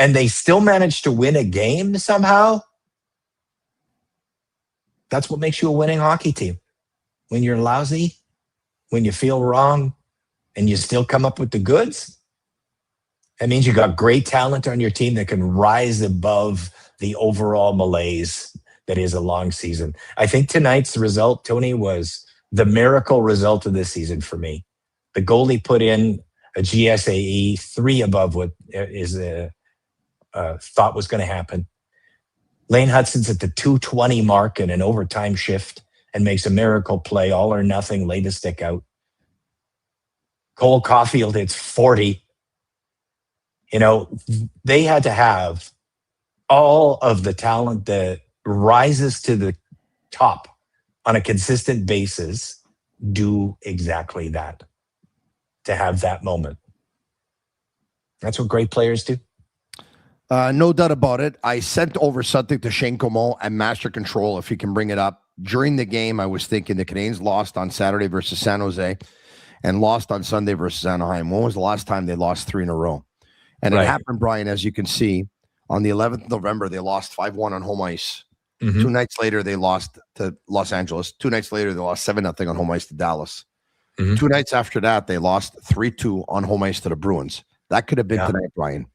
and they still manage to win a game somehow. That's what makes you a winning hockey team. When you're lousy, when you feel wrong, and you still come up with the goods, that means you got great talent on your team that can rise above the overall malaise that is a long season. I think tonight's result, Tony, was the miracle result of this season for me. The goalie put in a GSAE 3 above what is thought was going to happen. Lane Hutson's at the 220 mark in an overtime shift and makes a miracle play, all or nothing, lay the stick out. Cole Caufield hits 40. They had to have all of the talent that rises to the top on a consistent basis do exactly that, to have that moment. That's what great players do. No doubt about it. I sent over something to Shane Comeau and Master Control, if you can bring it up. During the game, I was thinking the Canadiens lost on Saturday versus San Jose and lost on Sunday versus Anaheim. When was the last time they lost 3 in a row? And it happened, Brian, as you can see, on the 11th of November, they lost 5-1 on home ice. Mm-hmm. 2 nights later, they lost to Los Angeles. 2 nights later, they lost 7-0 on home ice to Dallas. Mm-hmm. 2 nights after that, they lost 3-2 on home ice to the Bruins. That could have been tonight, Brian.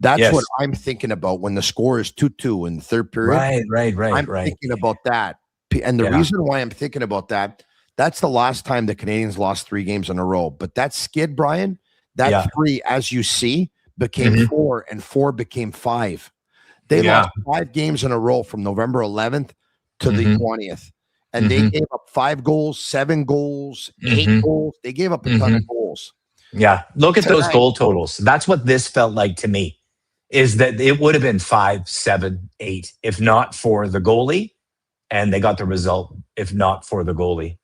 That's what I'm thinking about when the score is 2-2 in the third period. Right. I'm thinking about that. And the reason why I'm thinking about that, that's the last time the Canadiens lost 3 games in a row. But that skid, Brian, that 3, as you see, became 4, and 4 became 5. They lost 5 games in a row from November 11th to the 20th. And they gave up 5 goals, 7 goals, 8 goals. They gave up a ton of goals. Yeah. Look at those goal totals. That's what this felt like to me, is that it would have been 5, 7, 8, if not for the goalie. And they got the result, if not for the goalie.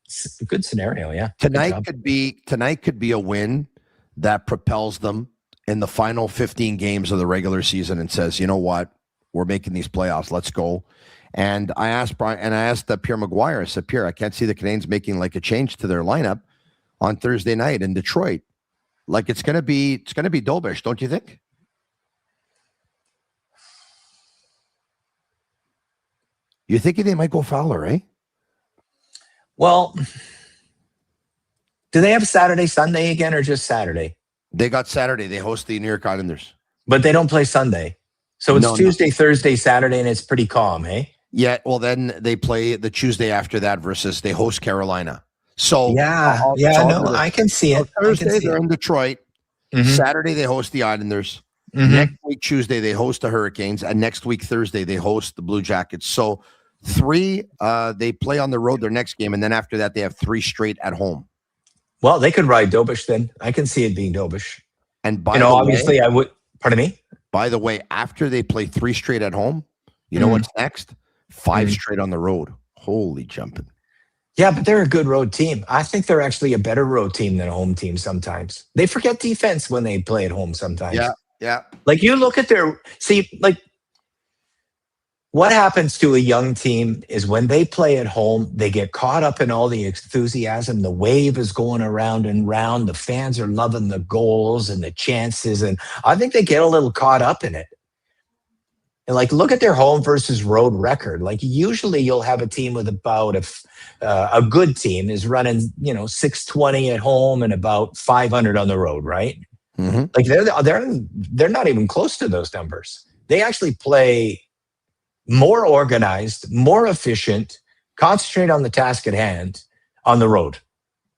It's a good scenario, yeah. Tonight could be a win that propels them in the final 15 games of the regular season and says, you know what, we're making these playoffs. Let's go. And I asked Brian, and I asked Pierre McGuire. I said, Pierre, I can't see the Canadiens making like a change to their lineup on Thursday night in Detroit. Like it's gonna be Dobes, don't you think? You're thinking they might go Fowler, eh? Well, do they have Saturday, Sunday again, or just Saturday? They got Saturday. They host the New York Islanders. But they don't play Sunday. So it's Tuesday, Thursday, Saturday, and it's pretty calm, hey? Yeah, well, then they play the Tuesday after that versus they host Carolina. So I can see it. Thursday, they're in Detroit. Saturday, they host the Islanders. Next week, Tuesday, they host the Hurricanes. And next week, Thursday, they host the Blue Jackets. So 3, they play on the road their next game. And then after that, they have 3 straight at home. Well, they could ride Dobes then. I can see it being Dobes. And by the way, obviously, I would. Pardon me? By the way, after they play 3 straight at home, you know what's next? 5 straight on the road. Holy jumping. Yeah, but they're a good road team. I think they're actually a better road team than a home team sometimes. They forget defense when they play at home sometimes. Yeah. Like you look at what happens to a young team is when they play at home, they get caught up in all the enthusiasm. The wave is going around and round. The fans are loving the goals and the chances. And I think they get a little caught up in it. And look at their home versus road record. Usually you'll have a team with about a good team is running, 620 at home and about 500 on the road, right? They're not even close to those numbers. They actually play more organized, more efficient, concentrate on the task at hand on the road.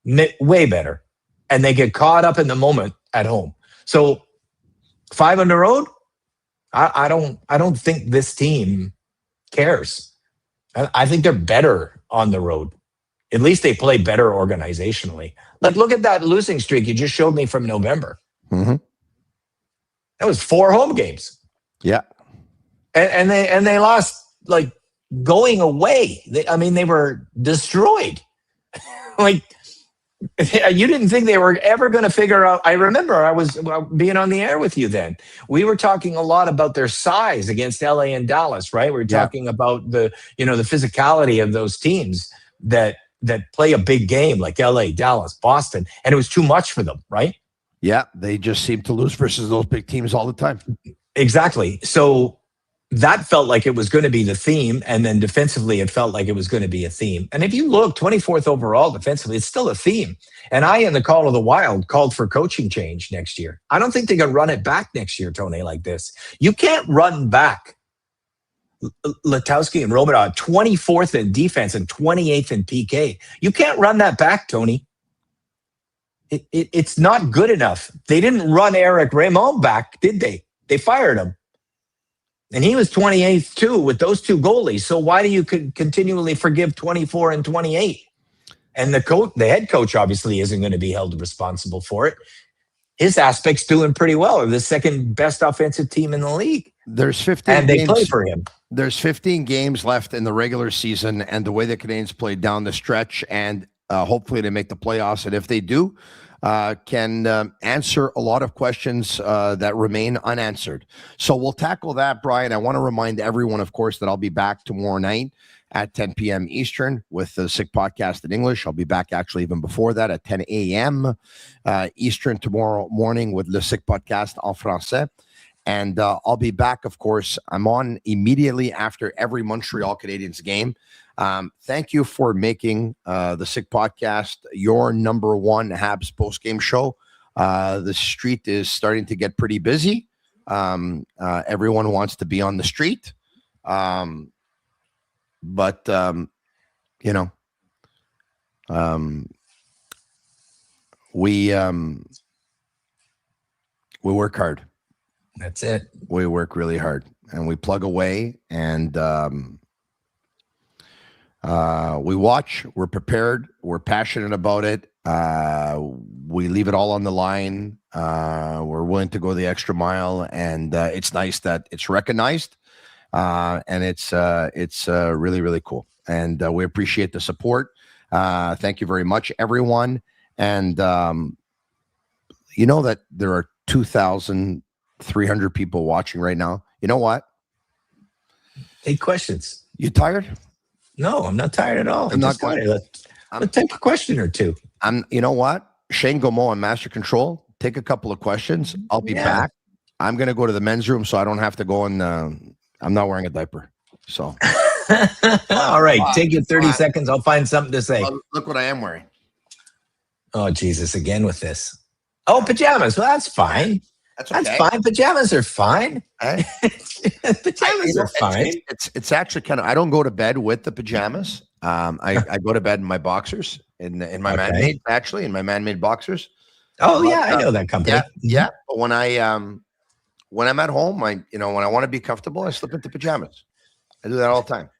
Way better. And they get caught up in the moment at home. So 5 on the road, I don't think this team cares. I think they're better on the road. At least they play better organizationally. Look at that losing streak you just showed me from November. That was 4 home games. Yeah. And they lost going away. They were destroyed. You didn't think they were ever going to figure out. I remember I was being on the air with you then. We were talking a lot about their size against LA and Dallas, right? We were talking about the physicality of those teams that play a big game like LA, Dallas, Boston, and it was too much for them, right? Yeah, they just seem to lose versus those big teams all the time. Exactly. So that felt like it was going to be the theme. And then defensively, it felt like it was going to be a theme. And if you look 24th overall defensively, it's still a theme. And I, in the Call of the Wild, called for coaching change next year. I don't think they can run it back next year, Tony, like this. You can't run back Letowski and Robidoux, 24th in defense and 28th in PK. You can't run that back, Tony. It's not good enough. They didn't run Eric Raymond back, did they? They fired him. And he was 28th too with those 2 goalies. So why do you continually forgive 24 and 28? And the head coach obviously isn't going to be held responsible for it. His aspect's doing pretty well. They're the second best offensive team in the league. There's 15 and they play for him. There's 15 games left in the regular season, and the way the Canadiens played down the stretch, and hopefully they make the playoffs. And if they do, can answer a lot of questions that remain unanswered. So we'll tackle that, Brian. I want to remind everyone, of course, that I'll be back tomorrow night at 10 p.m. Eastern with the Sick Podcast in English. I'll be back actually even before that at 10 a.m. Eastern tomorrow morning with Le Sick Podcast en français. And I'll be back, of course. I'm on immediately after every Montreal Canadiens game. Thank you for making the Sick Podcast your number 1 Habs postgame show. The street is starting to get pretty busy. Everyone wants to be on the street. But we work hard. That's it. We work really hard. and we plug away, and we watch. We're prepared. We're passionate about it. We leave it all on the line. We're willing to go the extra mile, and it's nice that it's recognized, and it's really, really cool. And we appreciate the support. Thank you very much, everyone. And you know that there are 2,300 people watching right now. You know what? Take questions. You tired? No, I'm not tired at all. I'm not just tired. Let's take a question or two. You know what? Shane Gaumont on Master Control. Take a couple of questions. I'll be back. I'm going to go to the men's room so I don't have to go in. I'm not wearing a diaper. So. All right. Take your 30 seconds. I'll find something to say. Look what I am wearing. Oh, Jesus. Again with this. Oh, pajamas. Well, that's fine. That's okay. That's fine. Pajamas are fine. Eh? Pajamas are fine. It's actually kind of, I don't go to bed with the pajamas. I go to bed in my boxers, in my man-made, actually, in my man-made boxers. Oh, yeah, I know that company. Yeah. But when I'm at home, when I want to be comfortable, I slip into pajamas. I do that all the time.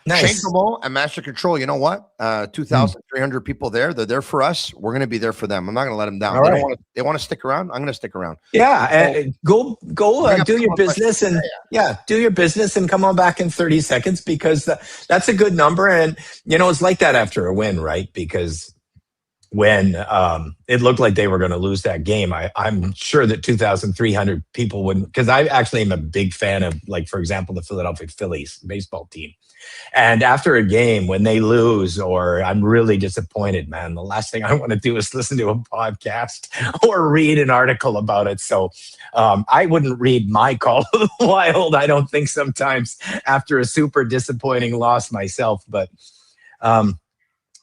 Nice. Shane Gaumont and Master Control. You know what? 2,300 people there. They're there for us. We're going to be there for them. I'm not going to let them down. They want to stick around. I'm going to stick around. Yeah. Go do your business and do your business and come on back in 30 seconds because that's a good number. And, it's like that after a win, right? Because when it looked like they were going to lose that game, I'm sure that 2,300 people wouldn't, because I actually am a big fan of, like, for example, the Philadelphia Phillies baseball team. And after a game, when they lose or I'm really disappointed, man, the last thing I want to do is listen to a podcast or read an article about it. So I wouldn't read my Call of the Wild, I don't think, sometimes after a super disappointing loss myself. But I'll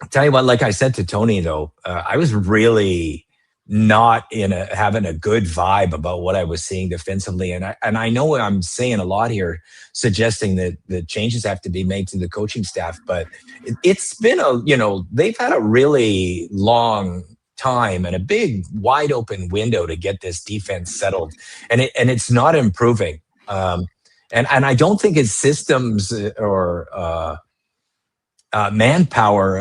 tell you what, like I said to Tony, though, I was really not having a good vibe about what I was seeing defensively. And I know I'm saying a lot here, suggesting that the changes have to be made to the coaching staff, but it's been they've had a really long time and a big wide open window to get this defense settled. And it's not improving. And I don't think it's systems or, manpower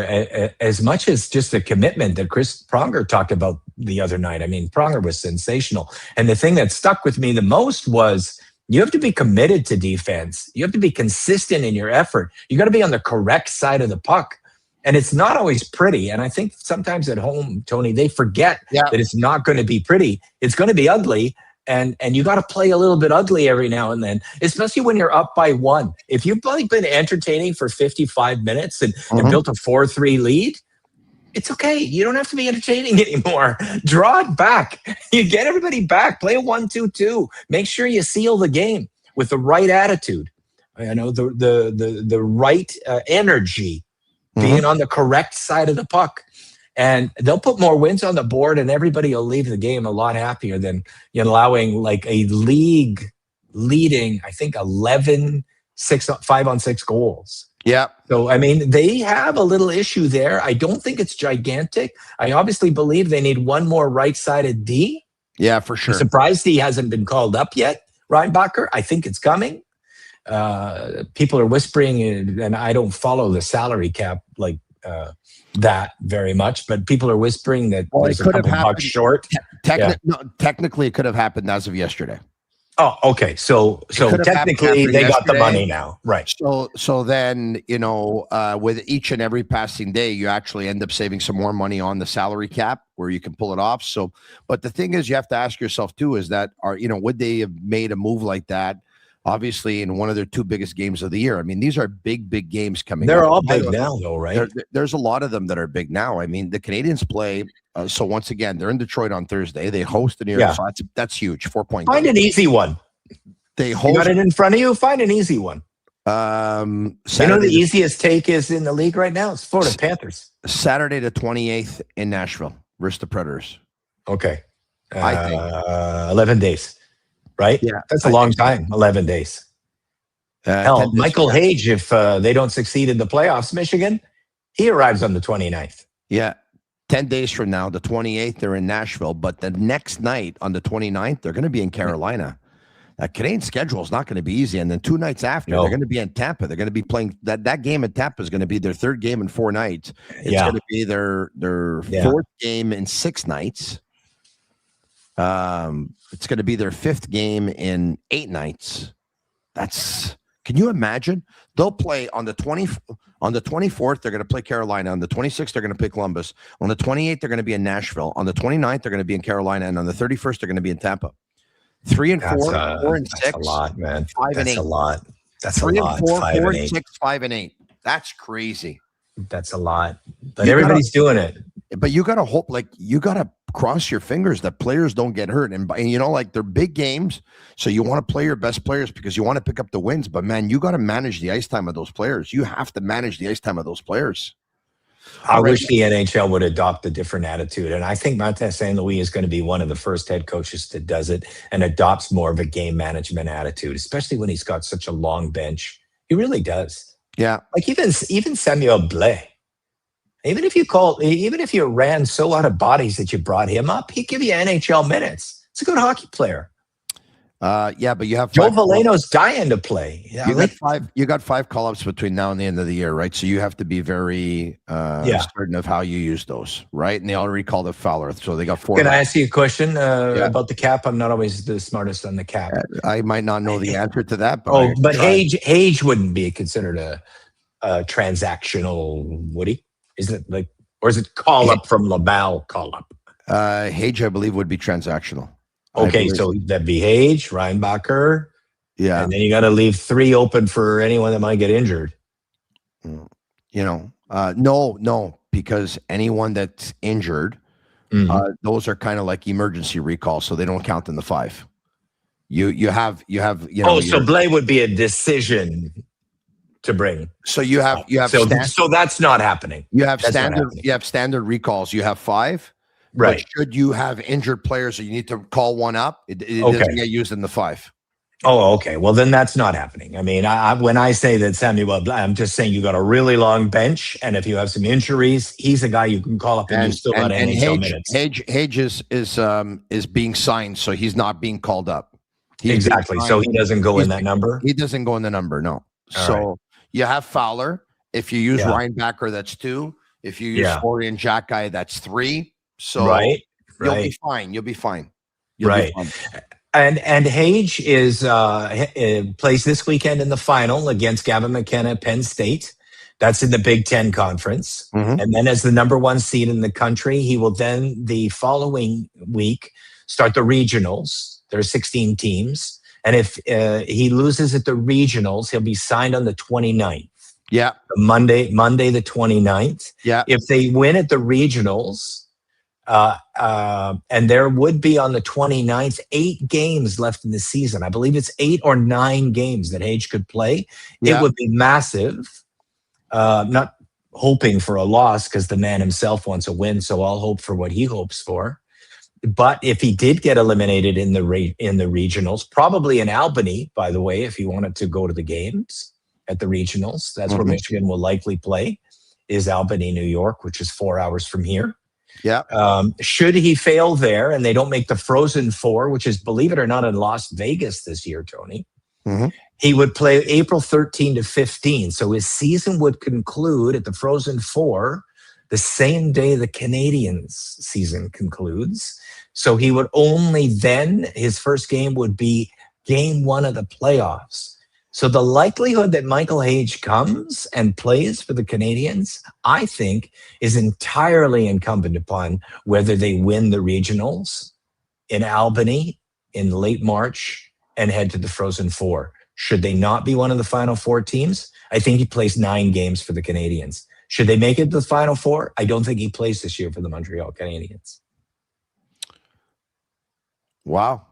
as much as just the commitment that Chris Pronger talked about the other night. I mean, Pronger was sensational. And the thing that stuck with me the most was you have to be committed to defense. You have to be consistent in your effort. You got to be on the correct side of the puck. And it's not always pretty. And I think sometimes at home, Tony, they forget that it's not going to be pretty. It's going to be ugly. And you got to play a little bit ugly every now and then, especially when you're up by one. If you've been entertaining for 55 minutes and built a 4-3 lead, it's okay. You don't have to be entertaining anymore. Draw it back. You get everybody back. Play a 1-2-2. Make sure you seal the game with the right attitude. The right energy, being on the correct side of the puck. And they'll put more wins on the board and everybody will leave the game a lot happier than allowing like a league leading, I think, 11 5-on-6 goals. Yeah. So, I mean, they have a little issue there. I don't think it's gigantic. I obviously believe they need one more right-sided D. Yeah, for sure. I'm surprised he hasn't been called up yet, Reinbacher. I think it's coming. People are whispering, and I don't follow the salary cap like that very much, but people are whispering that it could have happened short. Technically, it could have happened as of yesterday. Oh, okay. So technically, they got the money now, right? So then with each and every passing day, you actually end up saving some more money on the salary cap where you can pull it off. So, but the thing is, you have to ask yourself too: is that would they have made a move like that? Obviously, in one of their two biggest games of the year. I mean, these are big games coming. They're all big now, though, right? There's a lot of them that are big now. I mean, the Canadiens play. So once again, they're in Detroit on Thursday. They host the New York. So that's huge. 4-point. Find an easy one. They host. You got it in front of you. Find an easy one. The easiest take is in the league right now. It's Florida Panthers. Saturday the 28th in Nashville versus the Predators. Okay, I think 11 days. Right? Yeah. That's a long time, 11 days. Hell, Michael Hage, if they don't succeed in the playoffs, Michigan, he arrives on the 29th. Yeah. 10 days from now, the 28th, they're in Nashville. But the next night on the 29th, they're going to be in Carolina. Canadian schedule is not going to be easy. And then 2 nights after, they're going to be in Tampa. They're going to be playing that game in Tampa is going to be their 3rd game in 4 nights. It's going to be their 4th game in 6 nights. It's going to be their 5th game in 8 nights. Can you imagine? They'll play on the 24th, they're going to play Carolina. On the 26th, they're going to play Columbus. On the 28th, they're going to be in Nashville. On the 29th, they're going to be in Carolina. And on the 31st, they're going to be in Tampa. 3 and 4, 4 and 6. That's a lot, man. 5 and 8. That's a lot. That's 3 a lot. and 4, 5 4 and and 8. 6, 5 and 8. That's crazy. That's a lot. But everybody's doing it. But you got to hope, you got to cross your fingers that players don't get hurt. And they're big games. So you want to play your best players because you want to pick up the wins. But, man, you got to manage the ice time of those players. You have to manage the ice time of those players. I wish the NHL would adopt a different attitude. And I think Martin St. Louis is going to be one of the first head coaches that does it and adopts more of a game management attitude, especially when he's got such a long bench. He really does. Yeah. Like even Samuel Blais. Even if you ran so out of bodies that you brought him up, he'd give you NHL minutes. It's a good hockey player. But you have Joe Valeno's dying to play. Yeah, you got 5 call-ups between now and the end of the year, right? So you have to be very certain of how you use those, right? And they already called it Fowler, so they got 4. Can I ask you a question about the cap? I'm not always the smartest on the cap. I might not know the answer to that, but but Hage wouldn't be considered a transactional, would he? Isn't it or is it call up from Laval call up? Hage, I believe, would be transactional. Okay, so that'd be Hage, Reinbacher. Yeah. And then you got to leave 3 open for anyone that might get injured. No, because anyone that's injured, those are kind of like emergency recalls, so they don't count in the 5. You have. So Blais would be a decision to bring. So you have. So that's not happening. You have standard recalls. You have 5. Right. But should you have injured players or you need to call one up, it doesn't get used in the 5. Oh, okay. Well, then that's not happening. I mean, when I say that Samuel Blais, I'm just saying you got a really long bench, and if you have some injuries, he's a guy you can call up and you still got NHL minutes. Hage is being signed, so he's not being called up. Exactly. So he doesn't go in that number? He doesn't go in the number, no. You have Fowler. If you use Reinbacher, that's 2. If you use Florian Xhekaj, that's 3. So you'll be fine. You'll be fine. Right. And Hage is plays this weekend in the final against Gavin McKenna, Penn State. That's in the Big Ten Conference. Mm-hmm. And then as the number 1 seed in the country, he will then the following week start the regionals. There are 16 teams. And if he loses at the regionals, he'll be signed on the 29th. Yeah. Monday the 29th. Yeah. If they win at the regionals, and there would be on the 29th 8 games left in the season. I believe it's 8 or 9 games that Hage could play. Yeah. It would be massive. Not hoping for a loss because the man himself wants a win, so I'll hope for what he hopes for. But if he did get eliminated in the regionals, probably in Albany, by the way, if he wanted to go to the games at the regionals, that's where Michigan will likely play, is Albany, New York, which is 4 hours from here. Yeah. Should he fail there and they don't make the Frozen Four, which is, believe it or not, in Las Vegas this year, Tony, he would play April 13 to 15. So his season would conclude at the Frozen Four the same day the Canadiens season concludes. So he would only then, his first game would be game 1 of the playoffs. So the likelihood that Michael Hage comes and plays for the Canadiens, I think, is entirely incumbent upon whether they win the regionals in Albany in late March and head to the Frozen Four. Should they not be one of the Final 4 teams, I think he plays 9 games for the Canadiens. Should they make it to the Final 4? I don't think he plays this year for the Montreal Canadiens. Wow.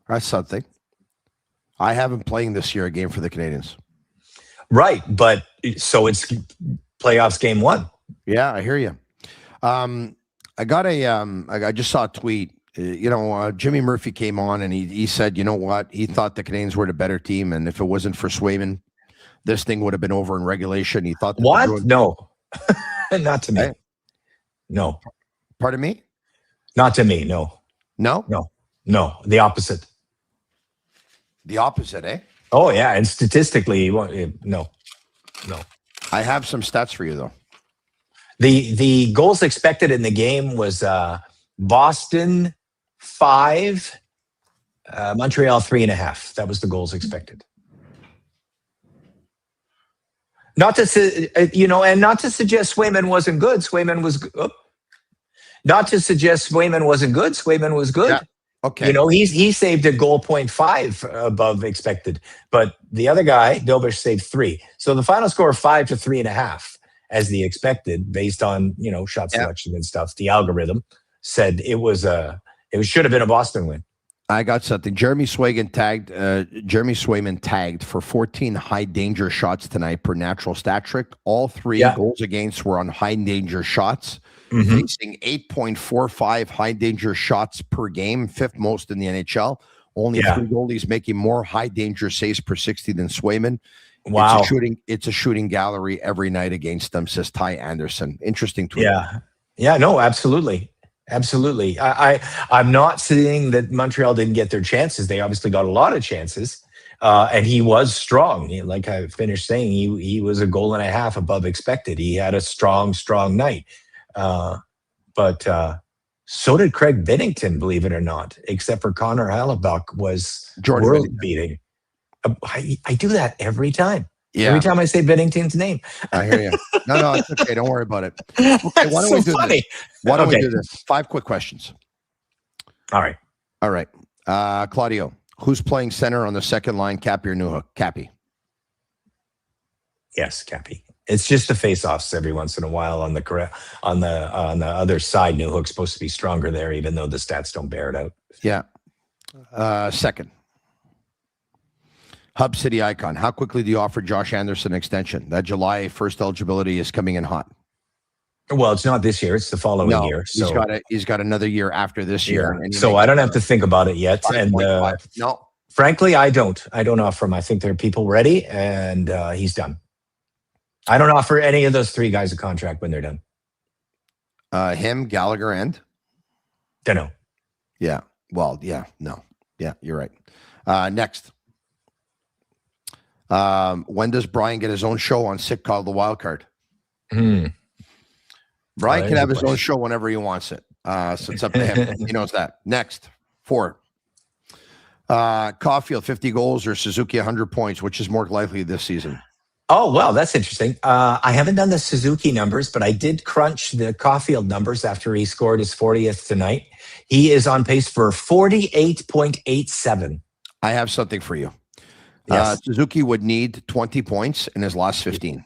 That's something. I haven't playing this year a game for the Canadiens. Right, but so it's playoffs game 1. Yeah, I hear you. I got I just saw a tweet. Jimmy Murphy came on and he said, you know what? He thought the Canadiens were the better team, and if it wasn't for Swayman, this thing would have been over in regulation. He thought that what? No, not to me. Hey? No. Pardon me? Not to me. No. No? No. No, the opposite. The opposite, eh? Oh, yeah. And statistically, no. I have some stats for you, though. The goals expected in the game was Boston 5, Montreal 3.5. That was the goals expected. Not to not to suggest Swayman wasn't good. Swayman was not to suggest Swayman wasn't good. Swayman was good. Yeah. Okay. He saved a goal 0.5 above expected, but the other guy, Dobes, saved 3. So the final score 5 to 3.5 as the expected, based on shot selection and stuff. The algorithm said it should have been a Boston win. I got something. Jeremy Swayman tagged for 14 high danger shots tonight per natural stat trick. All 3 goals against were on high danger shots, facing 8.45 high danger shots per game, 5th most in the NHL. Only 3 goalies making more high danger saves per 60 than Swayman. Wow. It's a shooting gallery every night against them, says Ty Anderson. Interesting tweet. Yeah, no, absolutely. Absolutely. I'm not saying that Montreal didn't get their chances. They obviously got a lot of chances. And he was strong. Like I finished saying, he was a goal and a half above expected. He had a strong night. But so did Craig Binnington, believe it or not, except for Connor Hellebuck was world beating. I do that every time. Yeah. Every time I say Binnington's name. I hear you. No, it's okay. Don't worry about it. Okay, why don't we do this? Why don't we do this? 5 quick questions. All right. Claudio, who's playing center on the second line, Cappy or Newhook? Cappy. Yes, Cappy. It's just the face-offs every once in a while on the other side. Newhook's supposed to be stronger there, even though the stats don't bear it out. Yeah. Second. Hub City Icon. How quickly do you offer Josh Anderson an extension? That July 1st eligibility is coming in hot. Well, it's not this year; it's the following year. So he's got another year after this year. And so I don't have to think about it yet. And no, frankly, I don't offer him. I think there are people ready, and he's done. I don't offer any of those 3 guys a contract when they're done. Him, Gallagher, and don't know. Yeah. Well, yeah. No. Yeah, you're right. Next. When does Brian get his own show on Sick Call the Wild Card? Brian can have his own show whenever he wants it. So it's up to him. He knows that. Next, 4. Caufield, 50 goals or Suzuki 100 points, which is more likely this season? Oh, well, that's interesting. I haven't done the Suzuki numbers, but I did crunch the Caufield numbers after he scored his 40th tonight. He is on pace for 48.87. I have something for you. Yes. Suzuki would need 20 points in his last 15.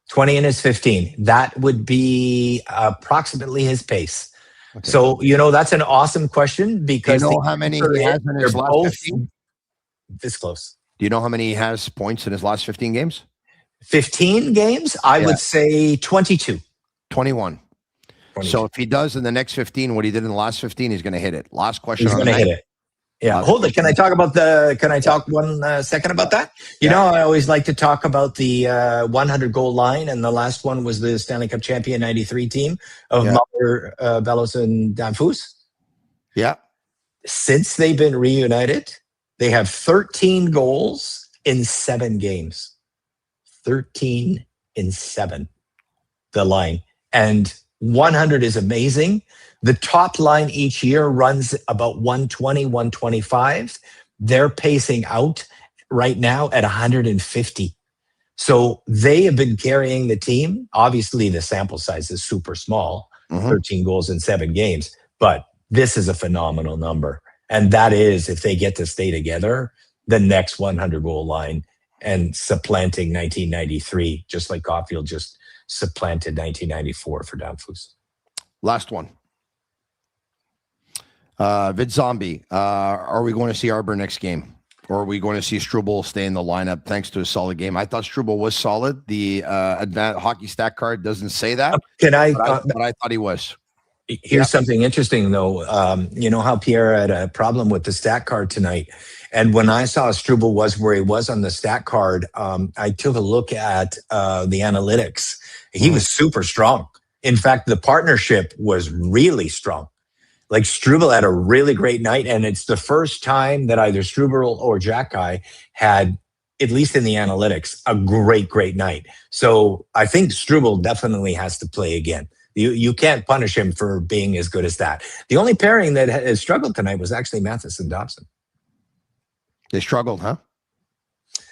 20 in his 15. That would be approximately his pace. Okay. So, that's an awesome question because... Do you know how many he has in his last 15? This close. Do you know how many he has points in his last 15 games? 15 games? I would say 22. 21. So if he does in the next 15 what he did in the last 15, he's going to hit it. Last question. He's going to hit it. Yeah, hold it. Can I talk 1 second about that? I always like to talk about the 100 goal line, and the last one was the Stanley Cup champion 93 team of Muller, Bellows, and Danfus. Yeah. Since they've been reunited, they have 13 goals in 7 games. 13 in 7, the line. And 100 is amazing. The top line each year runs about 120, 125. They're pacing out right now at 150. So they have been carrying the team. Obviously, the sample size is super small, 13 goals in 7 games, but this is a phenomenal number. And that is, if they get to stay together, the next 100 goal line and supplanting 1993, just like Caufield just supplanted 1994 for Danfus. Last one. Vid Zombie, are we going to see Arbor next game? Or are we going to see Struble stay in the lineup thanks to a solid game? I thought Struble was solid. The advanced hockey stat card doesn't say that. But I thought he was. Here's something interesting, though. You know how Pierre had a problem with the stat card tonight? And when I saw Struble was where he was on the stat card, I took a look at the analytics. He was super strong. In fact, the partnership was really strong. Like Struble had a really great night, and it's the first time that either Struble or Jack Guy had, at least in the analytics, a great night. So I think Struble definitely has to play again. You can't punish him for being as good as that. The only pairing that has struggled tonight was actually Mathis and Dobson. They struggled, huh?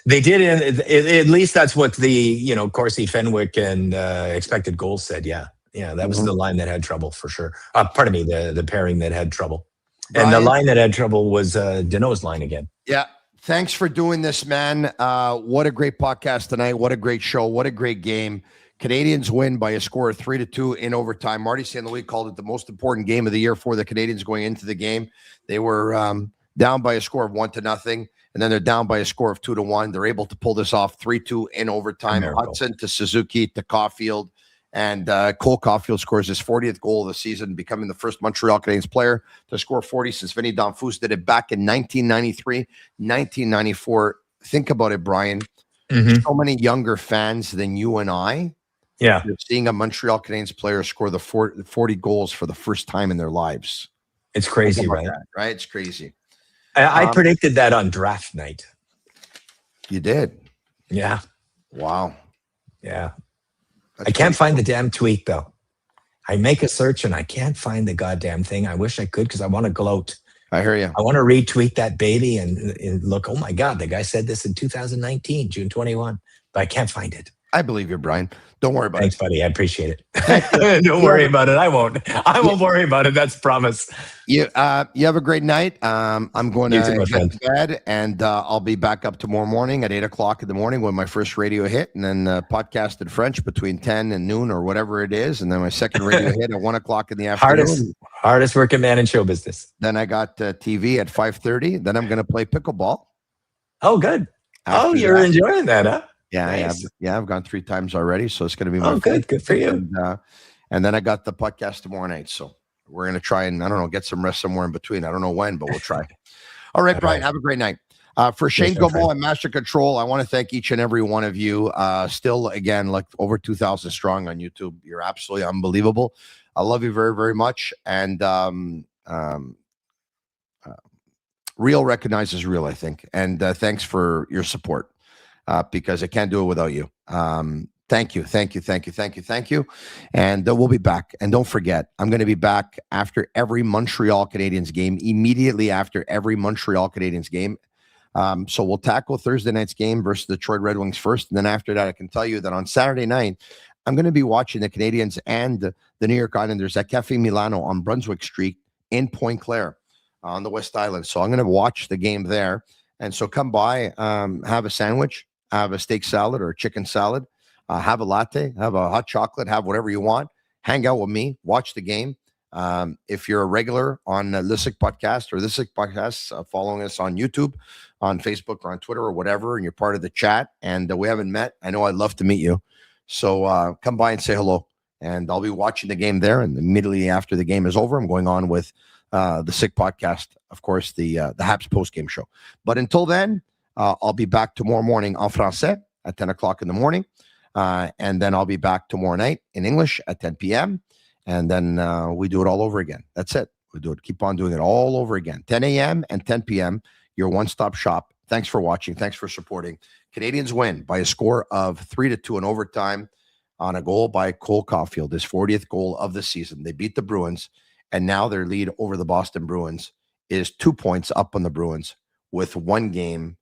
They did. At least that's what the, Corsi, Fenwick, and expected goals said. Yeah, that was the line that had trouble for sure. Pardon me, the pairing that had trouble. Brian, and the line that had trouble was Deneau's line again. Yeah. Thanks for doing this, man. What a great podcast tonight. What a great show. What a great game. Canadians win by a score of 3-2 in overtime. Marty St. Louis called it the most important game of the year for the Canadians going into the game. They were down by a score of 1-0, and then they're down by a score of 2-1. They're able to pull this off 3-2 in overtime. Hutson to Suzuki to Caufield, and Cole Caufield scores his 40th goal of the season, becoming the first Montreal Canadiens player to score 40 since Vinny Danfus did it back in 1993, 1994. Think about it, Brian. So many younger fans than you and I. Yeah, you're seeing a Montreal Canadiens player score the 40 goals for the first time in their lives. It's crazy, right? Right? It's crazy. I predicted that on draft night. You did? Yeah. Wow. Yeah. I can't find the damn tweet, though. I make a search and I can't find the goddamn thing. I wish I could because I want to gloat. I hear you. I want to retweet that baby and look, oh my God, the guy said this in 2019, June 21, but I can't find it. I believe you, Brian. Don't worry about Thanks, it. buddy. I appreciate it. Don't worry about it. I won't worry about it. That's a promise. You have a great night. I'm going to get to bed, and I'll be back up tomorrow morning at 8 o'clock in the morning when my first radio hit, and then podcast in French between 10 and noon or whatever it is, and then my second radio hit at 1 o'clock in the afternoon. Hardest working man in show business. Then I got TV at 5:30. Then I'm going to play pickleball. Oh, good. You're enjoying that, huh? Yeah, nice. I've gone 3 times already, so it's going to be my good for you. And then I got the podcast tomorrow night, so we're going to try and get some rest somewhere in between. I don't know when, but we'll try. All right, Brian, have a great night. For Shane Gomel and Master Control, I want to thank each and every one of you. Still, again, like over 2,000 strong on YouTube. You're absolutely unbelievable. I love you very, very much. And real recognizes real, I think. And thanks for your support. Because I can't do it without you. Thank you. And we'll be back. And don't forget, I'm going to be back after every Montreal Canadiens game, immediately after every Montreal Canadiens game. So we'll tackle Thursday night's game versus the Detroit Red Wings first. And then after that, I can tell you that on Saturday night, I'm going to be watching the Canadiens and the New York Islanders at Cafe Milano on Brunswick Street in Point Claire on the West Island. So I'm going to watch the game there. And so come by, have a sandwich, have a steak salad or a chicken salad, have a latte, have a hot chocolate, have whatever you want. Hang out with me, watch the game. If you're a regular on the Sick Podcast or the Sick Podcast, following us on YouTube, on Facebook, or on Twitter or whatever, and you're part of the chat, and we haven't met, I know I'd love to meet you. So come by and say hello. And I'll be watching the game there. And immediately after the game is over, I'm going on with the Sick Podcast, of course, the Habs postgame show. But until then, I'll be back tomorrow morning en français at 10 o'clock in the morning. And then I'll be back tomorrow night in English at 10 p.m. And then we do it all over again. That's it. We do it. Keep on doing it all over again. 10 a.m. and 10 p.m. Your one-stop shop. Thanks for watching. Thanks for supporting. Canadians win by a score of 3-2 in overtime on a goal by Cole Caufield, his 40th goal of the season. They beat the Bruins, and now their lead over the Boston Bruins is 2 points up on the Bruins with 1 game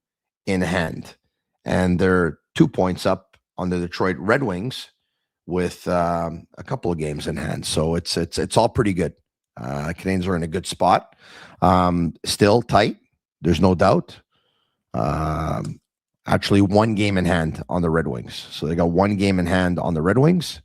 in hand. And they're 2 points up on the Detroit Red Wings with a couple of games in hand. So it's all pretty good. Canadians are in a good spot. Still tight. There's no doubt. Actually 1 game in hand on the Red Wings. So they got 1 game in hand on the Red Wings.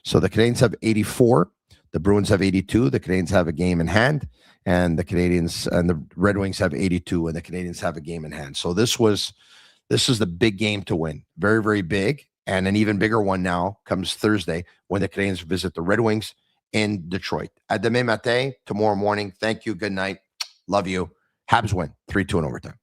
So the Canadians have 84. The Bruins have 82. The Canadians have a game in hand. And the Canadians and the Red Wings have 82, and the Canadians have a game in hand. So this is the big game to win. Very, very big. And an even bigger one now comes Thursday when the Canadians visit the Red Wings in Detroit. À demain matin, tomorrow morning. Thank you. Good night. Love you. Habs win 3-2 in overtime.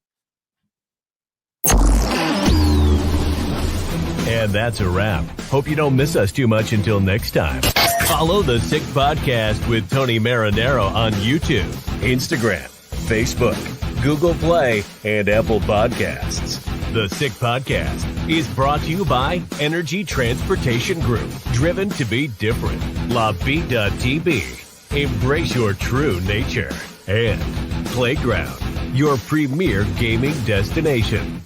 And that's a wrap. Hope you don't miss us too much until next time. Follow The Sick Podcast with Tony Marinaro on YouTube, Instagram, Facebook, Google Play, and Apple Podcasts. The Sick Podcast is brought to you by Energy Transportation Group, driven to be different. LaBita.tb, embrace your true nature. And Playground, your premier gaming destination.